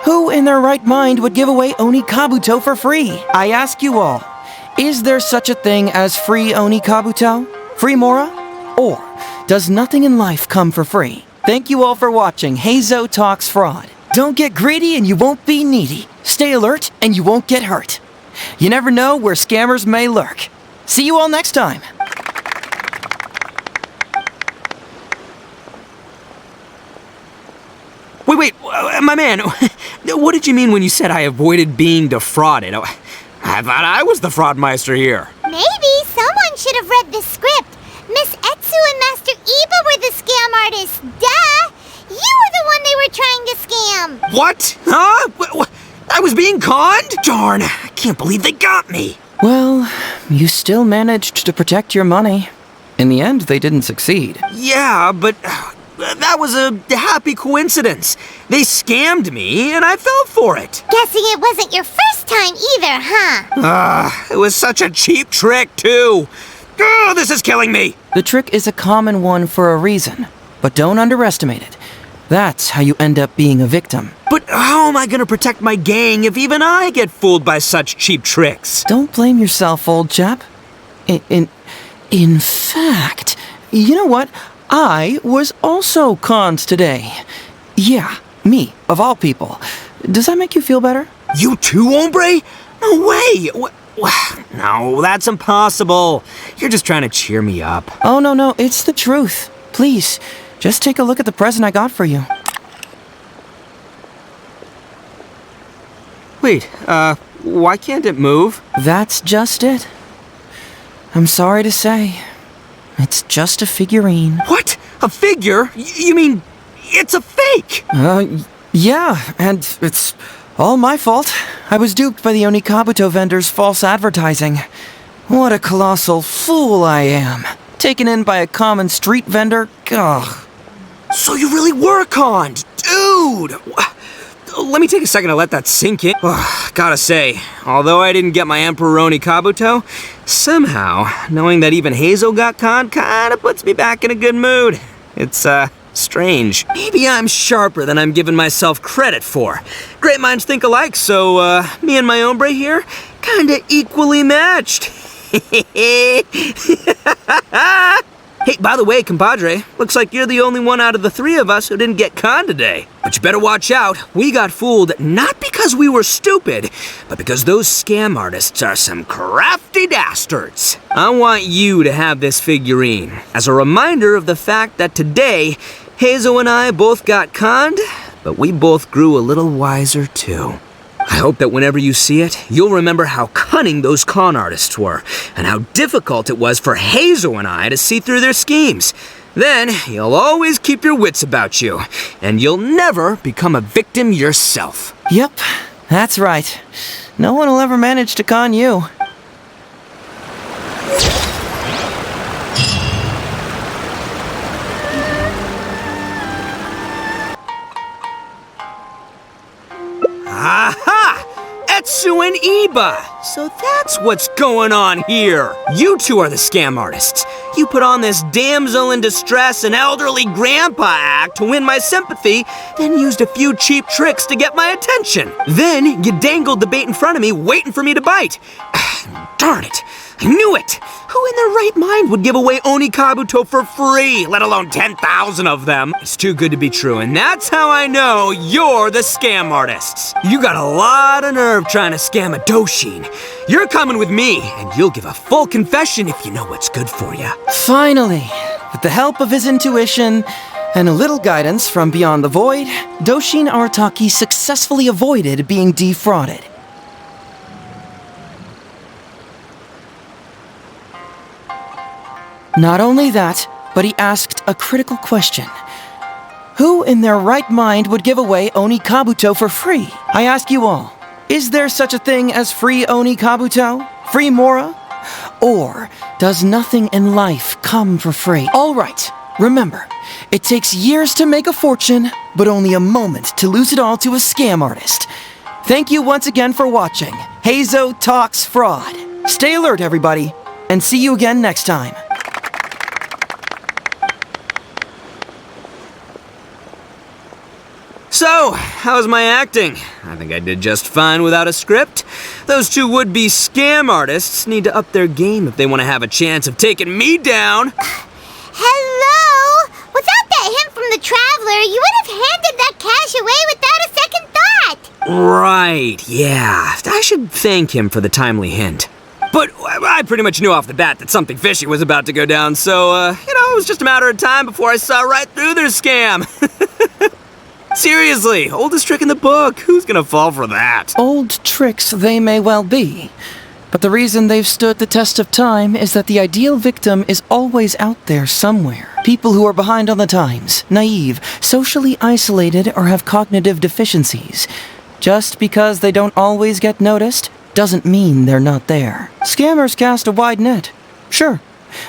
who in their right mind would give away Onikabuto for free? I ask you all, is there such a thing as free Onikabuto? Free mora? Or does nothing in life come for free? Thank you all for watching Heizou Talks Fraud. Don't get greedy and you won't be needy. Stay alert and you won't get hurt. You never know where scammers may lurk. See you all next time. Wait, my man, what did you mean when you said I avoided being defrauded? I thought I was the fraudmeister here. Maybe someone should have read the script. Miss Heizou and Master Iba were the scam artists. Duh! You were the one they were trying to scam. What? Huh? What? I was being conned? Darn, I can't believe they got me. Well, you still managed to protect your money. In the end, they didn't succeed. Yeah, but that was a happy coincidence. They scammed me, and I fell for it. Guessing it wasn't your first time either, huh? It was such a cheap trick, too. Oh, this is killing me. The trick is a common one for a reason, but don't underestimate it. That's how you end up being a victim. But how am I gonna protect my gang if even I get fooled by such cheap tricks? Don't blame yourself, old chap. In fact, you know what? I was also conned today. Yeah, me, of all people. Does that make you feel better? You too, hombre? No way! No, that's impossible. You're just trying to cheer me up. Oh, no, it's the truth. Please, just take a look at the present I got for you. Wait, why can't it move? That's just it. I'm sorry to say, it's just a figurine. What? A figure? You mean it's a fake? Yeah, and it's all my fault. I was duped by the Onikabuto vendor's false advertising. What a colossal fool I am. Taken in by a common street vendor? Ugh. So you really were conned, dude! Let me take a second to let that sink in. Gotta say, although I didn't get my Emperor Onikabuto, somehow, knowing that even Heizou got conned kinda puts me back in a good mood. It's, strange. Maybe I'm sharper than I'm giving myself credit for. Great minds think alike, so, me and my hombre here, kinda equally matched. Hey, by the way, compadre, looks like you're the only one out of the three of us who didn't get conned today. But you better watch out. We got fooled not because we were stupid, but because those scam artists are some crafty dastards. I want you to have this figurine as a reminder of the fact that today, Heizou and I both got conned, but we both grew a little wiser too. I hope that whenever you see it, you'll remember how cunning those con artists were, and how difficult it was for Heizou and I to see through their schemes. Then, you'll always keep your wits about you, and you'll never become a victim yourself. Yep, that's right. No one will ever manage to con you. Aha! Heizou and Iba! So that's what's going on here. You two are the scam artists. You put on this damsel in distress and elderly grandpa act to win my sympathy, then used a few cheap tricks to get my attention. Then you dangled the bait in front of me, waiting for me to bite. Darn it! I knew it! Who in their right mind would give away Oni Kabuto for free, let alone 10,000 of them? It's too good to be true, and that's how I know you're the scam artists. You got a lot of nerve trying to scam a Doshin. You're coming with me, and you'll give a full confession if you know what's good for you. Finally, with the help of his intuition and a little guidance from beyond the void, Doshin Arataki successfully avoided being defrauded. Not only that, but he asked a critical question. Who in their right mind would give away Oni Kabuto for free? I ask you all, is there such a thing as free Oni Kabuto? Free Mora? Or does nothing in life come for free? All right, remember, it takes years to make a fortune, but only a moment to lose it all to a scam artist. Thank you once again for watching Heizou Talks Fraud. Stay alert, everybody, and see you again next time. So, how's my acting? I think I did just fine without a script. Those two would-be scam artists need to up their game if they want to have a chance of taking me down. Hello? Without that hint from the Traveler, you would have handed that cash away without a second thought. Right, yeah. I should thank him for the timely hint. But I pretty much knew off the bat that something fishy was about to go down, so, it was just a matter of time before I saw right through their scam. Seriously, oldest trick in the book. Who's gonna fall for that? Old tricks they may well be, but the reason they've stood the test of time is that the ideal victim is always out there somewhere. People who are behind on the times, naive, socially isolated, or have cognitive deficiencies. Just because they don't always get noticed doesn't mean they're not there. Scammers cast a wide net. Sure,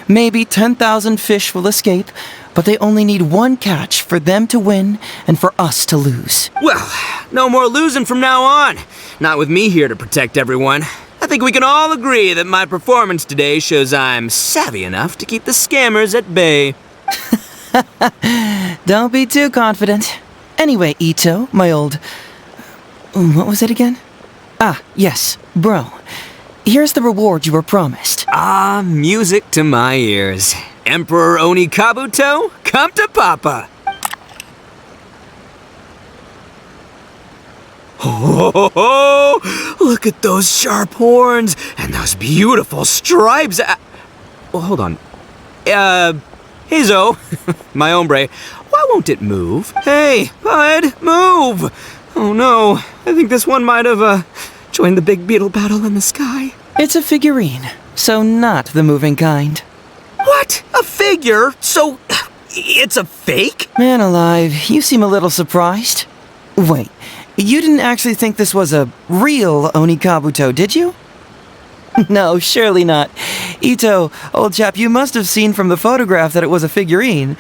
maybe 10,000 fish will escape, but they only need one catch for them to win and for us to lose. Well, no more losing from now on. Not with me here to protect everyone. I think we can all agree that my performance today shows I'm savvy enough to keep the scammers at bay. Don't be too confident. Anyway, Ito, my old... What was it again? Ah, yes, bro. Here's the reward you were promised. Ah, music to my ears. Emperor Oni Kabuto, come to Papa! Oh, look at those sharp horns and those beautiful stripes. Well, hold on. Heizou, my hombre, why won't it move? Hey, bud, move! Oh no, I think this one might have, joined the big beetle battle in the sky. It's a figurine, so not the moving kind. What? A figure? So, it's a fake? Man alive, you seem a little surprised. Wait, you didn't actually think this was a real Oni Kabuto, did you? No, surely not. Ito, old chap, you must have seen from the photograph that it was a figurine.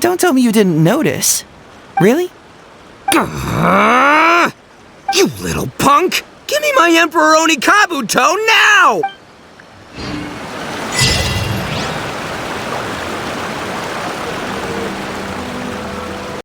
Don't tell me you didn't notice. Really? You little punk! Give me my Emperor Oni Kabuto now!